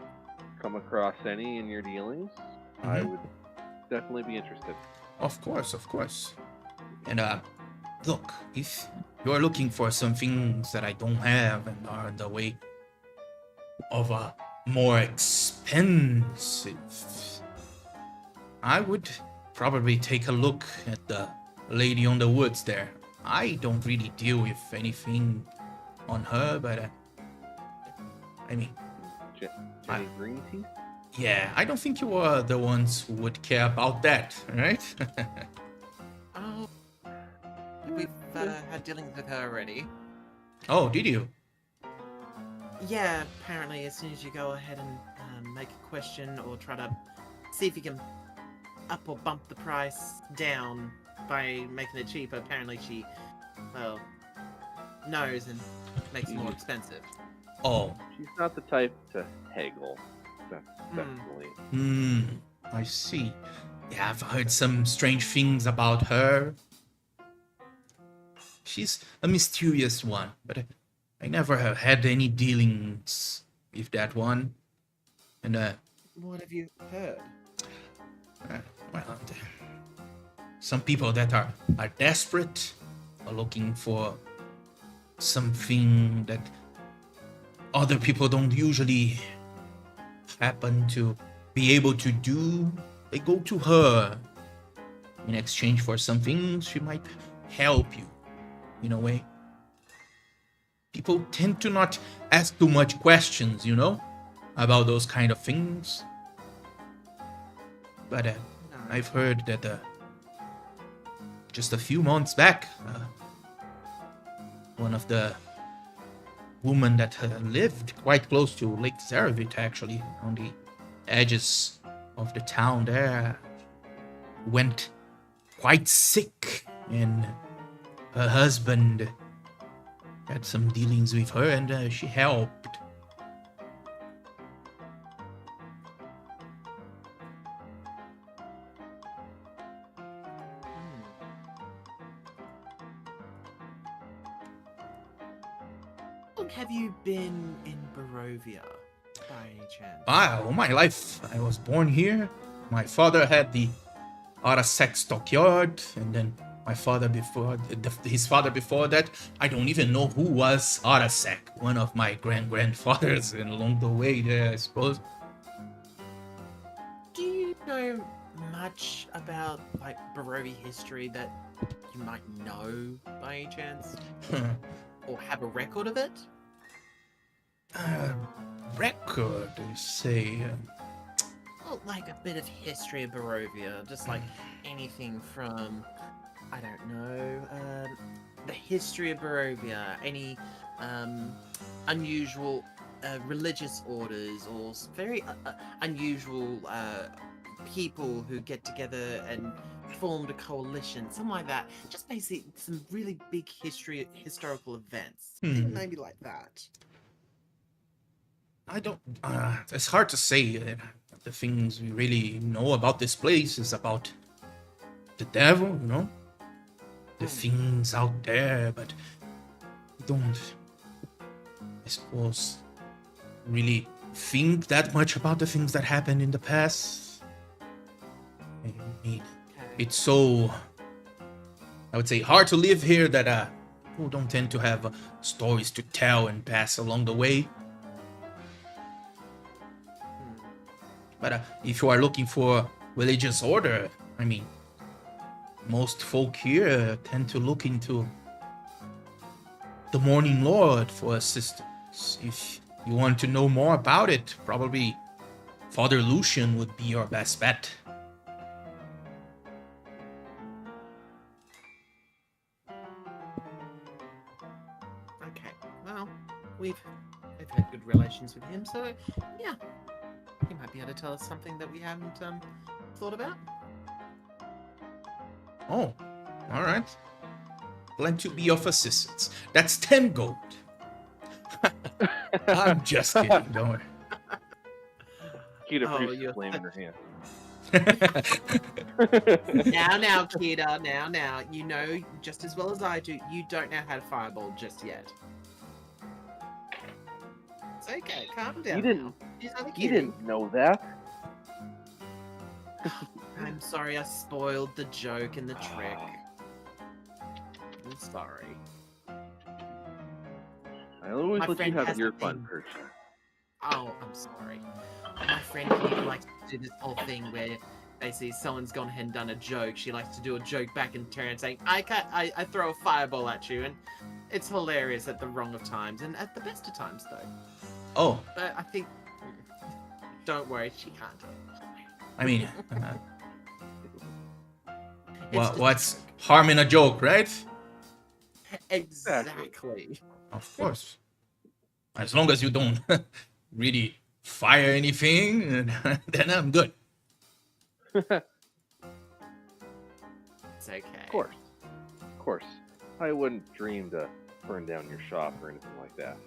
come across any in your dealings, I would definitely be interested. Of course, of course. And look, if you're looking for some things that I don't have and are in the way of a more expensive, I would probably take a look at the lady on the woods there. I don't really deal with anything on her, but I mean, Jenny Green Teeth? yeah, I don't think you are the ones who would care about that, right? Oh, we've had dealings with her already. Oh, did you? Yeah, apparently as soon as you go ahead and make a question or try to see if you can up or bump the price down by making it cheaper, apparently she, well, knows and makes it more expensive. Oh. She's not the type to haggle. That's definitely. I see. Yeah, I've heard some strange things about her. She's a mysterious one, but I never have had any dealings with that one. And, What have you heard? well, some people that are desperate, are looking for something that other people don't usually happen to be able to do. They go to her. In exchange for something, she might help you, in a way. People tend to not ask too much questions, about those kind of things. But I've heard that just a few months back, one of the women that lived quite close to Lake Zaravit, actually, on the edges of the town there, went quite sick, and her husband had some dealings with her, and she helped. Have you been in Barovia by any chance? All my life, I was born here. My father had the Arasek stockyard, and then my father his father before that. I don't even know who was Arasek, one of my grandfathers, and along the way there, I suppose. Do you know much about Barovia history that you might know by any chance? Or have a record of it? Record, you say? Well, like a bit of history of Barovia, just like anything from, I don't know, the history of Barovia, any unusual religious orders or very unusual people who get together and formed a coalition, something like that. Just basically some really big historical events. Maybe like that. I don't. It's hard to say. The things we really know about this place is about the devil, the things out there, but we don't, I suppose, really think that much about the things that happened in the past. I mean, it's so, I would say, hard to live here that people don't tend to have stories to tell and pass along the way. But if you are looking for religious order, I mean, most folk here tend to look into the Morning Lord for assistance. If you want to know more about it, probably Father Lucian would be your best bet. Okay, well, we've had good relations with him, so yeah. He might be able to tell us something that we haven't thought about. Oh, all right. Glad to be of assistance. That's 10 gold. I'm just kidding. Don't worry. Kita Oh, produces you're flame in her hand. Now, Kita, now. You know just as well as I do, you don't know how to fireball just yet. It's okay, calm down. You didn't. now. She's only You kidding. didn't know that. I'm sorry I spoiled the joke and the trick. I'm sorry. I always My let you friend have has your a fun, thing. Persia. Oh, I'm sorry. My friend here likes to do this whole thing where basically someone's gone ahead and done a joke. She likes to do a joke back in turn saying, I throw a fireball at you, and it's hilarious at the wrong of times and at the best of times though. Oh, But I think don't worry, she can't do it. I mean, It's just a what's joke. harm in a joke, right? Exactly. Of course. As long as you don't really fire anything, then I'm good. It's okay. Of course. I wouldn't dream to burn down your shop or anything like that.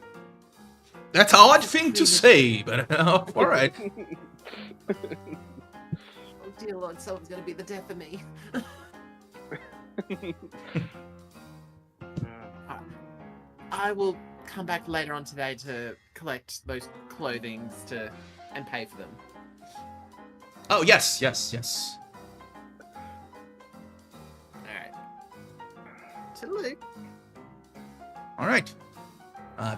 That's an odd thing to say, but all right. Oh dear Lord, someone's gonna be the death of me. I will come back later on today to collect those clothings and pay for them. Oh, yes. Alright. Toodaloo. All right.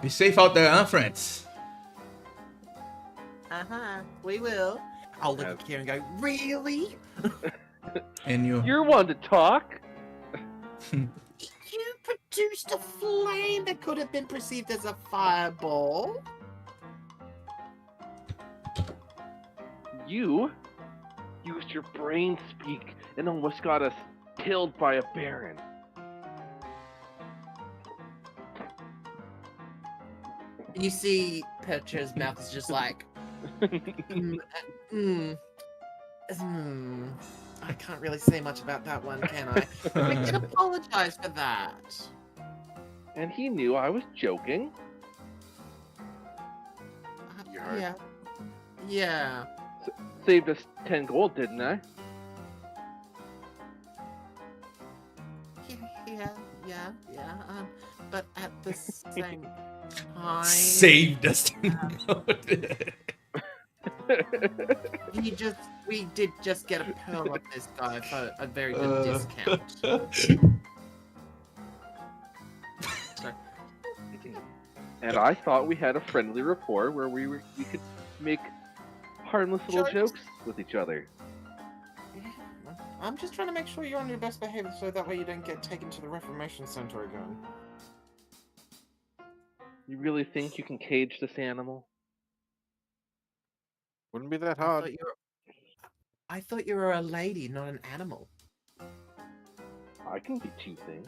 Be safe out there, huh, friends? We will. I'll look at Kira and go, really? And you. You're one to talk. You produced a flame that could have been perceived as a fireball? You used your brain speak and almost got us killed by a baron. You see Petra's mouth is just like, I can't really say much about that one, can I? I can apologize for that. And he knew I was joking. Yeah. Yeah. Saved us 10 gold, didn't I? Yeah. But at the same time, Saved us. we did just get a pearl of this guy for a very good discount. Sorry. And I thought we had a friendly rapport where we could make harmless little jokes with each other. I'm just trying to make sure you're on your best behavior so that way you don't get taken to the Reformation Center again. You really think you can cage this animal? Wouldn't be that I hard. thought you were a lady, not an animal. I can be two things.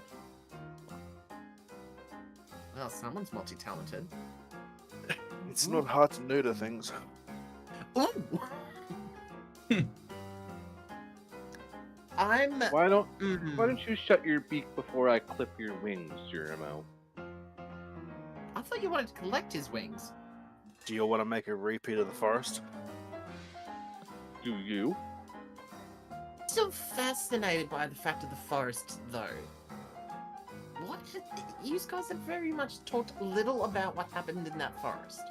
Well, someone's multi-talented. It's not hard to neuter things. Ooh. Why don't you shut your beak before I clip your wings, Jeremo? I thought you wanted to collect his wings. Do you want to make a repeat of the forest? Do you? So fascinated by the fact of the forest, though. What? You guys have very much talked little about what happened in that forest.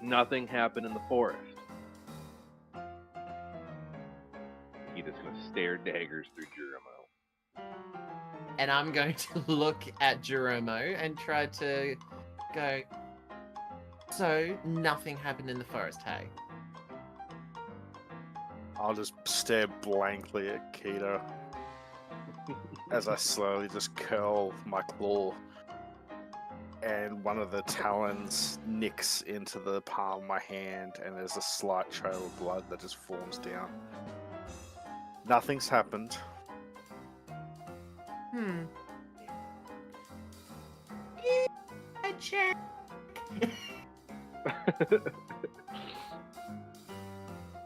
Nothing happened in the forest. He's just gonna stare daggers through Jeremo. And I'm going to look at Jeromo and try to go, so nothing happened in the forest, hey? I'll just stare blankly at Keto as I slowly just curl my claw, and one of the talons nicks into the palm of my hand, and there's a slight trail of blood that just forms down. Nothing's happened. I check.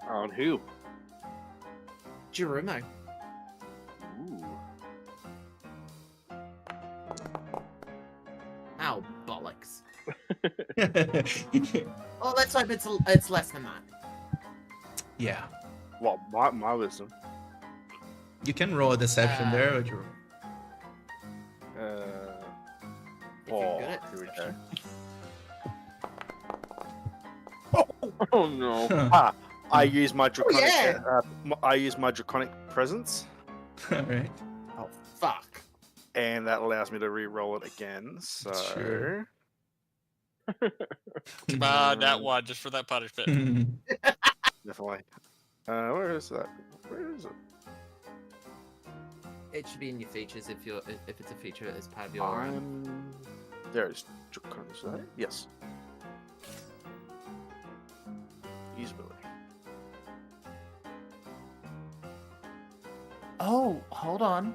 On who? Jeromo. Ooh. Oh, bollocks. Well, let's hope it's less than that. Yeah. Well, my wisdom. You can roll a deception there. Or you... If you're good at here we go. deception. Oh no. I use my draconic. yeah. I use my draconic presence, All right. Oh, fuck. and that allows me to re-roll it again. So Sure. Come on, that one, just for that punishment. definitely. Where is that? Where is it? It should be in your features if it's a feature as part of your. There it is. Draconic. Is that it? Yes. Usability. Oh, hold on.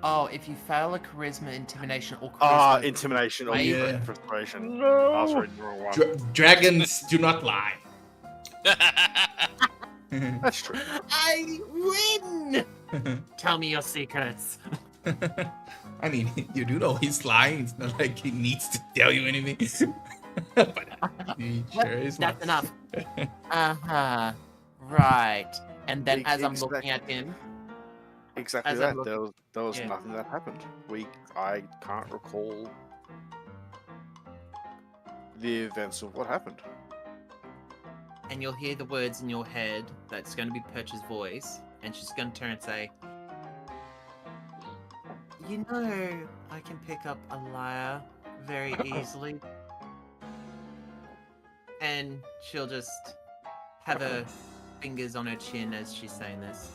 Oh, if you fail a charisma, intimidation, or charisma. Intimidation or Yeah. persuasion. No. I was reading the wrong one. Dragons do not lie. That's true. I win! Tell me your secrets. I mean, you do know he's lying. It's not like he needs to tell you anything. But he sure is That's not. enough. Uh-huh. Right. And then as I'm looking at him, Exactly As that. I'm looking- There was yeah. nothing that happened. I can't recall the events of what happened. and you'll hear the words in your head that's going to be Perch's voice, and she's going to turn and say, "You know, I can pick up a liar very easily." And she'll just have her fingers on her chin as she's saying this,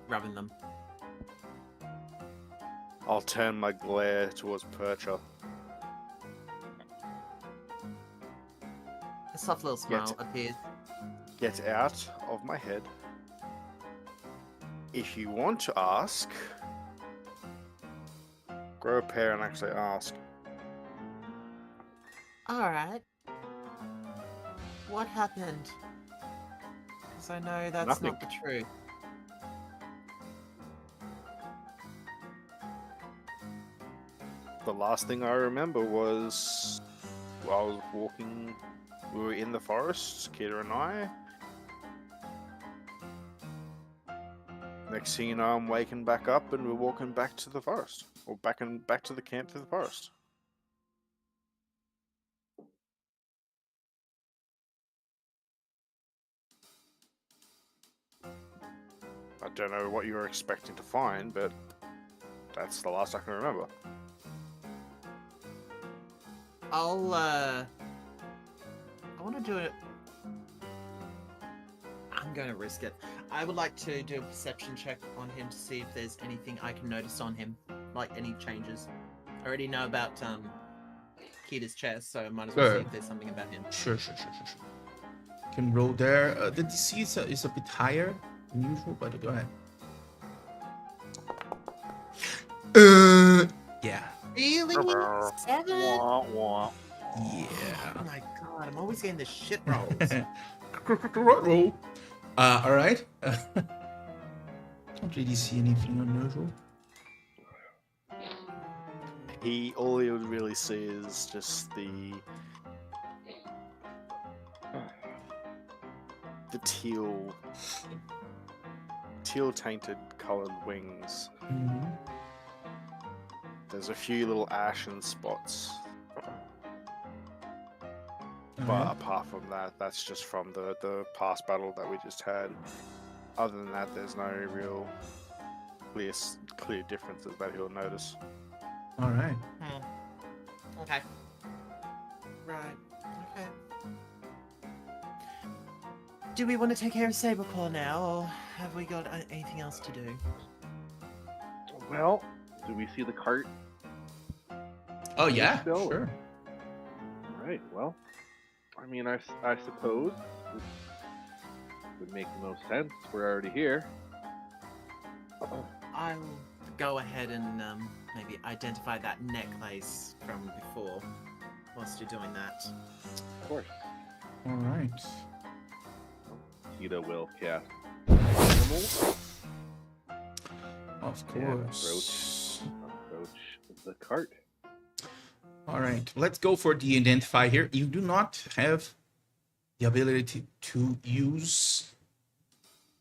rubbing them. I'll turn my glare towards Percha. A soft little smile appears. Get out of my head. If you want to ask, grow a pair and actually ask. Alright. What happened? Because I know that's Nothing. not the truth. The last thing I remember was I was walking. We were in the forest, Kira and I. Next thing you know, I'm waking back up and we're walking back to the forest, or back to the camp through the forest. I don't know what you were expecting to find, but that's the last I can remember. I want to do it. I'm going to risk it. I would like to do a perception check on him to see if there's anything I can notice on him, like any changes. I already know about Kita's chest, so I might as well see if there's something about him. Sure. Can roll there. The DC is a bit higher than usual, but go ahead. Yeah. Really? 7? Wah, wah. Yeah. Oh my god, I'm always getting the shit rolls. Roll. All right. Don't really see anything unusual. All he would really see is just the teal tainted colored wings. Mm-hmm. There's a few little ashen spots, but Alright. apart from that, that's just from the past battle that we just had. Other than that, there's no real clear differences that he'll notice. All right. Okay. Right. Okay. Do we want to take care of Saberclaw now, or have we got anything else to do? Well, do we see the cart? Oh yeah. Still. Sure. Right. Well, I mean, I suppose this would make the most sense. We're already here. I'll go ahead and maybe identify that necklace from before whilst you're doing that. Of course. All right. Kita will cast animal. Of and course. approach the cart. All right, let's go for the identify here. You do not have the ability to use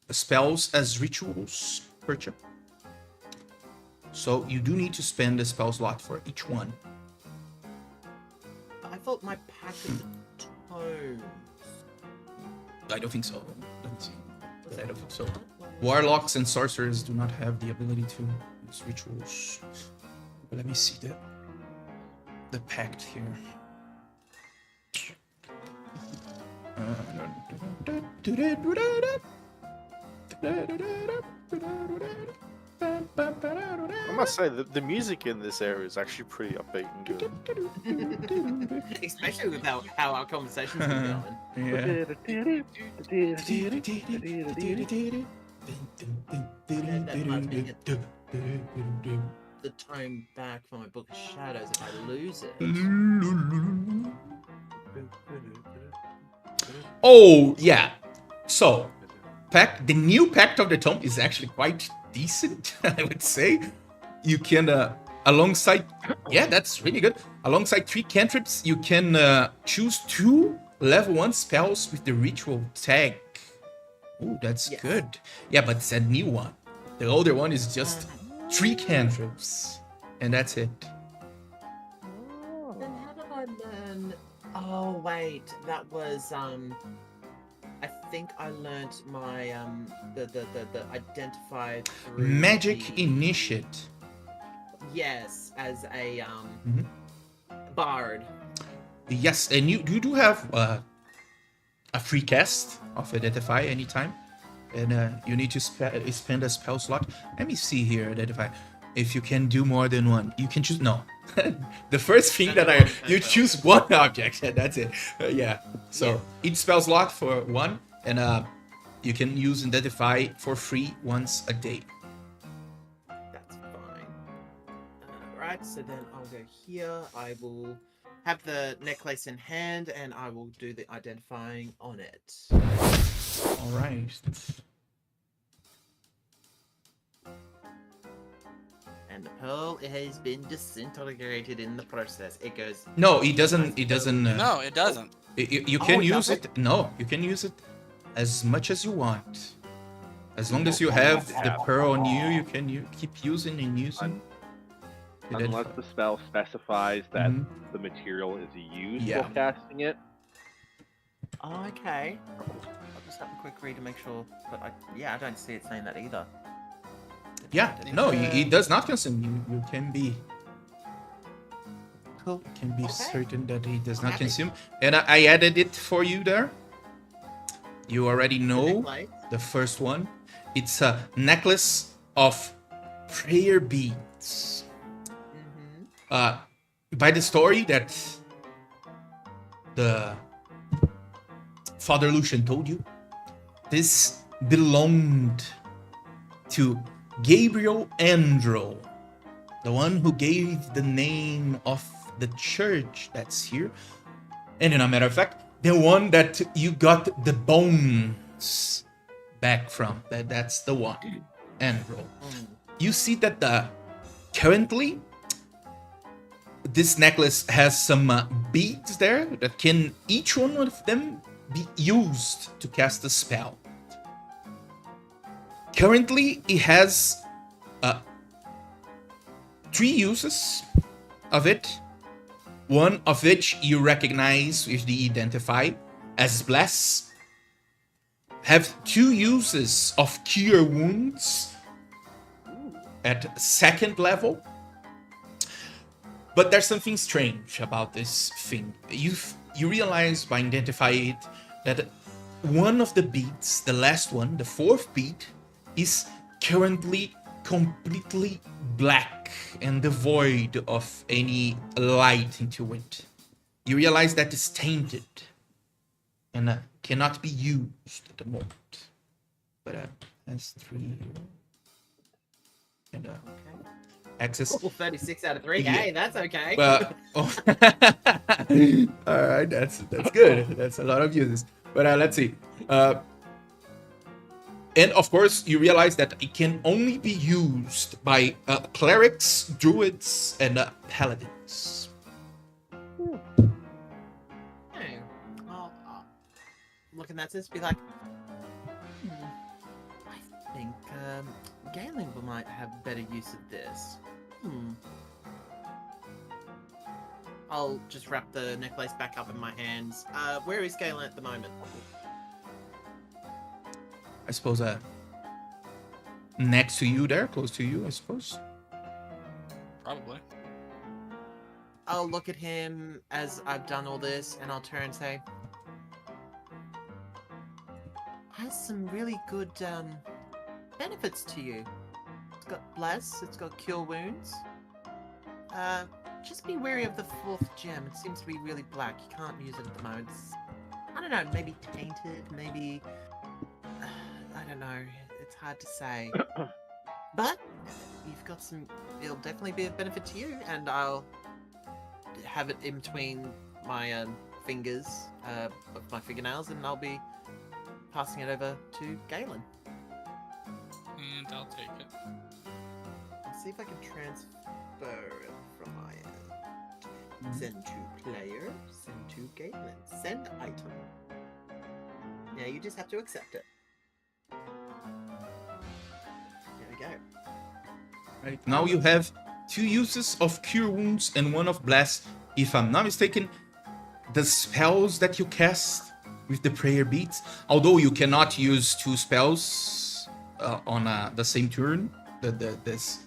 spells as rituals, Percha. So you do need to spend a spell slot for each one. I thought my pack of the tomes. I don't think so. I don't think so. Warlocks and sorcerers do not have the ability to use rituals. But let me see the pact here. I must say that the music in this area is actually pretty upbeat and good. Especially with how our conversation's been going. The tome back from my book of shadows if I lose it. Oh yeah. So, the new Pact of the Tome is actually quite decent, I would say. You can alongside, that's really good. Alongside 3 cantrips, you can choose 2 level 1 spells with the ritual tag. Oh, that's good. Yeah, but it's a new one. The older one is just 3 cantrips, and that's it. Then how did I learn? Oh wait, that was I think I learnt my the identify through Magic the- Initiate. Yes, as a bard. Yes, and you do have a free cast of Identify anytime. And you need to spend a spell slot. Let me see here, Identify. If you can do more than one, you can choose. No. The first thing you choose one object, and that's it. So each spell slot for 1, and you can use Identify for free once a day. That's fine. Right, so then I'll go here. I will have the necklace in hand, and I will do the identifying on it. All right. And the pearl has been disintegrated in the process. It goes. No, it doesn't. It doesn't. No, it doesn't. You can it use doesn't? it. No, you can use it as much as you want. As long as you have the pearl on you, you can keep using and using. Unless the spell specifies that Mhm. the material is used Yeah. while casting it. Oh, okay. I'll just have a quick read to make sure. But I don't see it saying that either. Yeah, no, it does not consume you. You can be Cool. certain that it does not happy. consume. And I added it for you there. You already know Necklace. the first one. It's a necklace of prayer beads. Mm-hmm. By the story that the Father Lucian told you, this belonged to Gabriel Andro, the one who gave the name of the church that's here. And in a matter of fact, the one that you got the bones back from. That's the one. Andro. You see that currently this necklace has some beads there that can each one of them be used to cast a spell. Currently, it has 3 uses of it. One of which you recognize with the Identify as Bless. Have 2 uses of Cure Wounds at 2nd level. But there's something strange about this thing. You realize by Identify it that one of the beads, the last one, the 4th bead, is currently completely black and devoid of any light into it. You realize that it's tainted and cannot be used at the moment. But that's 3 and access. 36 out of 3. Yeah. Hey, that's okay. Well, all right, that's good. That's a lot of uses. But let's see. And of course, you realize that it can only be used by clerics, druids, and paladins. look in that sense, be like, I think Galen might have better use of this. I'll just wrap the necklace back up in my hands. Where is Galen at the moment? I suppose next to you there, close to you, I suppose. Probably. I'll look at him as I've done all this, and I'll turn and say, has some really good benefits to you. It's got bless, it's got cure wounds. Just be wary of the 4th gem. It seems to be really black. You can't use it at the moment. I don't know, maybe tainted, maybe... I don't know. It's hard to say. But you've got some... It'll definitely be a benefit to you, and I'll have it in between my fingers, of my fingernails, and I'll be passing it over to Galen. And I'll take it. Let's see if I can transfer it from my end. Send to player, send to Galen, send item. Now you just have to accept it. There we go. Right, now you have 2 uses of Cure Wounds and 1 of Bless. If I'm not mistaken, the spells that you cast with the prayer beads, although you cannot use 2 spells on the same turn, this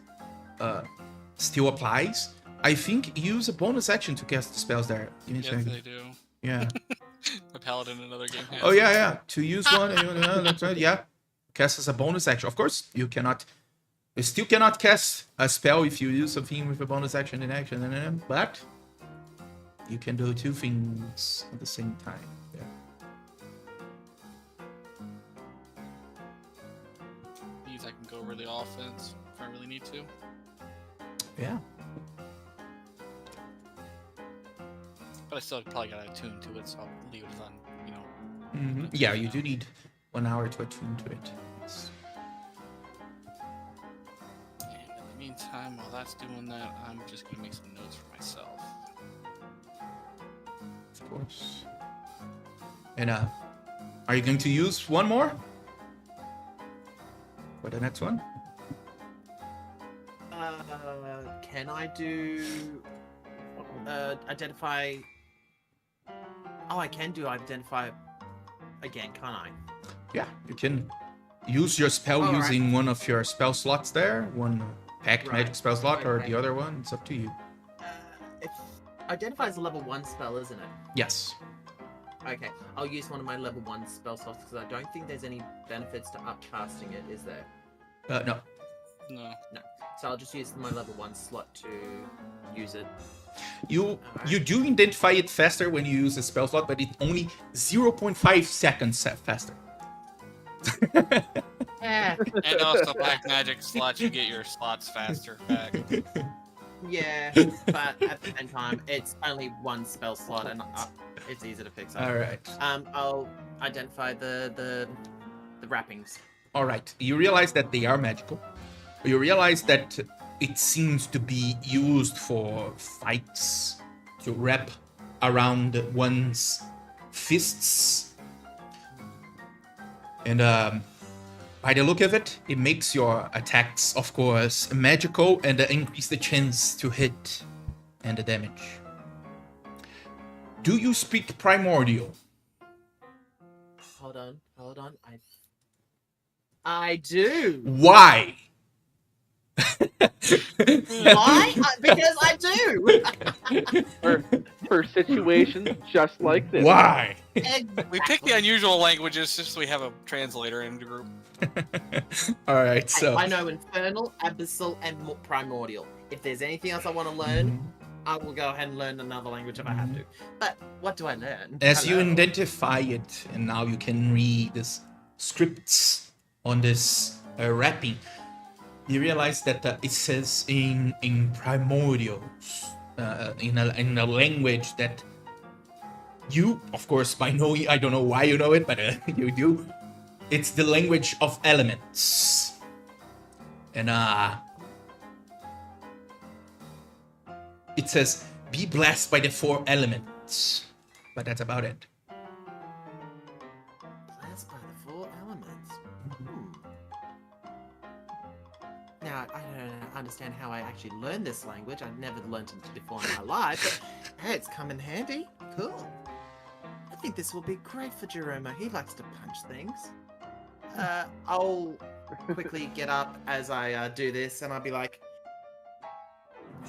still applies. I think you use a bonus action to cast the spells there. Yes, they do. Yeah. My paladin in another game has. Oh yeah. To use one, that's right. Yeah, cast as a bonus action. Of course, you still cannot cast a spell if you use something with a bonus action in action, but you can do 2 things at the same time. Yeah. These I can go over the offense if I really need to. Yeah. But I still probably gotta attune to it, so I'll leave it on, Yeah, you do need 1 hour to attune to it. Yes. And in the meantime, while that's doing that, I'm just gonna make some notes for myself. Of course. And are you going to use 1 more for the next one? Can I do identify? Oh, I can do identify again, can't I? Yeah, you can use your spell All using right. 1 of your spell slots there, 1 packed Right. magic spell slot, or Okay. the other one. It's up to you. If identify is a level 1 spell, isn't it? Yes. Okay, I'll use one of my level 1 spell slots because I don't think there's any benefits to upcasting it, is there? No. No. So I'll just use my level 1 slot to use it. You do identify it faster when you use a spell slot, but it's only 0.5 seconds faster. Yeah. And also, black magic slots, you get your slots faster back. Yeah, but at the same time, it's only 1 spell slot, and it's easy to fix up. All right. I'll identify the wrappings. All right. You realize that they are magical. You realize that it seems to be used for fights, to wrap around one's fists. And by the look of it, it makes your attacks, of course, magical and increase the chance to hit and the damage. Do you speak Primordial? Hold on. I do. Why? Why? Because I do. For situations just like this. Why? We pick the unusual languages just so we have a translator in the group. All right, so I know Infernal, Abyssal, and Primordial. If there's anything else I want to learn, I will go ahead and learn another language if I have to. But what do I learn? as you Hello? identify it, and now you can read this scripts on this wrapping, you realize that it says in primordial, in a language that you, of course, by knowing, I don't know why you know it, but you do. It's the language of elements, and it says, "Be blessed by the 4 elements," but that's about it. understand how I actually learned this language. I've never learned it before in my life, but hey, it's come in handy. Cool. I think this will be great for Jerome. He likes to punch things. I'll quickly get up as I do this, and I'll be like,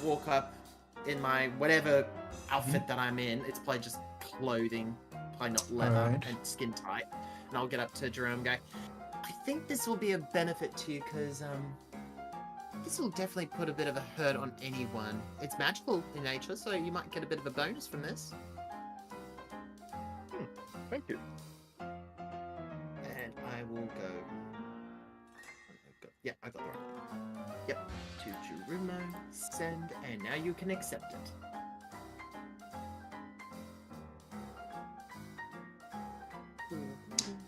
walk up in my whatever outfit that I'm in. It's probably just clothing, probably not leather Alright. and skin tight. And I'll get up to Jerome and go, I think this will be a benefit to you because this will definitely put a bit of a hurt on anyone. It's magical in nature, so you might get a bit of a bonus from this. Thank you. And I will go. Yeah, I got the right one. Yep. To Jurumo, send, and now you can accept it.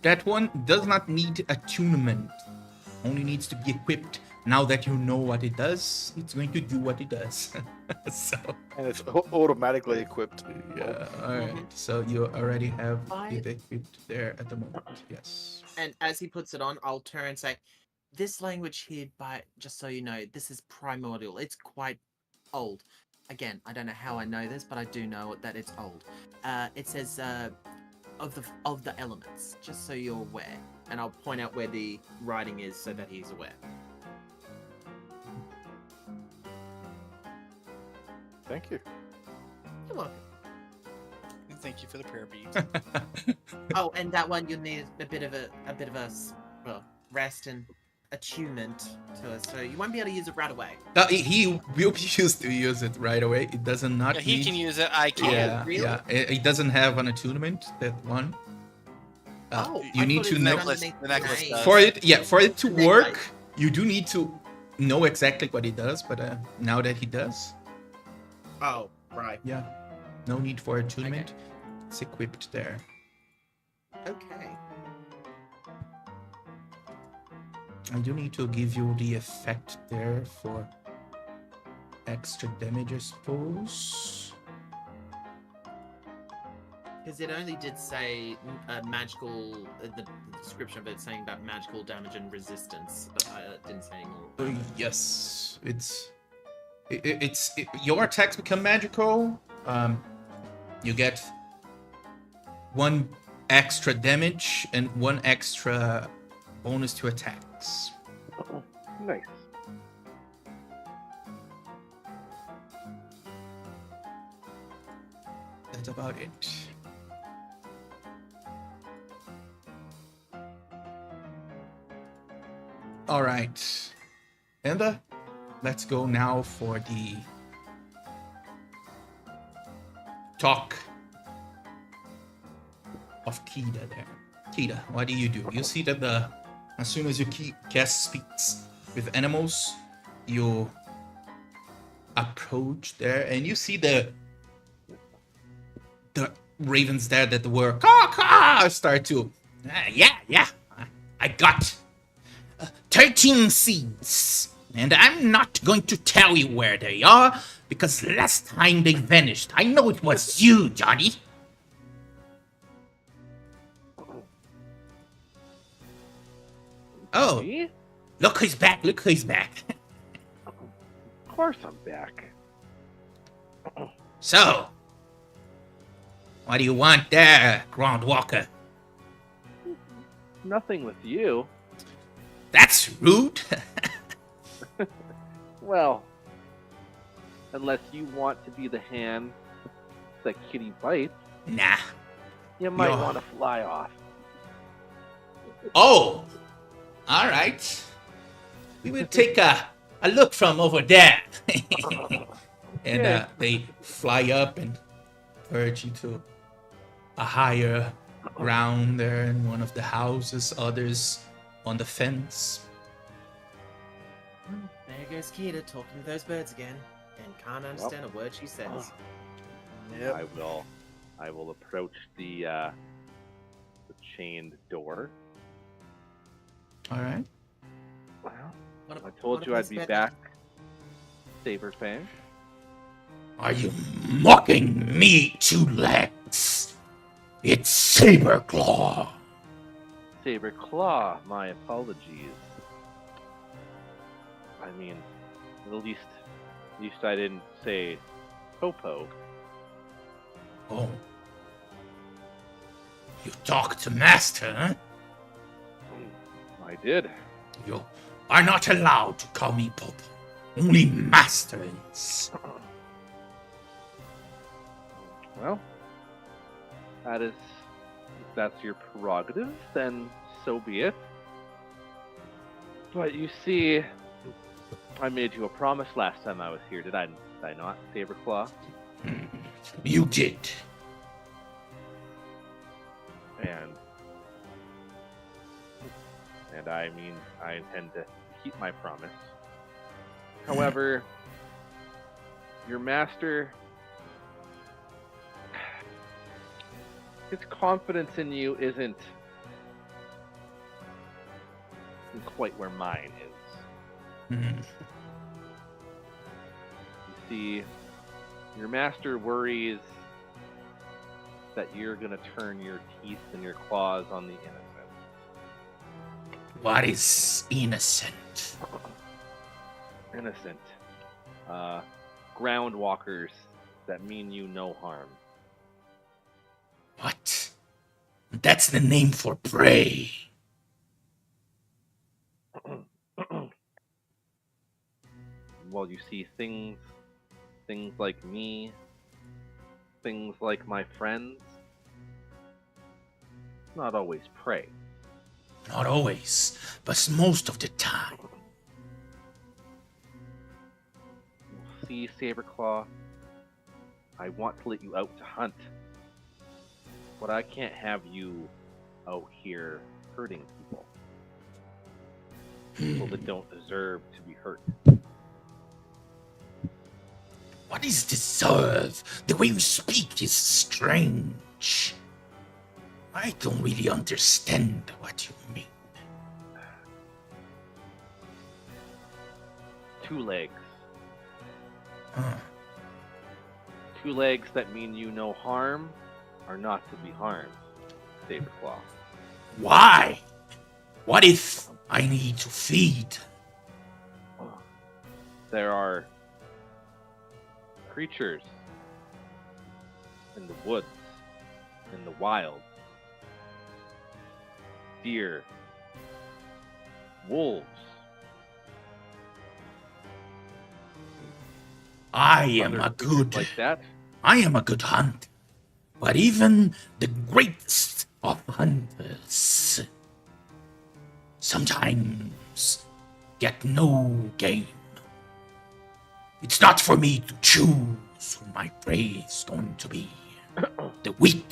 That one does not need attunement. Only needs to be equipped. Now that you know what it does, it's going to do what it does. So, And it's automatically equipped. yeah, alright. So you already have I- it equipped there at the moment. Yes. And as he puts it on, I'll turn and say, this language here, just so you know, this is primordial. It's quite old. Again, I don't know how I know this, but I do know that it's old. It says of the elements, just so you're aware. And I'll point out where the writing is so that he's aware. Thank you. You're welcome. And thank you for the prayer beads. Oh, and that one you'll need a bit of a rest and attunement to it, so you won't be able to use it right away. He will be used to use it right away. It does not Yeah, he need- can use it. I can't. Yeah, really? yeah. It doesn't have an attunement, that one. You need to know the necklace does. for it to Then, work. like- You do need to know exactly what it does, but now that he does, Oh, right. yeah, no need for attunement. It's equipped there. Okay. I do need to give you the effect there for extra damage, I suppose. Because it only did say magical, the description of it saying about magical damage and resistance, but it didn't say anymore. Yes, your attacks become magical. You get 1 extra damage and 1 extra bonus to attacks. Nice. That's about it. All right, and let's go now for the talk of Kida there. Kida, what do? You see that as soon as you cast speaks with animals, you approach there, and you see the ravens there that were caw start to yeah. I got 13 seeds, and I'm not going to tell you where they are because last time they vanished. I know it was you, Johnny. Oh, Me? look who's back! Look who's back! Of course I'm back. So, what do you want there, Groundwalker? Nothing with you. That's rude. Well, unless you want to be the hand that Kitty bites, Nah. you might No. want to fly off. Oh, all right. We will take a look from over there. And they fly up and perch into a higher ground there in one of the houses, others on the fence. There goes Kita talking to those birds again, and can't understand a word she says. Yep. I will approach the chained door. All right. Well, What I ab- told what you about I'd be Sven? back. Saberfang. Are you mocking me, Two Legs? It's Saberclaw. Saberclaw, my apologies. I mean, At least I didn't say Popo. Oh. You talk to Master, huh? I did. You are not allowed to call me Popo. Only Master is. Well, if that's your prerogative, then so be it. But you see, I made you a promise last time I was here, did I not, Saberclaw? You did. And I mean, I intend to keep my promise. However, your master, his confidence in you isn't quite where mine is. Hmm. You see, your master worries that you're gonna turn your teeth and your claws on the innocent. What is innocent? Innocent. Ground walkers that mean you no harm. What? That's the name for prey. Well, you see, things like me, things like my friends, not always prey. Not always, but most of the time. See, Saberclaw, I want to let you out to hunt, but I can't have you out here hurting people. People that don't deserve to be hurt. What is deserve? The way you speak is strange. I don't really understand what you mean. 2 legs. Huh. 2 legs that mean you no harm are not to be harmed, Saberclaw. Why? What if I need to feed? There are creatures in the woods, in the wild. Deer, wolves. I am a creatures good like that. I am a good hunter. But even the greatest of hunters sometimes get no game. It's not for me to choose who my prey is going to be. The weak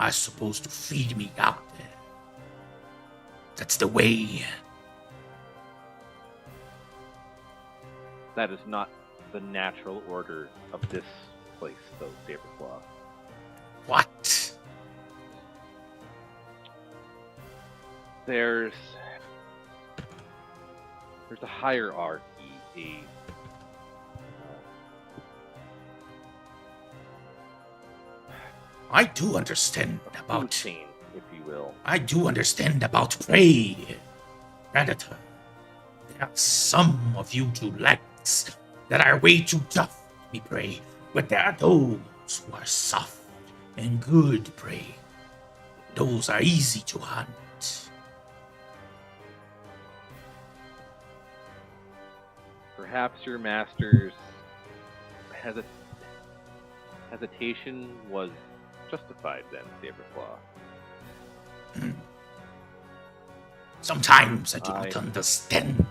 are supposed to feed me out there. That's the way. That is not the natural order of this place, though, Saberclaw. What? There's a hierarchy, I do understand food about chain, if you will. I do understand about prey, predator. There are some of you two legs that are way too tough to be prey, but there are those who are soft and good prey. Those are easy to hunt. Perhaps your master's hesitation was justified then, Saberclaw. Sometimes I do not understand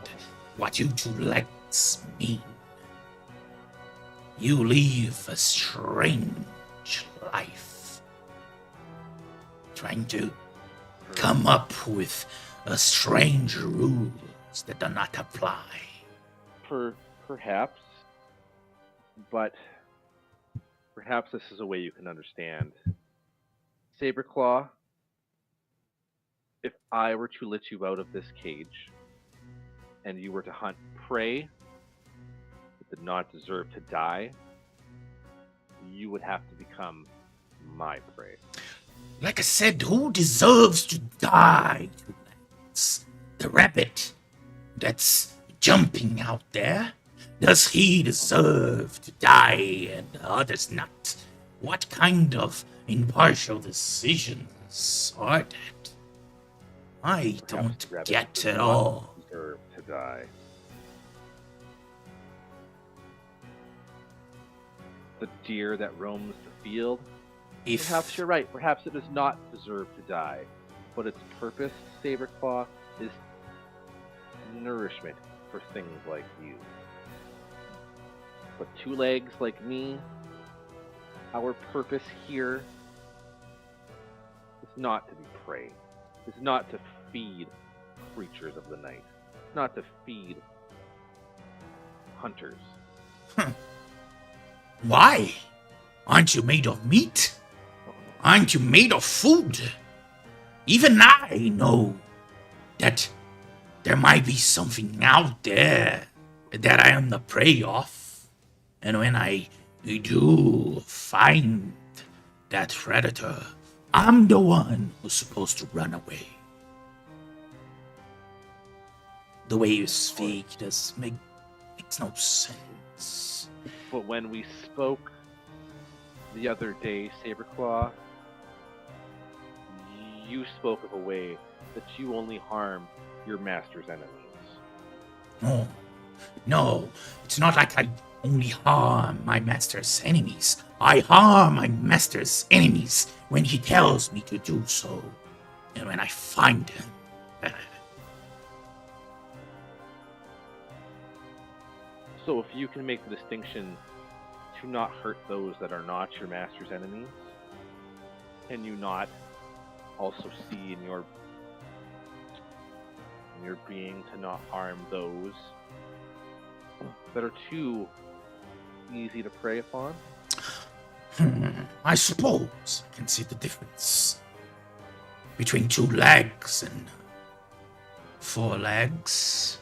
what you two legs mean. You live a strange life, trying to come up with strange rules that do not apply. Perhaps, but perhaps this is a way you can understand. Saberclaw, if I were to let you out of this cage, and you were to hunt prey that did not deserve to die, you would have to become my prey. Like I said, who deserves to die? It's the rabbit that's jumping out there. Does he deserve to die and others not? What kind of impartial decisions are that? I Perhaps don't the rabbit get does at not all. deserve to die. The deer that roams the field? Perhaps If you're right. Perhaps it does not deserve to die. But its purpose, Saberclaw, is nourishment for things like you. But two legs like me, our purpose here is not to be prey. Is not to feed creatures of the night. Not to feed hunters. why? Aren't you made of meat? Aren't you made of food? Even I know that there might be something out there that I am the prey of. And when I do find that predator, I'm the one who's supposed to run away. The way you speak makes no sense. But when we spoke the other day, Saberclaw, you spoke of a way that you only harm your master's enemies. No, it's not like I only harm my master's enemies. I harm my master's enemies when he tells me to do so, and when I find him. So if you can make the distinction to not hurt those that are not your master's enemies, can you not also see in your being to not harm those that are too easy to prey upon? I suppose I can see the difference between 2 legs and 4 legs.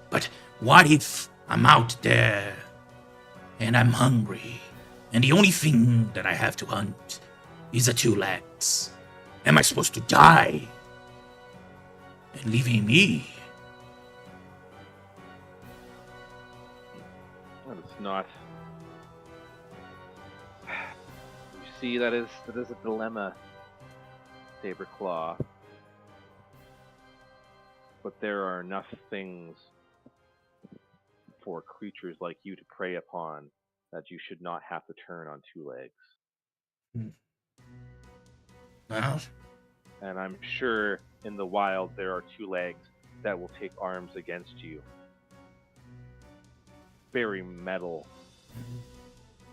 But what if I'm out there and I'm hungry and the only thing that I have to hunt is the 2 legs? Am I supposed to die and leaving me? Well, it's not. You see, that is a dilemma, Saberclaw. But there are enough things for creatures like you to prey upon that you should not have to turn on 2 legs. Well, And I'm sure in the wild there are 2 legs that will take arms against you. Bury metal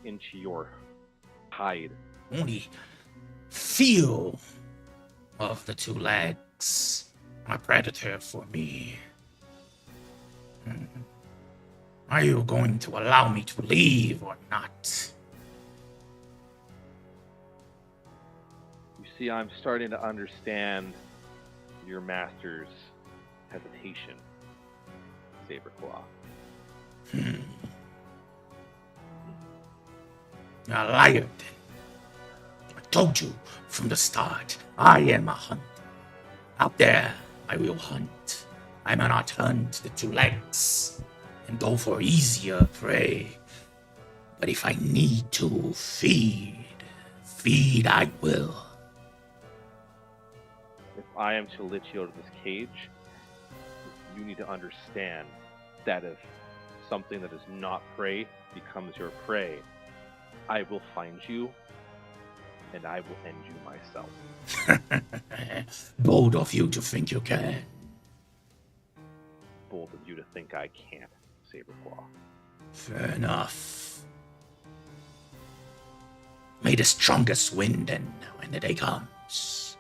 into your hide. only feel of the 2 legs a predator for me. Are you going to allow me to leave or not? You see, I'm starting to understand your master's hesitation, Saberclaw. You're a liar, then. I told you from the start, I am a hunter. Out there, I will hunt. I may not hunt the 2 legs and go for easier prey. But if I need to feed I will. If I am to let you out of this cage, you need to understand that if something that is not prey becomes your prey, I will find you and I will end you myself. Bold of you to think you can. Bold of you to think I can't, Saberclaw. Fair enough. May the strongest win then when the day comes.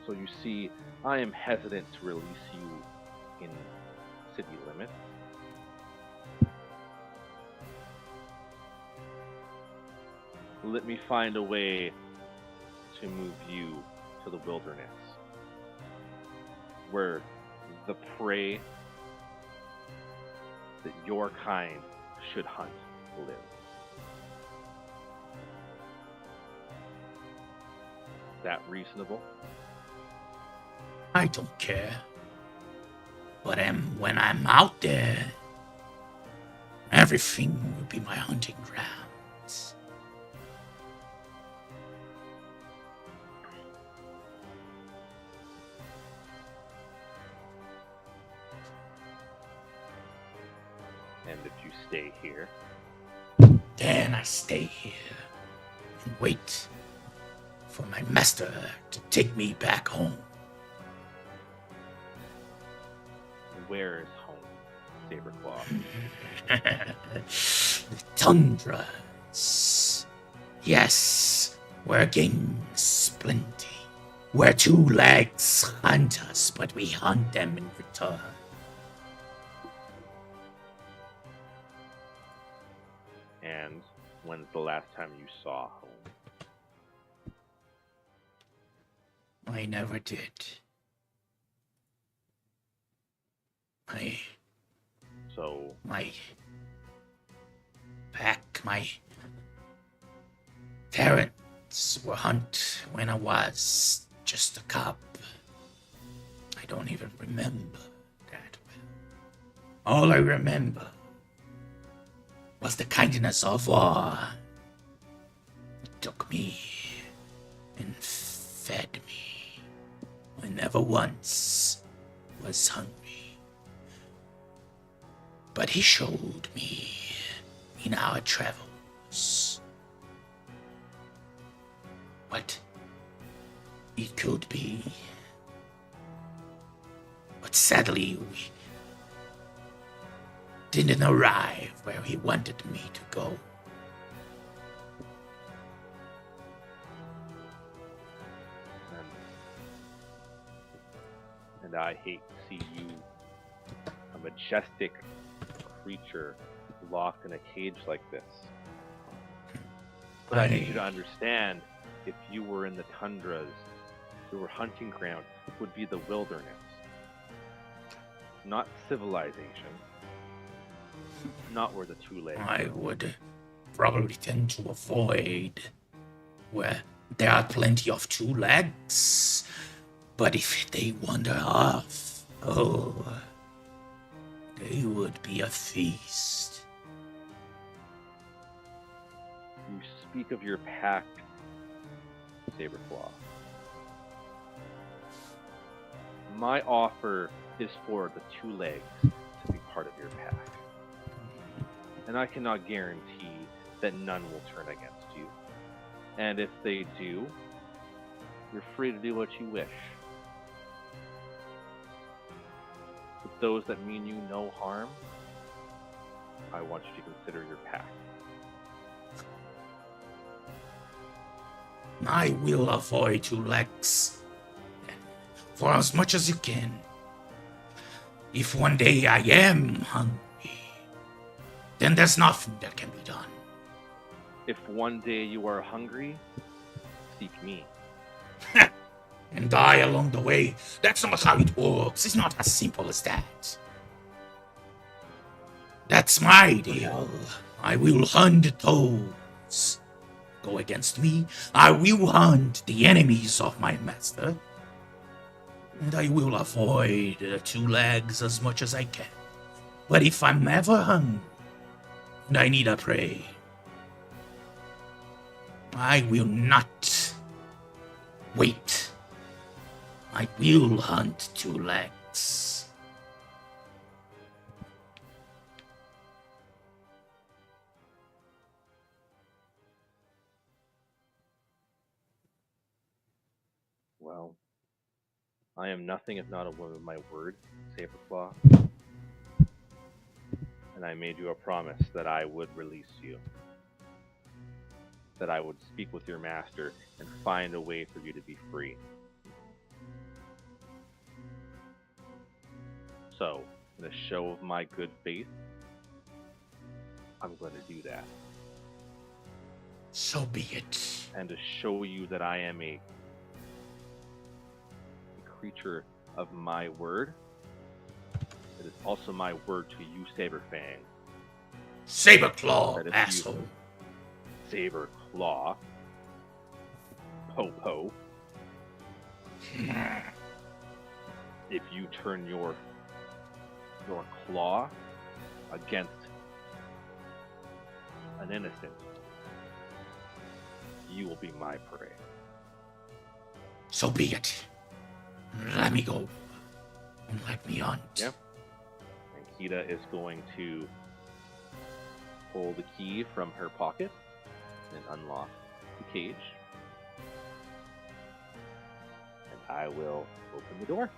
So you see, I am hesitant to release you in city limits. Let me find a way to move you to the wilderness, where the prey that your kind should hunt live. Is that reasonable? I don't care. But when I'm out there, everything will be my hunting grounds. And if you stay here, Then I stay here and wait for my master to take me back home. where is home, Saberclaw? The tundras. Yes, where game's plenty. Where two legs hunt us, but we hunt them in return. And when's the last time you saw home? I never did. So, My parents were hunt when I was just a cub. I don't even remember that well. All I remember was the kindness of war. It took me and fed me. I never once was hungry. But he showed me in our travels what it could be. But sadly, we didn't arrive where he wanted me to go. and I hate to see you, a majestic creature, locked in a cage like this. But I need you to understand, if you were in the tundras, your hunting ground would be the wilderness, not civilization, not where the two legs. I would probably tend to avoid where there are plenty of two legs. But if they wander off, they would be a feast. You speak of your pack, Saberclaw. My offer is for the two legs to be part of your pack. And I cannot guarantee that none will turn against you. And if they do, you're free to do what you wish. But those that mean you no harm, I want you to consider your pack. I will avoid two legs for as much as you can. If one day I am hungry, then there's nothing that can be done. If one day you are hungry, seek me. And die along the way. That's not how it works. It's not as simple as that. That's my deal. I will hunt those who go against me. I will hunt the enemies of my master. And I will avoid the two legs as much as I can. But if I'm ever hungry and I need a prey, I will not wait. I will hunt two legs. Well, I am nothing if not a woman of my word, Saberclaw. And I made you a promise that I would release you. That I would speak with your master and find a way for you to be free. So, in a show of my good faith, I'm going to do that. So be it. And to show you that I am a creature of my word, it is also my word to you, Saberfang. Saberclaw, asshole. Saberclaw. Po-po. If you turn your your claw against an innocent, you will be my prey. So be it. Let me go. And let me hunt. Yep. And Kita is going to pull the key from her pocket and unlock the cage. And I will open the door.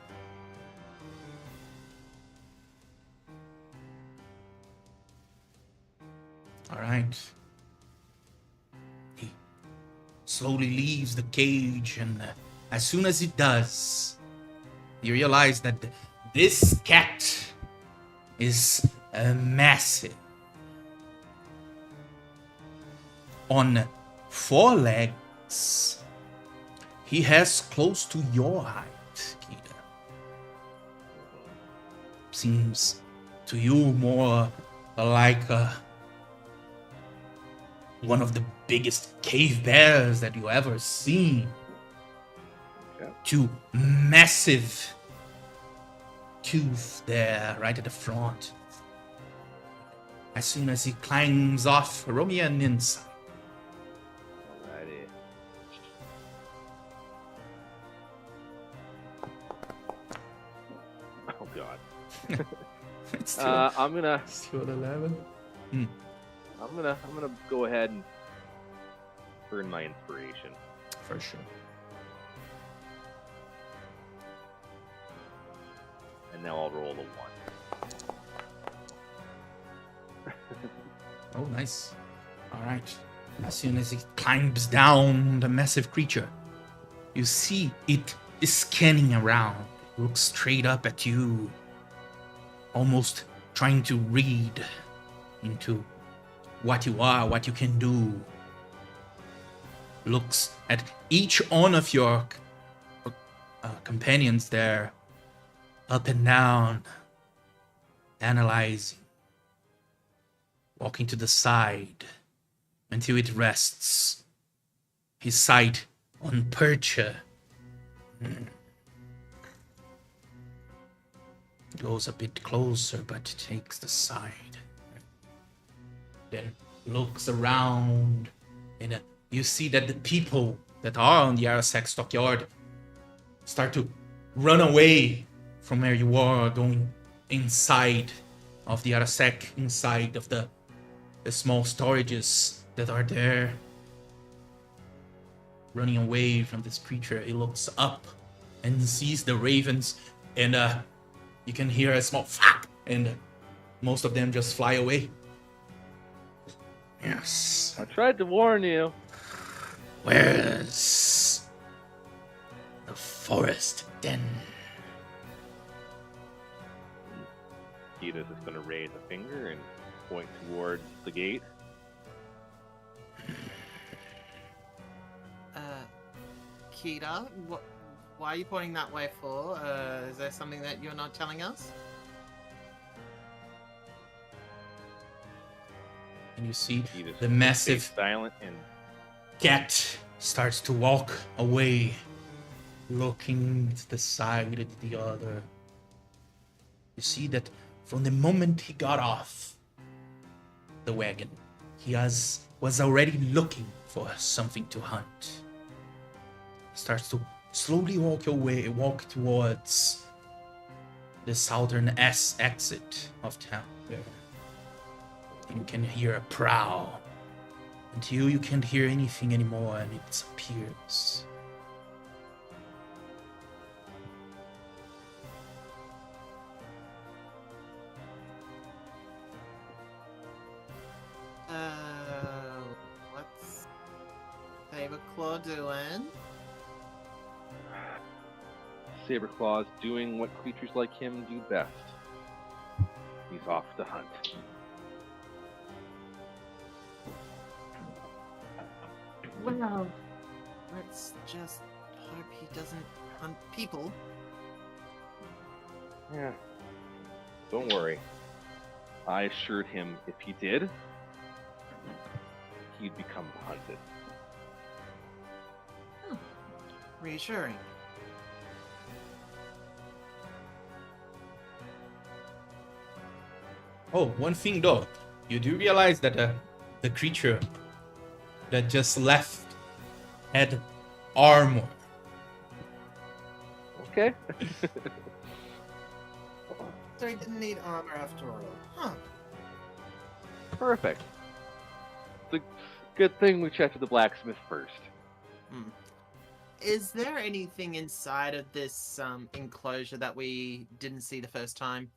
All right. He slowly leaves the cage, and as soon as he does, you realize that this cat is massive. On 4 legs, he has close to your height, Kita. Seems to you more like one of the biggest cave bears that you ever seen. Okay. 2 massive tooth there right at the front. As soon as he climbs off, roll me an insight. Alrighty. Oh god. It's still, I'm gonna still at 11. I'm gonna go ahead and burn my inspiration. For sure. And now I'll roll a 1. Oh, nice. All right. As soon as he climbs down the massive creature, you see it is scanning around, looks straight up at you, almost trying to read into what you are, what you can do. Looks at each one of your companions there, up and down, analyzing, walking to the side until it rests, his sight on Percha. Goes a bit closer, but takes the side. Then looks around, and you see that the people that are on the Arasek stockyard start to run away from where you are, going inside of the Arasek, inside of the small storages that are there. Running away from this creature, he looks up and sees the ravens, and you can hear a small flap, and most of them just fly away. Yes. I tried to warn you. Where's the forest den? Kita's just gonna raise a finger and point towards the gate. Kita, why are you pointing that way for? Is there something that you're not telling us? And you see Kita's the just massive stays silent and cat starts to walk away, looking to the side at the other. You see that from the moment he got off the wagon, he was already looking for something to hunt. Starts to slowly walk towards the southern exit of town. You can hear a prowl until you can't hear anything anymore, and it disappears. What's Saberclaw doing? Saberclaw's doing what creatures like him do best. He's off to hunt. Well, let's just hope he doesn't hunt people. Yeah. Don't worry. I assured him if he did, he'd become hunted. Reassuring. Oh, one thing though, you do realize that the creature that just left had armor. Okay. So he didn't need armor after all. Huh. Perfect. It's a good thing we checked with the blacksmith first. Is there anything inside of this enclosure that we didn't see the first time?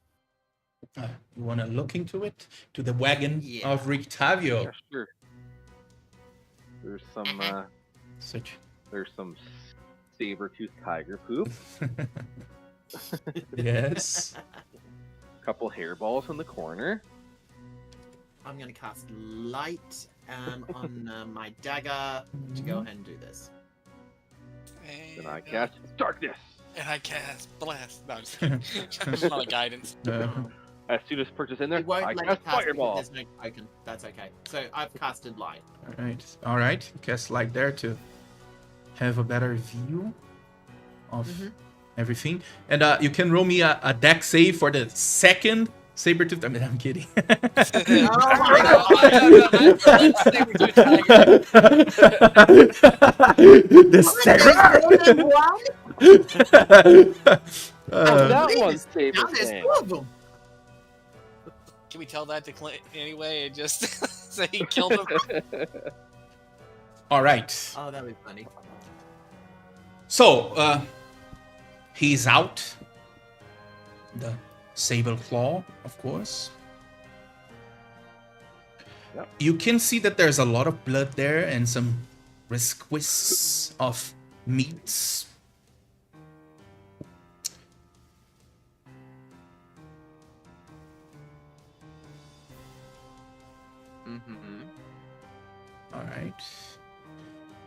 You want to look into it? To the wagon Yeah. of Rictavio. Yeah, sure. There's some Such. saber-toothed tiger poop. Yes. Couple hairballs in the corner. I'm going to cast light on my dagger to go ahead and do this. Then I cast darkness. And I cast blast. No, I'm just kidding. That's not a guidance. As soon as purchase in there, It won't I let cast you cast it fireball. because there's no token. That's okay. So I've casted light. All right. Cast light there to have a better view of everything. And you can roll me a deck save for the second saber-tooth. I mean, I'm kidding. The That one Now saber there's thing. two of them. Can we tell that to Clint anyway and just say he killed him? All right. Oh, that was funny. So, he's out. The sable claw, of course. Yep. You can see that there's a lot of blood there and some resquistes of meats. All right.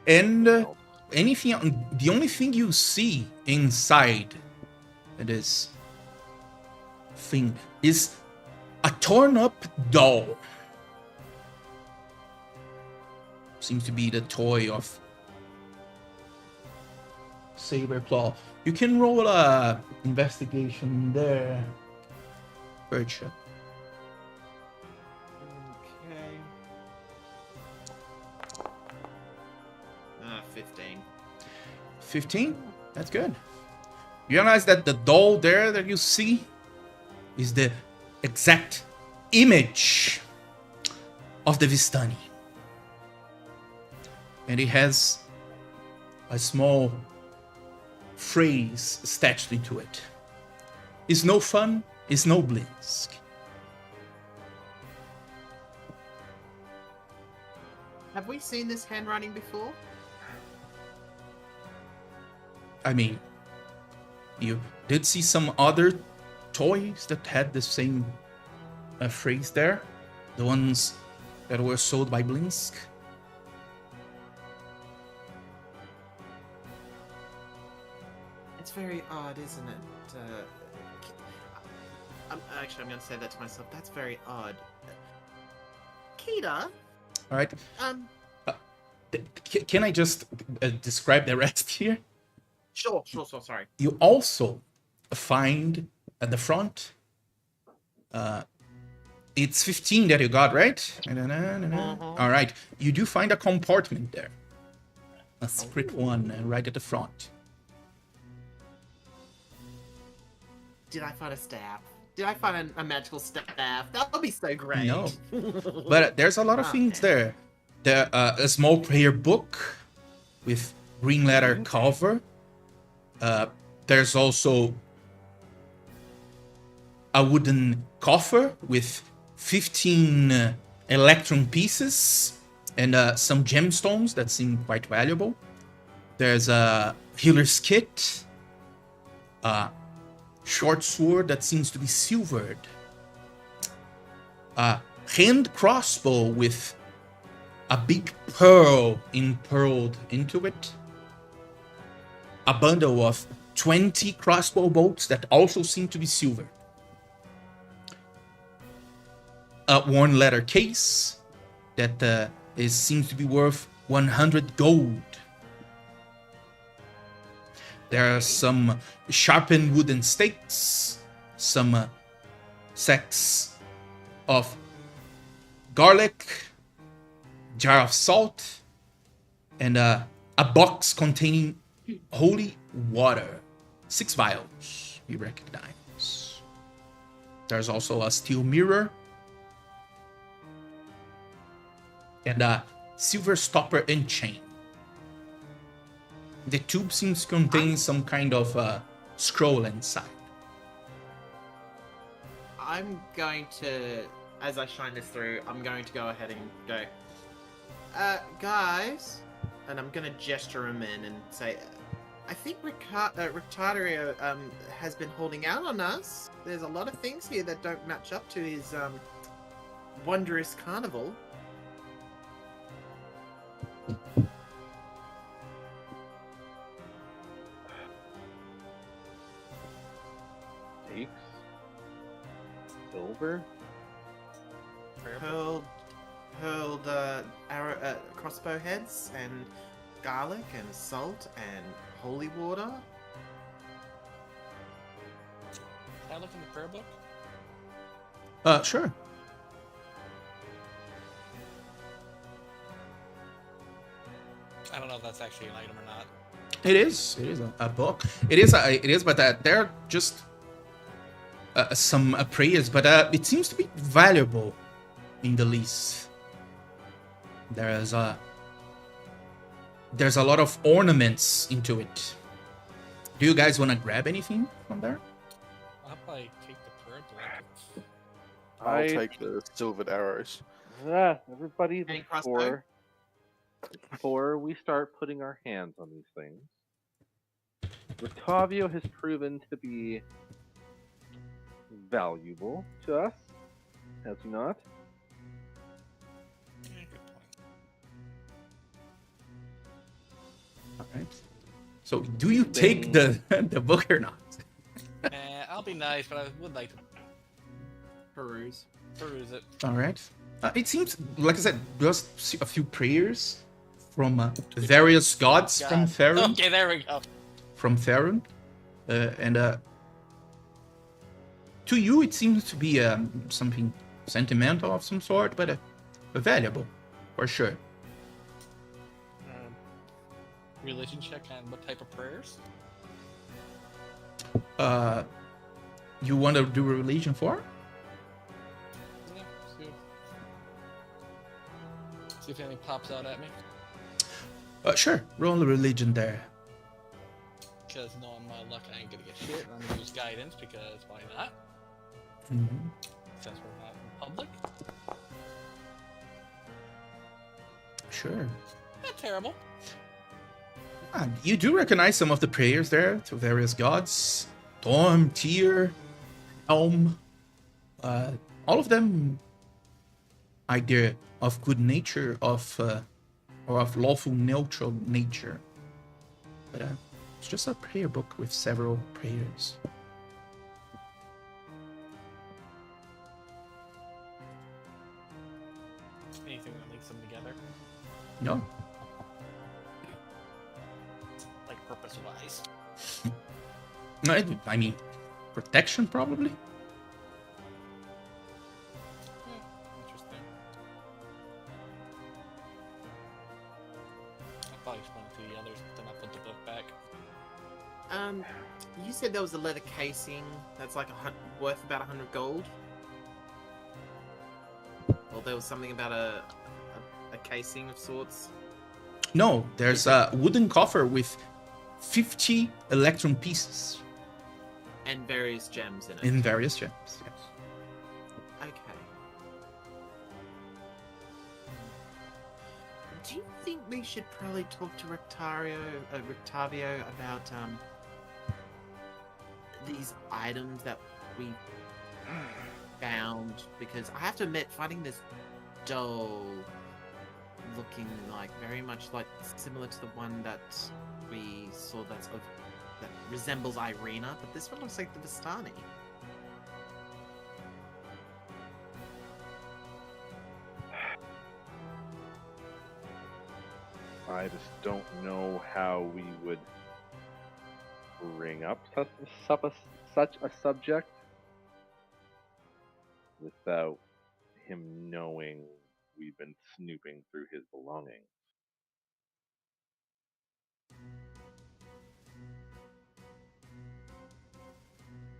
And anything, the only thing you see inside this thing is a torn up doll. Seems to be the toy of Saberclaw. You can roll a investigation there, Bircha. Okay. 15. 15? That's good. You realize that the doll there that you see is the exact image of the Vistani. And it has a small phrase stitched into it. It's no fun, it's no blisk. Have we seen this handwriting before? I mean, you did see some other toys that had the same phrase there. The ones that were sold by Blinsk. It's very odd, isn't it? I'm going to say that to myself. That's very odd. Kita? All right. Can I just describe the rest here? Sure, sorry. You also find at the front, it's 15 that you got, right? All right. You do find a compartment there. A secret one right at the front. Did I find a staff? Did I find a magical staff? That would be so great. No. But there's a lot of things there. There a small prayer book with green leather cover. There's also a wooden coffer with 15 electron pieces and some gemstones that seem quite valuable. There's a healer's kit, a short sword that seems to be silvered, a hand crossbow with a big pearl impearled into it, a bundle of 20 crossbow bolts that also seem to be silver, a worn leather case that seems to be worth 100 gold. There are some sharpened wooden stakes, some sacks of garlic, jar of salt, and a box containing holy water. 6 vials you recognize. There's also a steel mirror and a silver stopper and chain. The tube seems to contain some kind of scroll inside. I'm going to, as I shine this through, I'm going to go ahead and go, guys, and I'm going to gesture him in and say, I think Rictario has been holding out on us. There's a lot of things here that don't match up to his wondrous carnival. Stakes? Silver? Hurled arrow, crossbow heads and garlic and salt and holy water. Can I look in the prayer book? Sure. I don't know if that's actually an item or not. It is. It is a book. It is. But they're just some prayers. But it seems to be valuable, in the least. There's a lot of ornaments into it. Do you guys want to grab anything from there? I'll probably take the prayer book. I'll take the silvered arrows. Everybody, Any crossbow? before we start putting our hands on these things, Rictavio has proven to be valuable to us, has he not? Yeah, good point. All right. So, do you take the book or not? I'll be nice, but I would like to Peruse. peruse it. All right. It seems, like I said, just a few prayers from various gods from Faerun. Okay, there we go. From Faerun, and to you it seems to be something sentimental of some sort, but valuable for sure. Religion check on what type of prayers? You want to do a religion for? Yeah, see if anything pops out at me. Sure. Roll a religion there. Because knowing my luck, I ain't gonna get shit. I'm gonna use guidance because why not? Mm-hmm. Since we're not in public. Sure. Not terrible. You do recognize some of the prayers there to various gods. Storm, Tyr, Helm. All of them idea of good nature, or of lawful neutral nature. But it's just a prayer book with several prayers. Anything that links them together, No. like purpose-wise. I mean, protection probably. Interesting. I'll probably explain it to the others, but then I'll put the book back. You said there was a leather casing that's like worth about 100 gold. Well, there was something about a casing of sorts. No, there's a wooden coffer with 50 electrum pieces And various gems in it. in various gems. Yes. Okay. Do you think we should probably talk to Rictavio about these items that we found? Because I have to admit, finding this doll looking like very much like similar to the one that we saw that resembles Irina, but this one looks like the Vistani. I just don't know how we would bring up such a subject without him knowing we've been snooping through his belongings.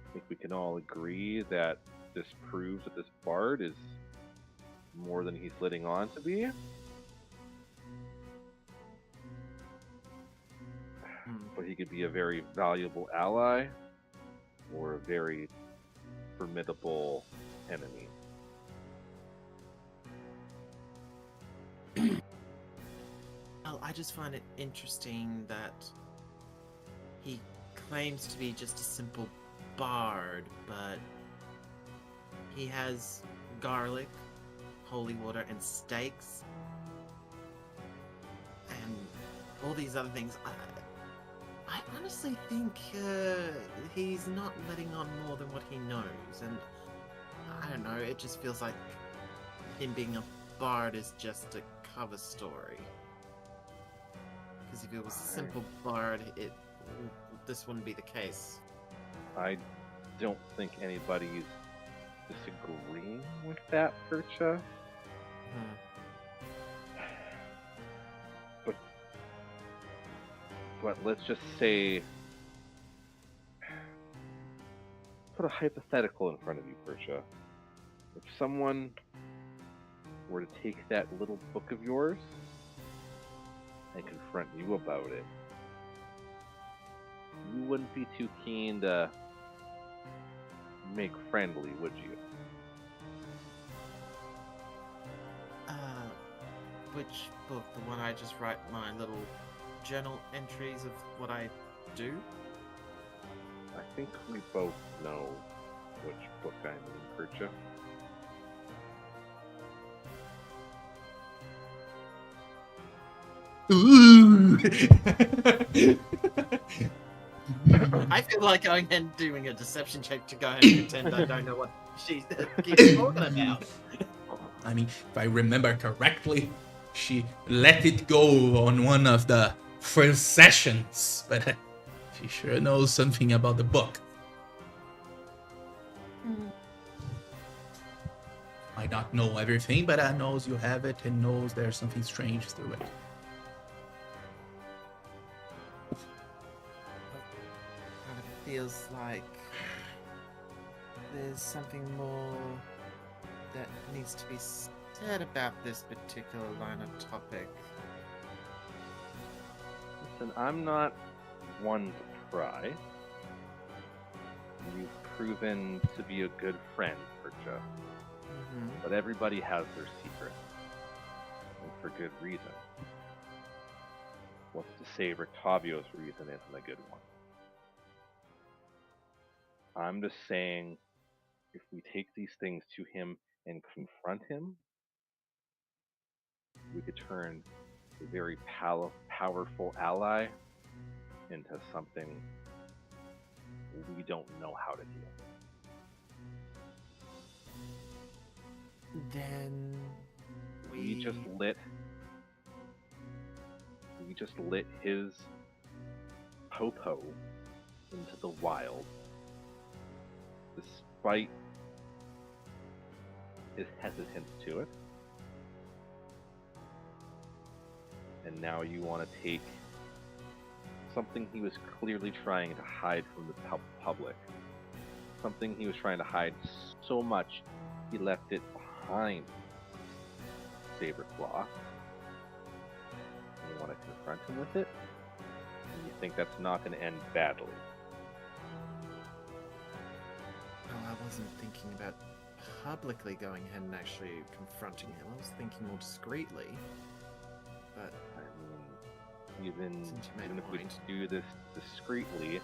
I think we can all agree that this proves that this bard is more than he's letting on to be. But he could be a very valuable ally or a very formidable enemy. Well, I just find it interesting that he claims to be just a simple bard, but he has garlic, holy water, and stakes, and all these other things. I honestly think he's not letting on more than what he knows, and I don't know, it just feels like him being a bard is just a cover story. Because if it was a simple bard, this wouldn't be the case. I don't think anybody's disagreeing with that, Percha. But let's just say, put a hypothetical in front of you, Percha. If someone were to take that little book of yours and confront you about it, you wouldn't be too keen to make friendly, would you? Which book? The one I just write my little journal entries of what I do? I think we both know which book I mean, Percha. Ooh. I feel like going and doing a deception check to go and pretend I don't know what she's keeps talking about. I mean, if I remember correctly, she let it go on one of the first sessions, but she sure knows something about the book. Might not know everything, but knows you have it and knows there's something strange through it. It feels like there's something more that needs to be said about this particular line of topic. Listen, I'm not one to pry. You've proven to be a good friend, Percha. But everybody has their secrets, and for good reason. What's to say Rictavio's reason isn't a good one? I'm just saying, if we take these things to him and confront him, we could turn a very powerful ally into something we don't know how to deal with. Then We just lit his popo into the wild, despite his hesitance to it. And now you want to take something he was clearly trying to hide from the public, something he was trying to hide so much he left it behind Saberclaw. And you want to confront him with it, and you think that's not going to end badly. Well, I wasn't thinking about publicly going ahead and actually confronting him. I was thinking more discreetly. But I mean, even since you made if a we point. do this discreetly,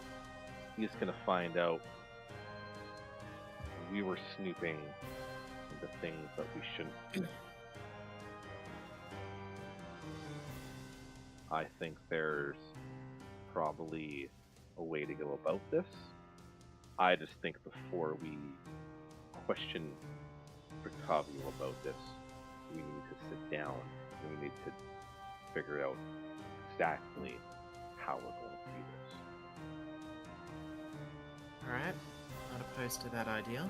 he's going to find out we were snooping into things that we shouldn't do. I think there's probably a way to go about this. I just think before we question Rictavio about this, we need to sit down and we need to figure out exactly how we're going to do this. Alright, not opposed to that idea.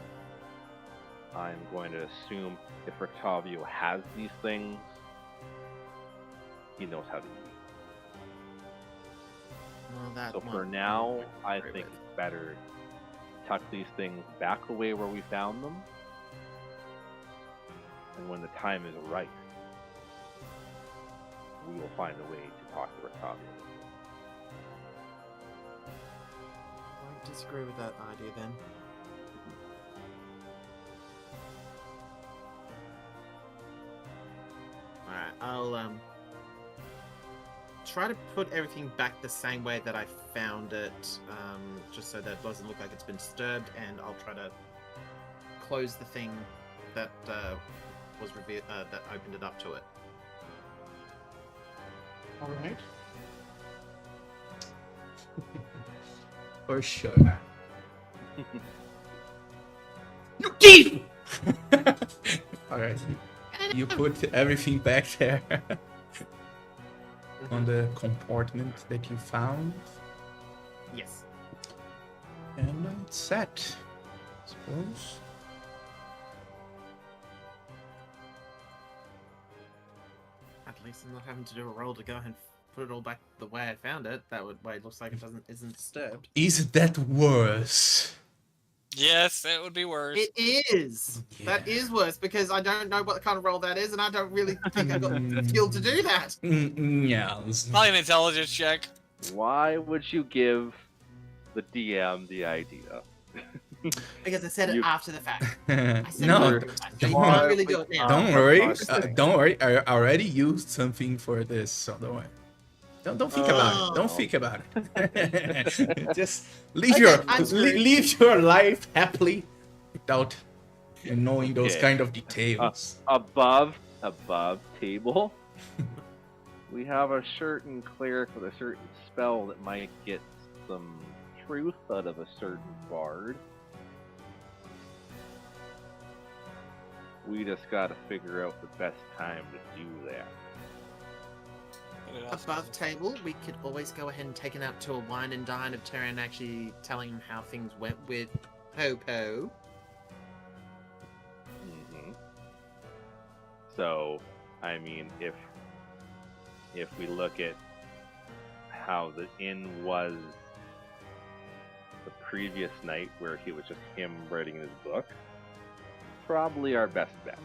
I'm going to assume if Rictavio has these things, he knows how to use them. Well, that So for one now, I agree think with. it's better to tuck these things back away where we found them. And when the time is right, we will find a way to talk to Rictavio. I won't disagree with that idea then. Alright, I'll try to put everything back the same way that I found it, just so that it doesn't look like it's been disturbed, and I'll try to close the thing that was revealed, that opened it up to it. All right. For sure. You thief! All right. You put everything back there on the compartment that you found, Yes. and it's set, I suppose. At least I'm not having to do a roll to go and put it all back the way I found it. That way it looks like it isn't disturbed. Is that worse? Yes, it would be worse. It is. That Yeah. is worse because I don't know what kind of roll that is, and I don't really think I've got the skill to do that. Yes. Probably an intelligence check. Why would you give the DM the idea? Because I said it You- after the fact. I said No, it after the fact. don't You worry. can't really do it now. don't worry. Fantastic. Don't worry. I already used something for this, so don't worry. Don't think about it. Don't Oh. think about it. Just live Okay, I'm screwed. live your life happily without knowing those Okay. kind of details. Above table, we have a certain cleric with a certain spell that might get some truth out of a certain bard. We just gotta figure out the best time to do that. But it also Above doesn't- table, we could always go ahead and take it out to a wine and dine of Terran, actually telling him how things went with Popo. hmm So, I mean, if we look at how the inn was the previous night, where he was just him writing his book, probably our best bet.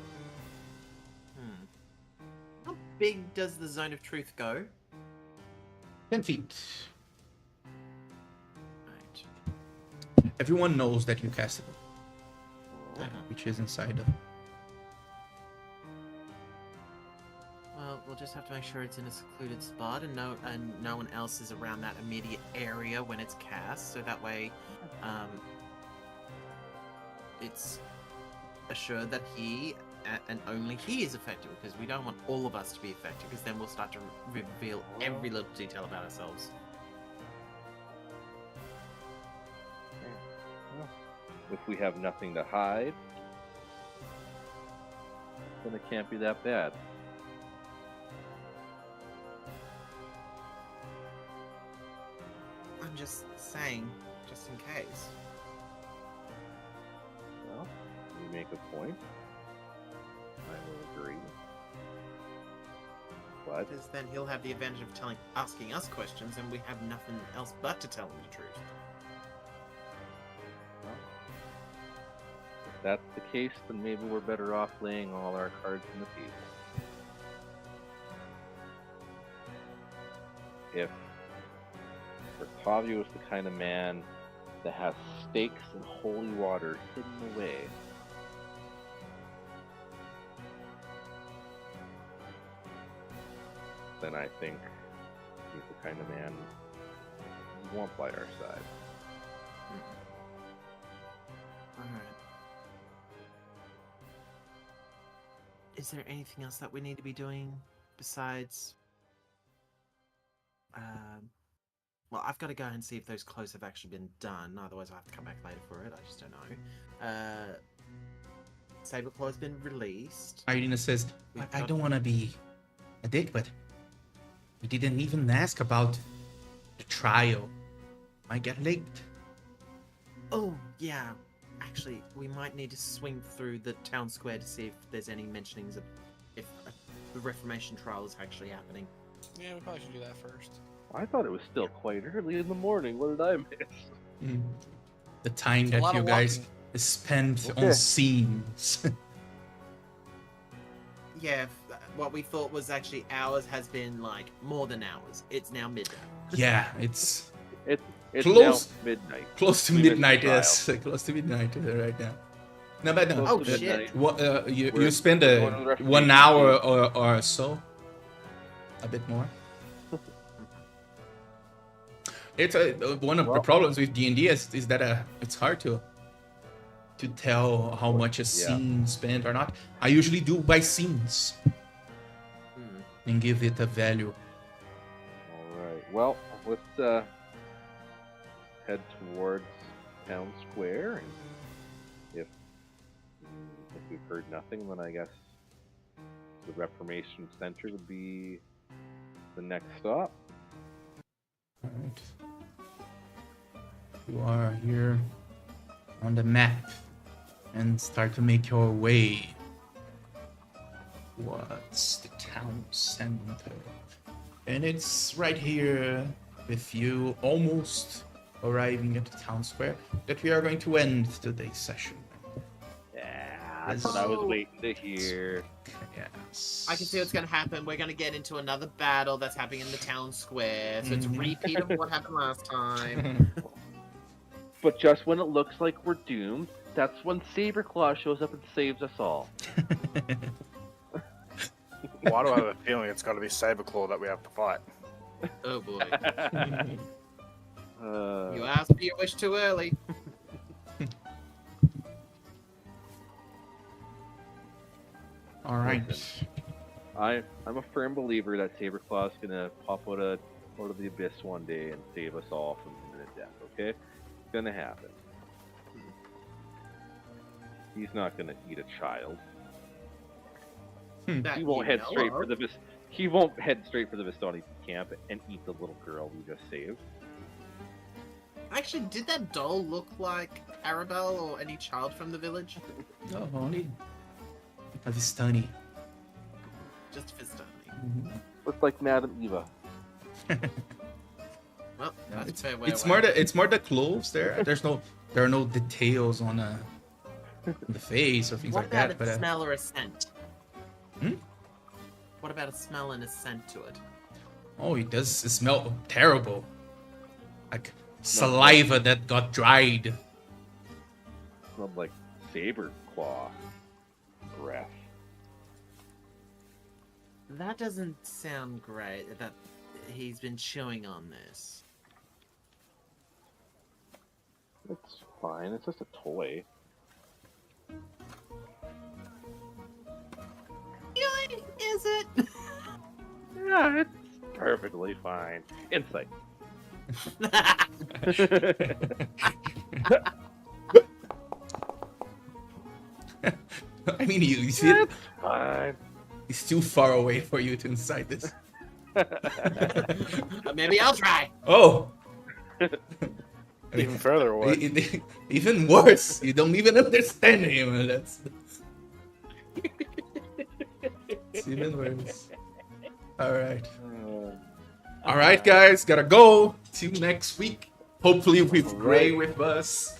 How big does the zone of truth go? 10 feet. Right. Everyone knows that you cast it, which is inside of. Well, we'll just have to make sure it's in a secluded spot, and no one else is around that immediate area when it's cast. So that way, it's assured that he and only he is affected, because we don't want all of us to be affected, because then we'll start to reveal every little detail about ourselves. If we have nothing to hide, then it can't be that bad. I'm just saying, just in case. Well, you make a point. I will agree. But Because then he'll have the advantage of asking us questions, and we have nothing else but to tell him the truth. if that's the case, then maybe we're better off laying all our cards on the table. If Rictavio is the kind of man that has stakes and holy water hidden away, then I think he's the kind of man we want by our side. Alright. Is there anything else that we need to be doing besides... well, I've got to go and see if those clothes have actually been done, otherwise I'll have to come back later for it, I just don't know. Sableclaw's been released. Irina says, We've I got- don't want to be a dick, but we didn't even ask about the trial. Might get late. Oh, yeah. actually, we might need to swing through the town square to see if there's any mentionings of if the Reformation trial is actually happening. Yeah, we probably should do that first. I thought it was still quite early in the morning. What did I miss? The time A that lot you of guys walking. spent Okay. on scenes. Yeah, what we thought was actually hours has been like more than hours. It's now midnight. Yeah, it's It's Close- now midnight. close to We missed midnight. the Yes, close to midnight right now. No, but no. Oh, Close to shit. midnight. What, you We're spend going to the 1 Reformation hour Day. or so, a bit more. It's one of the Well- problems with D&D is that it's hard to tell how much a Yeah. scene spent or not. I usually do by scenes Hmm. and give it a value. All right. Well, let's head towards town square, and if we've heard nothing, then I guess the Reformation Center would be the next stop. Alright. You are here on the map and start to make your way towards the town center. And it's right here with you, almost arriving at the town square, that we are going to end today's session. Yeah, that's what I was waiting to hear. Yes. I can see what's gonna happen. We're gonna get into another battle that's happening in the town square. So it's a Mhm. repeat of what happened last time. But just when it looks like we're doomed, that's when Saberclaw shows up and saves us all. Why do I have a feeling it's got to be Saberclaw that we have to fight? Oh boy. Uh, You asked for your wish too early. All right. I'm a firm believer that Saberclaw's gonna pop out of the abyss one day and save us all from imminent death. Okay, it's gonna happen. He's not gonna eat a child. That He won't you head know straight of. for the He won't head straight for the Vistani camp and eat the little girl we just saved. Actually, did that doll look like Arabelle or any child from the village? Oh, only a Vistani. Just Vistani. Looks like Madame Eva. Well, Yeah, that's it's a fair way. it's more the clothes there. There are no details on the face or things What like about that. a But smell or a scent? Hmm? What about a smell and a scent to it? oh, it does smell terrible, like saliva that got dried. Smelled like Saberclaw breath. That doesn't sound great. That he's been chewing on this. It's fine. It's just a toy. Really? Is it? Yeah, it's perfectly fine. Insight. I mean, you see it? It's fine. It's too far away for you to incite this. Maybe I'll try. Oh, Even further away. even worse. You don't even understand him. That's it's even worse. All right. All right, guys, gotta go. See you next week. Hopefully with Gray with us.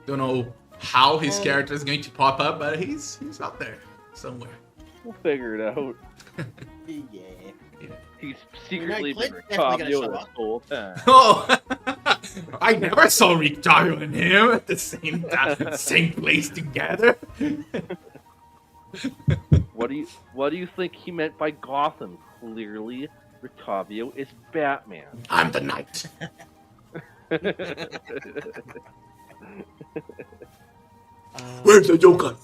Don't know how his character is going to pop up, but he's out there somewhere. We'll figure it out. Yeah. He's secretly Clint's been definitely gonna Rictavio show this up. whole time. Oh, I never saw Rictavio and him at the same time, same place together. What do you think he meant by Gotham? Clearly, Rictavio is Batman. I'm the knight. Where's the Joker?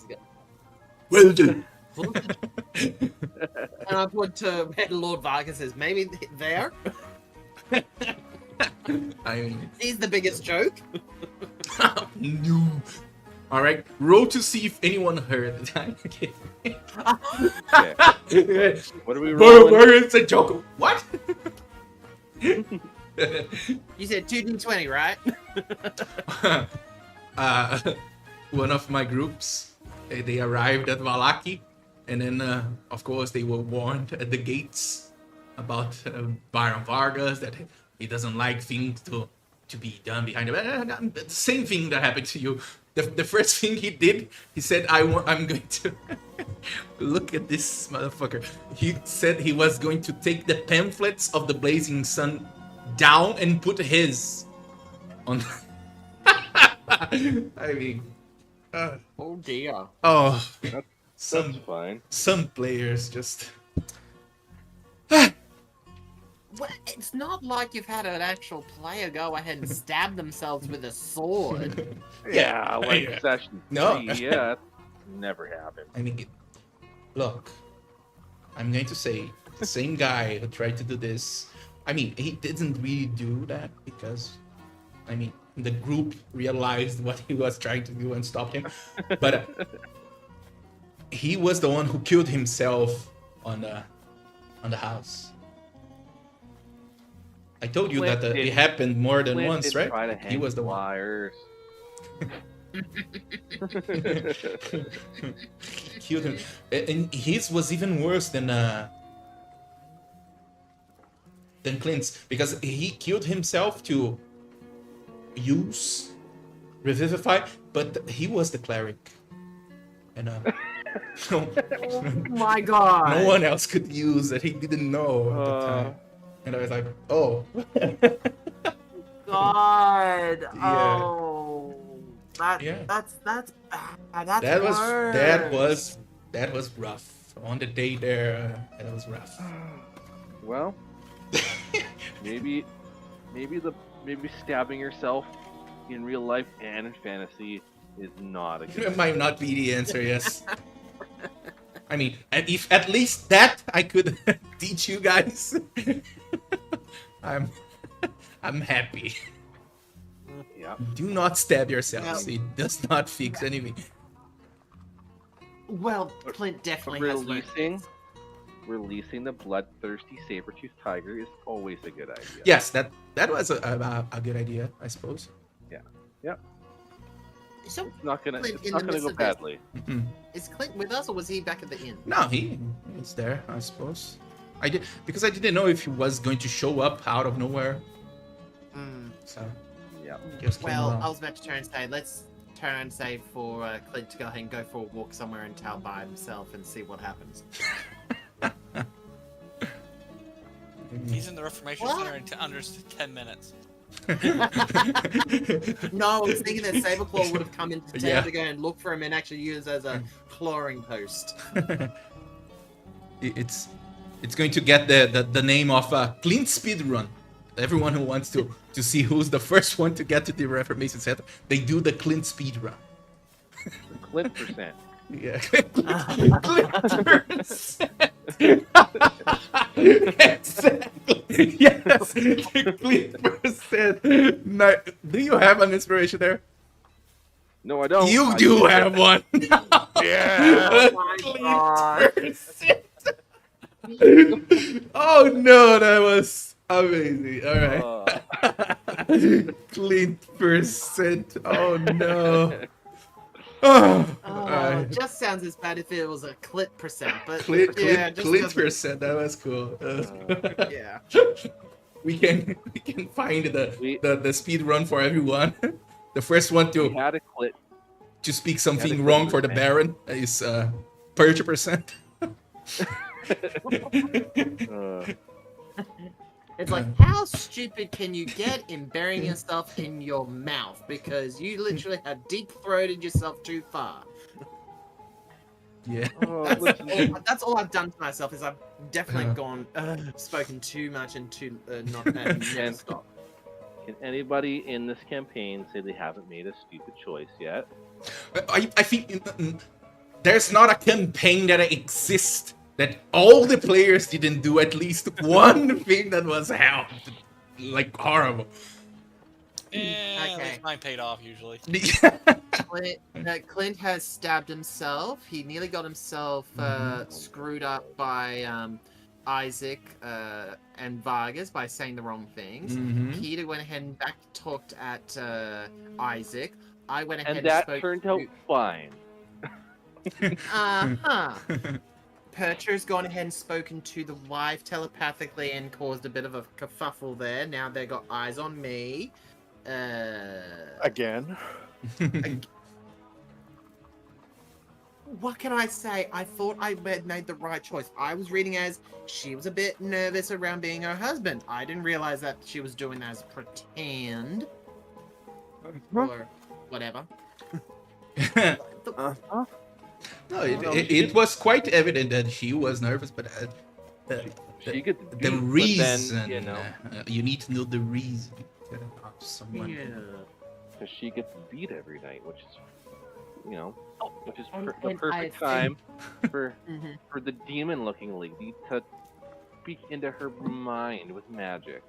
Where's the? And I point to Lord Vargas says, maybe there? I mean, He's the biggest joke. no. All right, roll to see if anyone heard it. Okay. Okay. What are we rolling? Where is the Joker? What? You said 2d20, right? one of my groups. They arrived at Valaki, and then of course they were warned at the gates about Baron Vargas, that he doesn't like things to be done behind the same thing that happened to you. The first thing he did, he said, I'm going to look at this motherfucker. He said he was going to take the pamphlets of the Blazing Sun down and put his on. I mean, Oh dear. oh, That's fine. some players just. Well, it's not like you've had an actual player go ahead and stab themselves with a sword. Yeah, like Yeah. session No. 3, yeah, that's never happened. I mean, look, I'm going to say the same guy who tried to do this. I mean, he didn't really do that because, I mean, the group realized what he was trying to do and stopped him. But he was the one who killed himself on the house. I told you that it happened more than Clint once, didn't right? try to hang He was the one. flyers. Killed him, and his was even worse than Clint's, because he killed himself to revivify, but he was the cleric, and no, Oh my god. no one else could use that. He didn't know at the time, and I was like, oh. God. Yeah. Oh. That's Yeah. that's bad. That's that was rough. On the day there, that was rough. Well, maybe stabbing yourself in real life and in fantasy is not a good. It might not be the answer, yes. I mean, if at least that I could teach you guys, I'm happy. Yeah. Do not stab yourselves. Well- It does not fix anything. Well, Clint definitely has learned. Releasing the bloodthirsty saber-toothed tiger is always a good idea. Yes, that was a good idea, I suppose. So, It's not gonna Clint, in go the midst of this- badly. Mhm. is Clint with us, or was he back at the inn? No, he's there, I suppose. I didn't know if he was going to show up out of nowhere. So Yeah. just came Well, along. I was about to turn and say, let's turn and say for Clint to go ahead and go for a walk somewhere in town by himself and see what happens. He's in the Reformation What? Center in under 10 minutes. No, I was thinking that Saberclaw would have come into town Yeah. to go and look for him and actually use as a clawing post. It's going to get the name of Clint Speedrun. Everyone who wants to see who's the first one to get to the Reformation Center, they do the Clint Speedrun. The Clint percent. Yeah. Exactly. Yes. Clint percent. No, do you have an inspiration there? No, I don't. You I do just- have one. Yeah. Oh my god. Oh no, that was amazing. All right. Clint percent. Oh no. Oh, alright. Just sounds as bad if it was a clit percent, but Clint just doesn't- percent. That was cool. Yeah. We can find the speed run for everyone. The first one We had a Clint. to speak Yeah, something the wrong Clint for the Baron is 30%. It's like, how stupid can you get in burying yourself in your mouth? Because you literally have deep-throated yourself too far. Yeah. That's all I've done to myself, is I've definitely gone, spoken too much and too, not never And- stop. Can anybody in this campaign say they haven't made a stupid choice yet? I think there's not a campaign that exists that all the players didn't do at least one thing that was hell, like horrible. Yeah, Okay. mine paid off usually. Clint has stabbed himself. He nearly got himself screwed up by Isaac and Vargas by saying the wrong things. Mhm. Peter went ahead and back talked at Isaac. I went ahead And that spoke turned to... out fine. Uh-huh. Percher's gone ahead and spoken to the wife telepathically and caused a bit of a kerfuffle there. Now they got eyes on me. Again. What can I say? I thought I made the right choice. I was reading as she was a bit nervous around being her husband. I didn't realize that she was doing that as pretend. Or whatever. No, it was quite evident that she was nervous, but She gets beat, the but reason, then, you know, you need to know the reason. Of someone. because she gets beat every night, which is, you know, which is and- the and perfect I time think- for Mhm. for the demon-looking lady to speak into her mind with magic.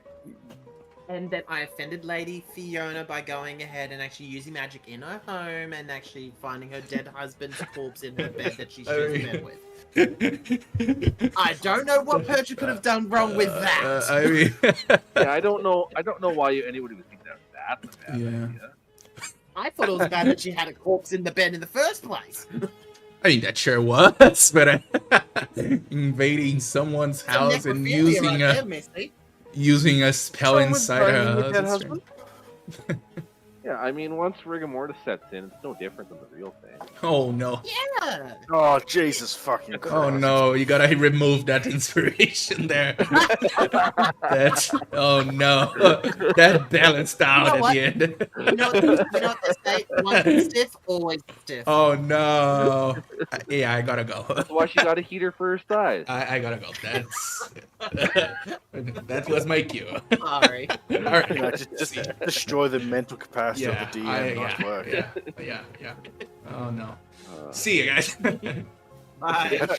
And then I offended Lady Fiona by going ahead and actually using magic in her home and actually finding her dead husband's corpse in her bed that she shares a bed with. I don't know what Percher could have done wrong with that. I mean, Yeah, I don't know why anybody would think that's a bad Yeah. idea. I thought it was bad that she had a corpse in the bed in the first place. I mean that sure was, but invading someone's Some house and necrophilia using right a there, Missy. using a spell Someone inside her burning your dead house. husband? Yeah, I mean, once rigor mortis sets in, it's no different than the real thing. Oh no! Yeah. Oh, Jesus fucking Christ. Oh no! You gotta remove that inspiration there. That's oh no! That balanced out know at what? the end. You know what they say? Once stiff, always stiff. Oh no! Yeah, I gotta go. That's why she got a heater for her thighs. I gotta go. That's that was my cue. Sorry. All right. You know, just destroy the mental capacity Yeah, of the DM. Nice work. yeah. Oh no. See you guys. Bye.